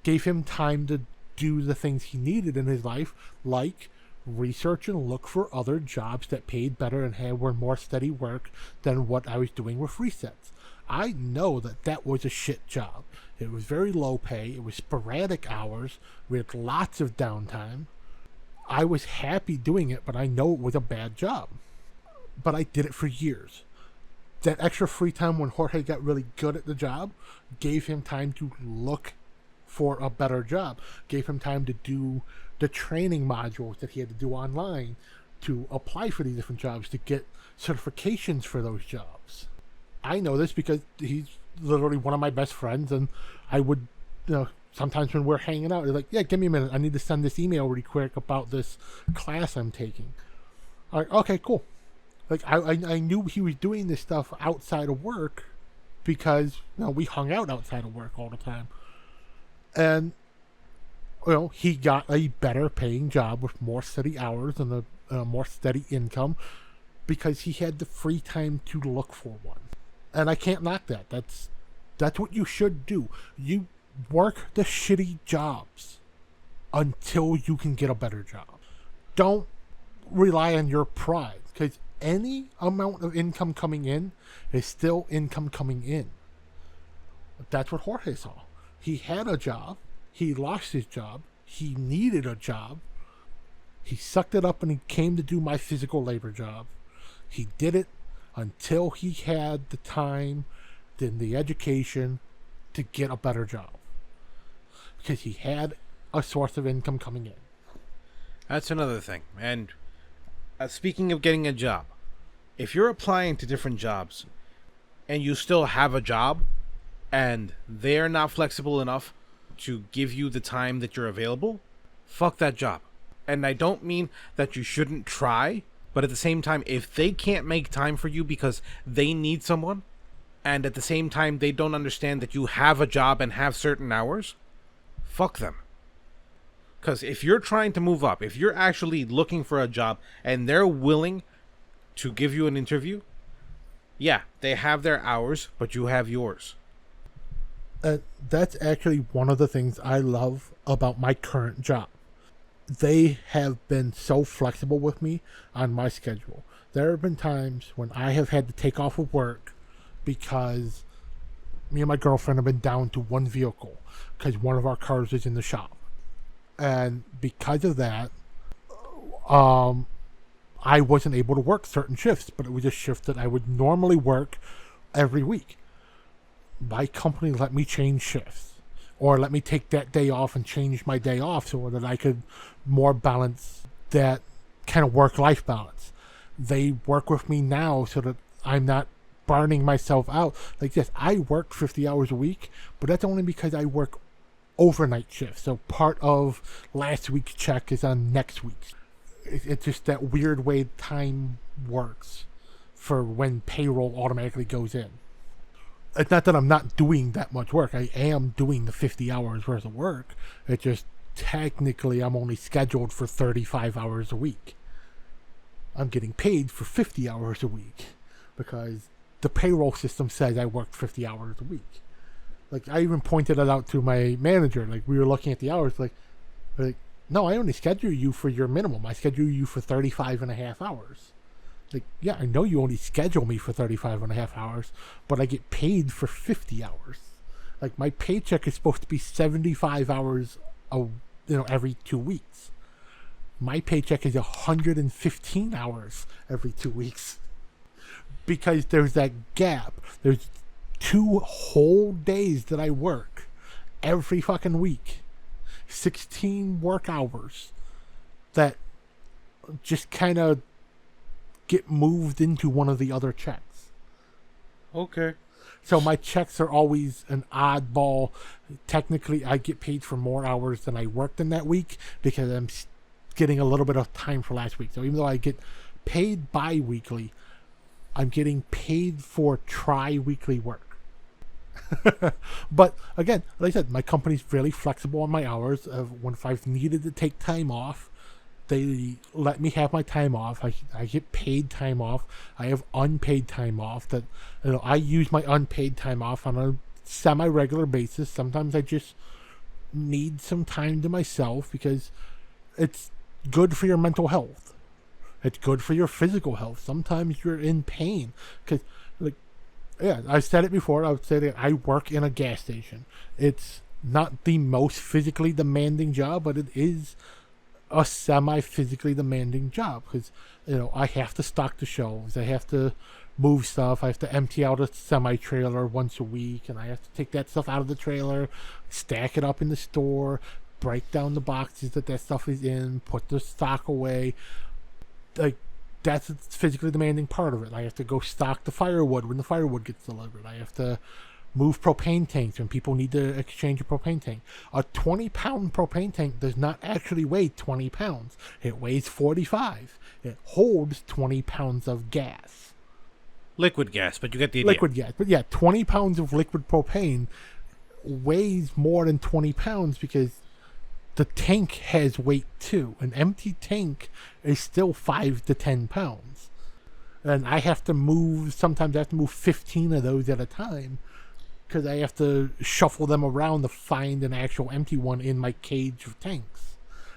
Gave him time to do the things he needed in his life, like research and look for other jobs that paid better and were more steady work than what I was doing with resets. I know that was a shit job. It was very low pay. It was sporadic hours with lots of downtime. I was happy doing it, but I know it was a bad job. But I did it for years. That extra free time when Jorge got really good at the job gave him time to look for a better job. Gave him time to do the training modules that he had to do online, to apply for these different jobs, to get certifications for those jobs. I know this because he's literally one of my best friends, and I would, sometimes when we're hanging out, he's like, yeah, give me a minute. I need to send this email really quick about this class I'm taking. All right, okay, cool. Like, I knew he was doing this stuff outside of work because, we hung out outside of work all the time. And he got a better paying job with more steady hours and a more steady income because he had the free time to look for one. And I can't knock that. That's what you should do. You work the shitty jobs until you can get a better job. Don't rely on your pride, because any amount of income coming in is still income coming in. That's what Jorge saw. He had a job. He lost his job. He needed a job. He sucked it up and he came to do my physical labor job. He did it until he had the time and the education to get a better job. Because he had a source of income coming in.
That's another thing. And speaking of getting a job, if you're applying to different jobs and you still have a job and they're not flexible enough to give you the time that you're available, fuck that job. And I don't mean that you shouldn't try, but at the same time, if they can't make time for you because they need someone, and at the same time they don't understand that you have a job and have certain hours, fuck them. Because if you're trying to move up, if you're actually looking for a job and they're willing to give you an interview, yeah, they have their hours, but you have yours.
That's actually one of the things I love about my current job. They have been so flexible with me on my schedule. There have been times when I have had to take off of work because me and my girlfriend have been down to one vehicle because one of our cars is in the shop. And because of that, I wasn't able to work certain shifts, but it was a shift that I would normally work every week. My company let me change shifts, or let me take that day off and change my day off so that I could more balance that kind of work-life balance. They work with me now so that I'm not burning myself out. Like this, I work 50 hours a week, but that's only because I work overnight shifts. So part of last week's check is on next week's. It's just that weird way time works for when payroll automatically goes in. It's not that I'm not doing that much work. I am doing the 50 hours worth of work. It's just technically I'm only scheduled for 35 hours a week. I'm getting paid for 50 hours a week because the payroll system says I worked 50 hours a week. Like, I even pointed it out to my manager. Like, we were looking at the hours. Like, no, I only schedule you for your minimum. I schedule you for 35 and a half hours. Like, yeah, I know you only schedule me for 35 and a half hours, but I get paid for 50 hours. Like, my paycheck is supposed to be 75 hours every 2 weeks. My paycheck is 115 hours every 2 weeks. Because there's that gap. There's 2 whole days that I work every fucking week. 16 work hours that just kind of get moved into one of the other checks.
Okay.
So my checks are always an oddball. Technically, I get paid for more hours than I worked in that week because I'm getting a little bit of time for last week. So even though I get paid bi-weekly, I'm getting paid for tri-weekly work. But again, like I said, my company's really flexible on my hours. When if I've needed to take time off, they let me have my time off. I get paid time off. I have unpaid time off. That I use my unpaid time off on a semi-regular basis. Sometimes I just need some time to myself because it's good for your mental health. It's good for your physical health. Sometimes you're in pain because, yeah, I've said it before. I would say that I work in a gas station. It's not the most physically demanding job, but it is a semi-physically demanding job because, I have to stock the shelves. I have to move stuff. I have to empty out a semi-trailer once a week, and I have to take that stuff out of the trailer, stack it up in the store, break down the boxes that stuff is in, put the stock away. Like, that's a physically demanding part of it. I have to go stock the firewood when the firewood gets delivered. I have to move propane tanks when people need to exchange a propane tank. A 20-pound propane tank does not actually weigh 20 pounds. It weighs 45. It holds 20 pounds of gas.
Liquid gas, but you get the idea.
Liquid gas. But yeah, 20 pounds of liquid propane weighs more than 20 pounds because the tank has weight too. An empty tank is still 5 to 10 pounds. And I have to move, sometimes I have to move 15 of those at a time because I have to shuffle them around to find an actual empty one in my cage of tanks.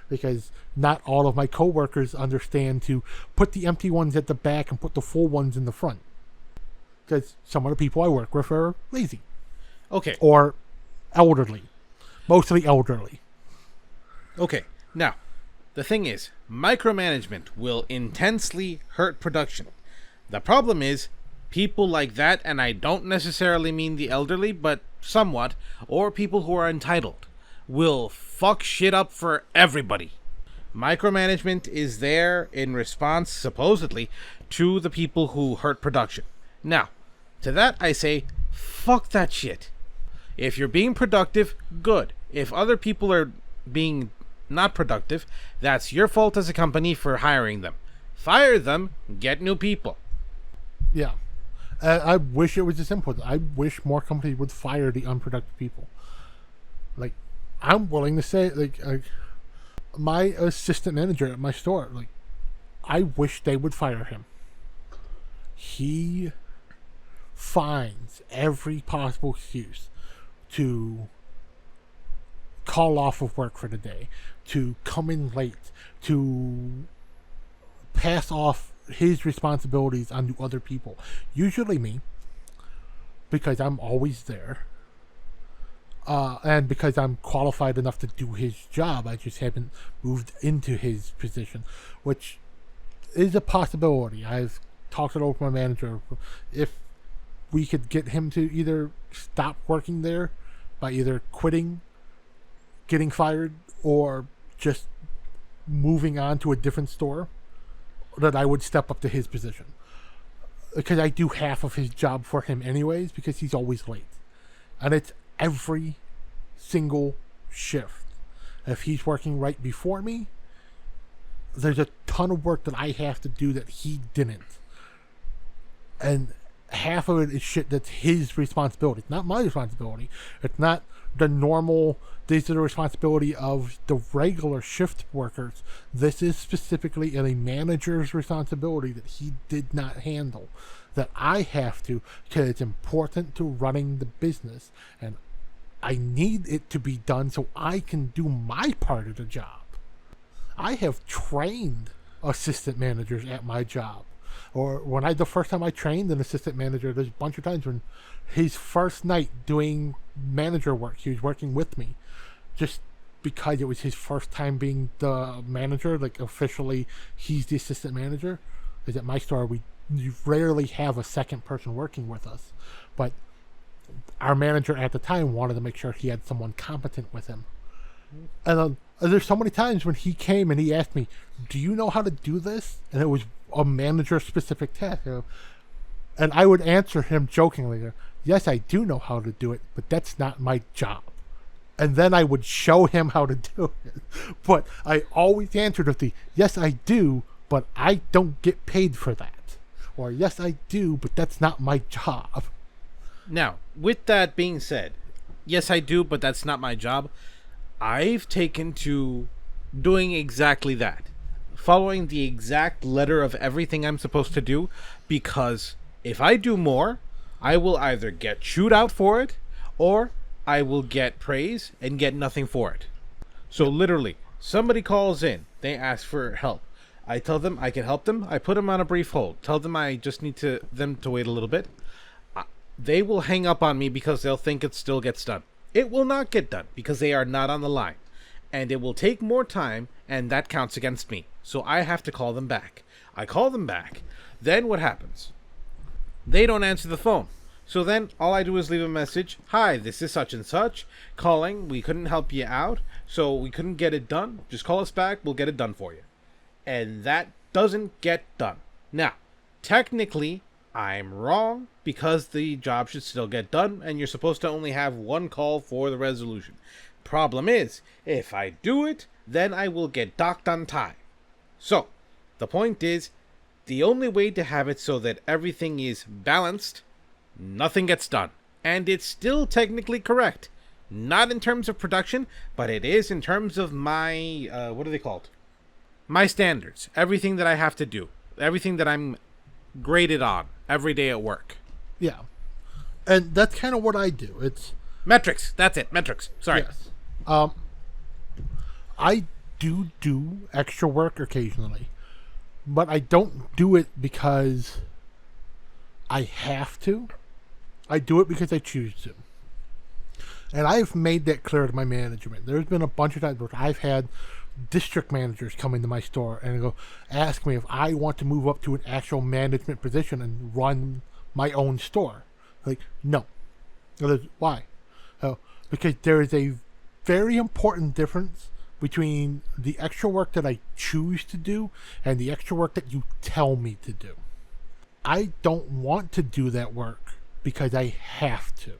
Because not all of my coworkers understand to put the empty ones at the back and put the full ones in the front. Because some of the people I work with are lazy.
Okay.
Or elderly. Mostly elderly.
Okay. Now, the thing is, micromanagement will intensely hurt production. The problem is, people like that, and I don't necessarily mean the elderly, but somewhat, or people who are entitled, will fuck shit up for everybody. Micromanagement is there in response, supposedly, to the people who hurt production. Now, to that I say, fuck that shit. If you're being productive, good. If other people are being not productive, that's your fault as a company for hiring them. Fire them, get new people.
Yeah. I wish it was as simple. I wish more companies would fire the unproductive people. Like, I'm willing to say, like my assistant manager at my store, like, I wish they would fire him. He finds every possible excuse to call off of work for the day, to come in late, to pass off his responsibilities onto other people. Usually me, because I'm always there. And because I'm qualified enough to do his job, I just haven't moved into his position, which is a possibility. I've talked it over with my manager. If we could get him to either stop working there by either quitting, getting fired, or just moving on to a different store, that I would step up to his position. Because I do half of his job for him anyways, because he's always late. And it's every single shift. If he's working right before me, there's a ton of work that I have to do that he didn't. And half of it is shit that's his responsibility. It's not my responsibility. It's not the normal, these are the responsibility of the regular shift workers. This is specifically a manager's responsibility that he did not handle, that I have to, because it's important to running the business, and I need it to be done so I can do my part of the job. I have trained assistant managers at my job. Or the first time I trained an assistant manager, there's a bunch of times when his first night doing manager work, he was working with me, just because it was his first time being the manager, like officially he's the assistant manager. Because at my store, we rarely have a second person working with us. But our manager at the time wanted to make sure he had someone competent with him. And there's so many times when he came and he asked me, do you know how to do this? And it was a manager-specific task. And I would answer him jokingly, yes, I do know how to do it, but that's not my job. And then I would show him how to do it. But I always answered with the, yes, I do, but I don't get paid for that. Or, yes, I do, but that's not my job.
Now, with that being said, yes, I do, but that's not my job. I've taken to doing exactly that. Following the exact letter of everything I'm supposed to do, because if I do more, I will either get chewed out for it, or I will get praise and get nothing for it. So literally, somebody calls in, they ask for help. I tell them I can help them, I put them on a brief hold, tell them I just need them to wait a little bit. They will hang up on me because they'll think it still gets done. It will not get done because they are not on the line. And it will take more time, and that counts against me. So I have to call them back. I call them back. Then what happens? They don't answer the phone. So then all I do is leave a message. Hi, this is such and such. Calling. We couldn't help you out, so we couldn't get it done. Just call us back. We'll get it done for you. And that doesn't get done. Now, technically, I'm wrong because the job should still get done, and you're supposed to only have one call for the resolution. Problem is, if I do it, then I will get docked on time. So, the point is, the only way to have it so that everything is balanced, nothing gets done. And it's still technically correct. Not in terms of production, but it is in terms of my, what are they called? My standards. Everything that I have to do. Everything that I'm graded on every day at work.
Yeah. And that's kind of what I do. It's
metrics. That's it. Metrics. Sorry.
Yes. I do extra work occasionally, but I don't do it because I have to. I do it because I choose to. And I've made that clear to my management. There's been a bunch of times where I've had district managers come into my store and go ask me if I want to move up to an actual management position and run my own store. Like, no. Why? Because there is a very important difference between the extra work that I choose to do and the extra work that you tell me to do. I don't want to do that work because I have to.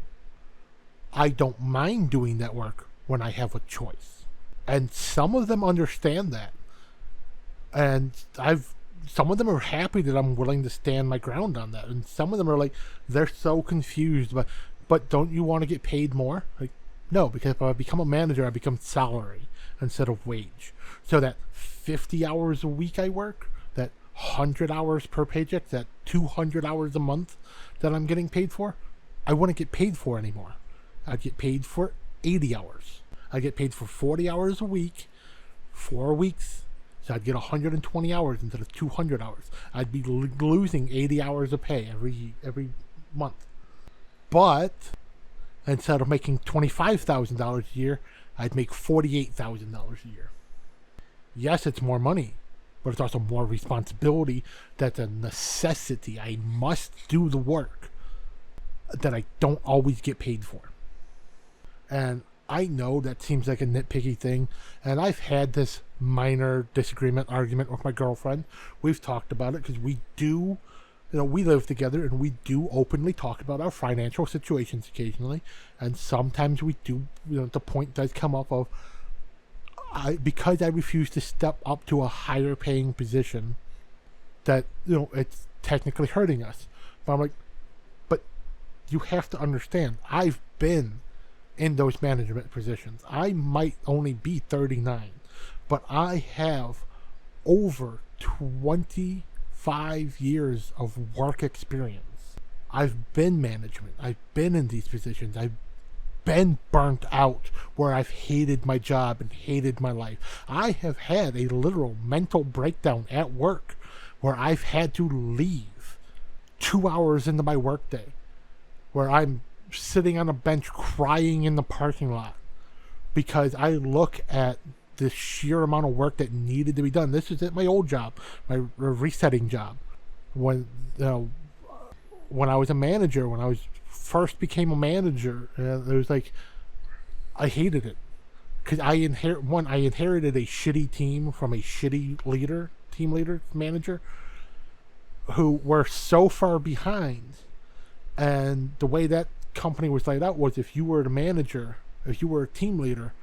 I don't mind doing that work when I have a choice. And some of them understand that. And some of them are happy that I'm willing to stand my ground on that. And some of them are like, they're so confused. But don't you want to get paid more? Like, no, because if I become a manager, I become salary instead of wage. So that 50 hours a week I work, that 100 hours per paycheck, that 200 hours a month that I'm getting paid for, I wouldn't get paid for anymore. I'd get paid for 80 hours. I get paid for 40 hours a week, 4 weeks. So I'd get 120 hours instead of 200 hours. I'd be losing 80 hours of pay every month. But instead of making $25,000 a year, I'd make $48,000 a year. Yes, it's more money, but it's also more responsibility. That's a necessity. I must do the work that I don't always get paid for. And I know that seems like a nitpicky thing, and I've had this minor disagreement argument with my girlfriend. We've talked about it because we live together and we do openly talk about our financial situations occasionally, and sometimes we do, the point does come up of, because I refuse to step up to a higher paying position, that, it's technically hurting us. But I'm like, but you have to understand, I've been in those management positions. I might only be 39, but I have over 25 years of work experience. I've been management. I've been in these positions. I've been burnt out where I've hated my job and hated my life. I have had a literal mental breakdown at work where I've had to leave 2 hours into my workday, where I'm sitting on a bench crying in the parking lot because I look at the sheer amount of work that needed to be done. This is at my old job, my resetting job. When I was a manager, when I first became a manager, it was like, I hated it because I inherited a shitty team from a shitty team leader, manager, who were so far behind. And the way that company was laid out was, if you were a manager, if you were a team leader,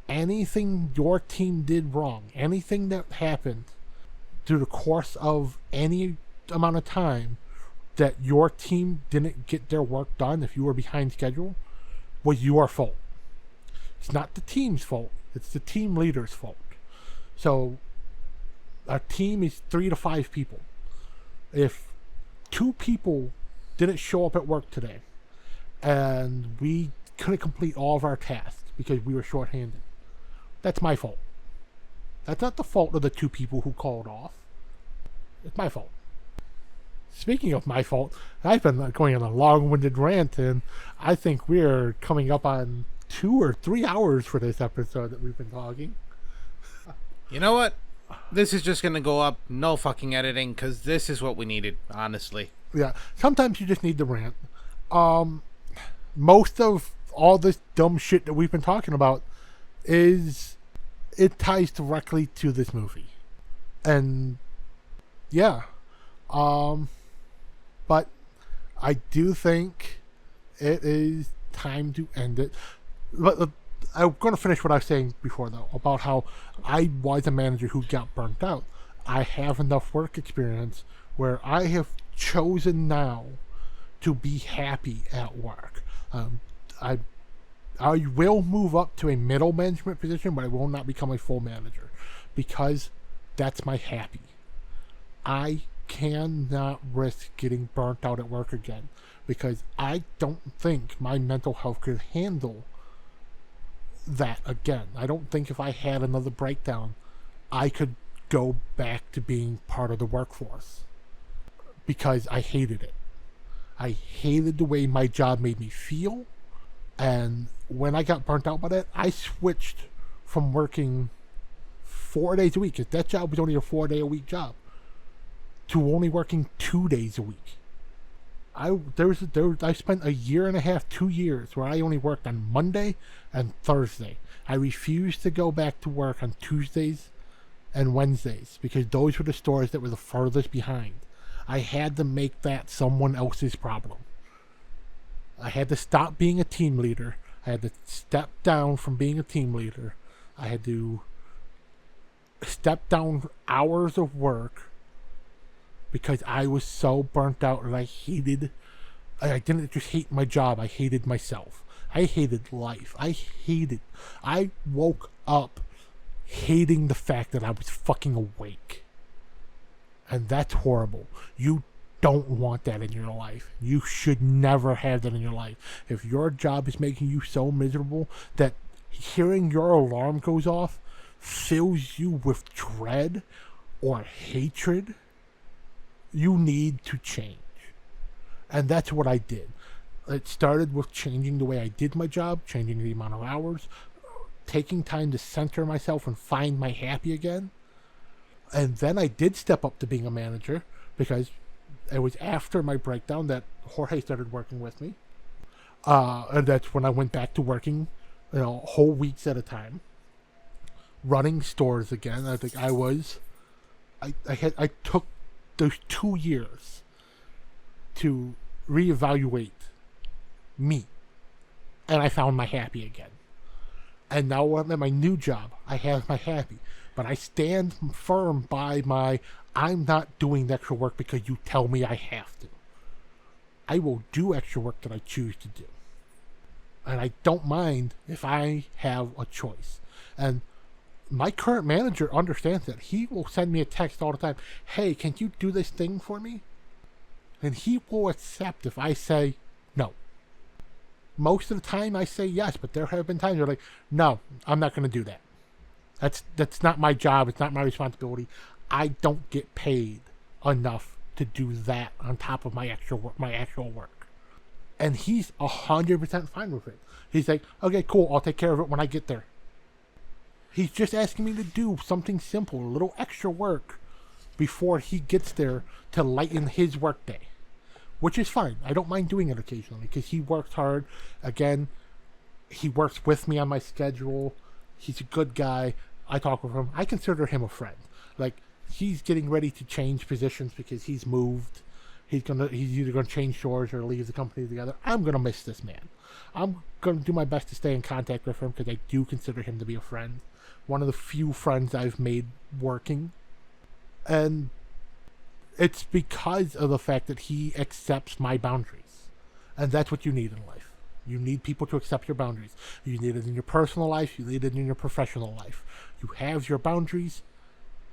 anything your team did wrong, anything that happened through the course of any amount of time that your team didn't get their work done, if you were behind schedule, was your fault. It's not the team's fault, it's the team leader's fault. So a team is 3 to 5 people. If 2 people didn't show up at work today and we couldn't complete all of our tasks because we were shorthanded, that's my fault. That's not the fault of the 2 people who called off. It's my fault. Speaking of my fault, I've been going on a long-winded rant, and I think we're coming up on 2 or 3 hours for this episode that we've been talking.
You know what? This is just going to go up, no fucking editing, because this is what we needed, honestly.
Yeah, sometimes you just need the rant. Most of all this dumb shit that we've been talking about it ties directly to this movie. And yeah. But I do think it is time to end it. But I'm going to finish what I was saying before, though, about how I was a manager who got burnt out. I have enough work experience where I have chosen now to be happy at work. I will move up to a middle management position, but I will not become a full manager because that's my happy. I cannot risk getting burnt out at work again because I don't think my mental health could handle that again. I don't think if I had another breakdown, I could go back to being part of the workforce because I hated it. I hated the way my job made me feel. And when I got burnt out by that, I switched from working 4 days a week, because that job was only a 4-day-a-week job, to only working 2 days a week. I spent a year and a half, 2 years, where I only worked on Monday and Thursday. I refused to go back to work on Tuesdays and Wednesdays because those were the stores that were the furthest behind. I had to make that someone else's problem. I had to stop being a team leader. I had to step down from being a team leader. I had to step down hours of work because I was so burnt out and I didn't just hate my job, I hated myself. I hated life. I woke up hating the fact that I was fucking awake. And that's horrible. You don't want that in your life. You should never have that in your life. If your job is making you so miserable that hearing your alarm goes off fills you with dread or hatred, you need to change. And that's what I did. It started with changing the way I did my job, changing the amount of hours, taking time to center myself and find my happy again. And then I did step up to being a manager because it was after my breakdown that Jorge started working with me. And that's when I went back to working, whole weeks at a time, running stores again. I think I took those 2 years to reevaluate me, and I found my happy again. And now I'm at my new job. I have my happy, but I stand firm by I'm not doing the extra work because you tell me I have to. I will do extra work that I choose to do. And I don't mind if I have a choice. And my current manager understands that. He will send me a text all the time. Hey, can you do this thing for me? And he will accept if I say no. Most of the time I say yes, but there have been times where like, no, I'm not going to do that. That's not my job. It's not my responsibility. I don't get paid enough to do that on top of my actual work. And he's 100% fine with it. He's like, okay, cool, I'll take care of it when I get there. He's just asking me to do something simple, a little extra work before he gets there to lighten his work day. Which is fine. I don't mind doing it occasionally because he works hard. Again, he works with me on my schedule. He's a good guy. I talk with him. I consider him a friend. Like, he's getting ready to change positions because he's moved. He's either gonna change stores or leave the company together. I'm gonna miss this man. I'm gonna do my best to stay in contact with him because I do consider him to be a friend. One of the few friends I've made working. And it's because of the fact that he accepts my boundaries. And that's what you need in life. You need people to accept your boundaries. You need it in your personal life. You need it in your professional life. You have your boundaries.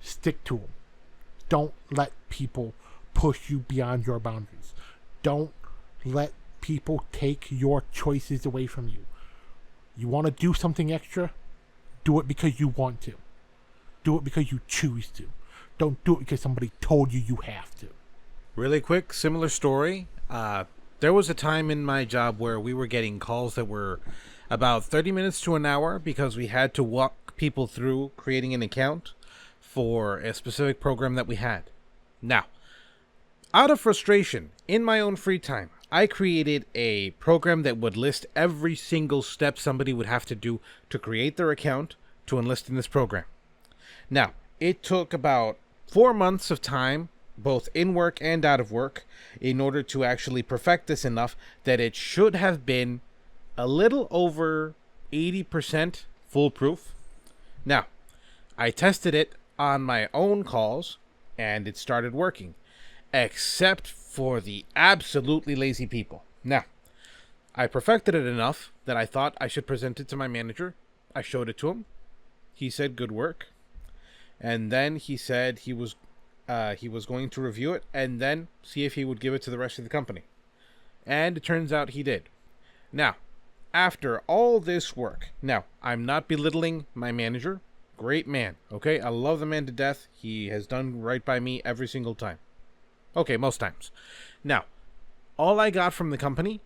Stick to them. Don't let people push you beyond your boundaries. Don't let people take your choices away from you. You want to do something extra? Do it because you want to. Do it because you choose to. Don't do it because somebody told you have to.
Really quick, similar story. There was a time in my job where we were getting calls that were about 30 minutes to an hour because we had to walk people through creating an account for a specific program that we had. Now, out of frustration, in my own free time, I created a program that would list every single step somebody would have to do to create their account to enlist in this program. Now, it took about 4 months of time, both in work and out of work, in order to actually perfect this enough that it should have been a little over 80% foolproof. Now, I tested it on my own calls, and it started working, except for the absolutely lazy people. Now, I perfected it enough that I thought I should present it to my manager. I showed it to him. He said good work. And then he said he was going to review it and then see if he would give it to the rest of the company. And it turns out he did. Now, after all this work, now, I'm not belittling my manager. Great man, okay? I love the man to death. He has done right by me every single time. Okay, most times. Now, all I got from the company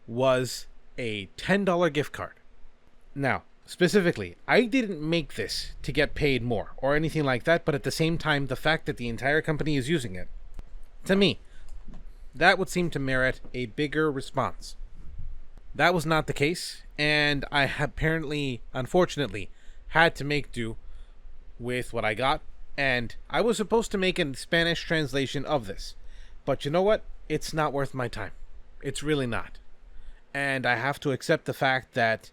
was a $10 gift card. Now, specifically, I didn't make this to get paid more or anything like that, but at the same time, the fact that the entire company is using it, to me, that would seem to merit a bigger response. That was not the case, and I apparently, unfortunately, had to make do with what I got, and I was supposed to make a Spanish translation of this. But you know what? It's not worth my time. It's really not. And I have to accept the fact that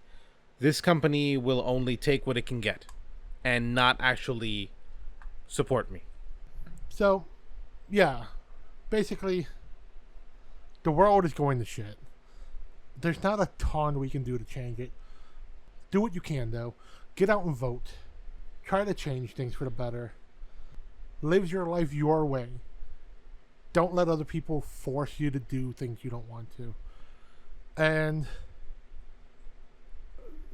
this company will only take what it can get and not actually support me.
So, yeah. Basically, the world is going to shit. There's not a ton we can do to change it. Do what you can, though. Get out and vote. Try to change things for the better. Live your life your way. Don't let other people force you to do things you don't want to. And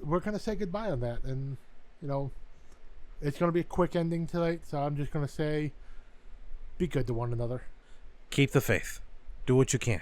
we're going to say goodbye on that. And, it's going to be a quick ending tonight, so I'm just going to say, be good to one another.
Keep the faith. Do what you can.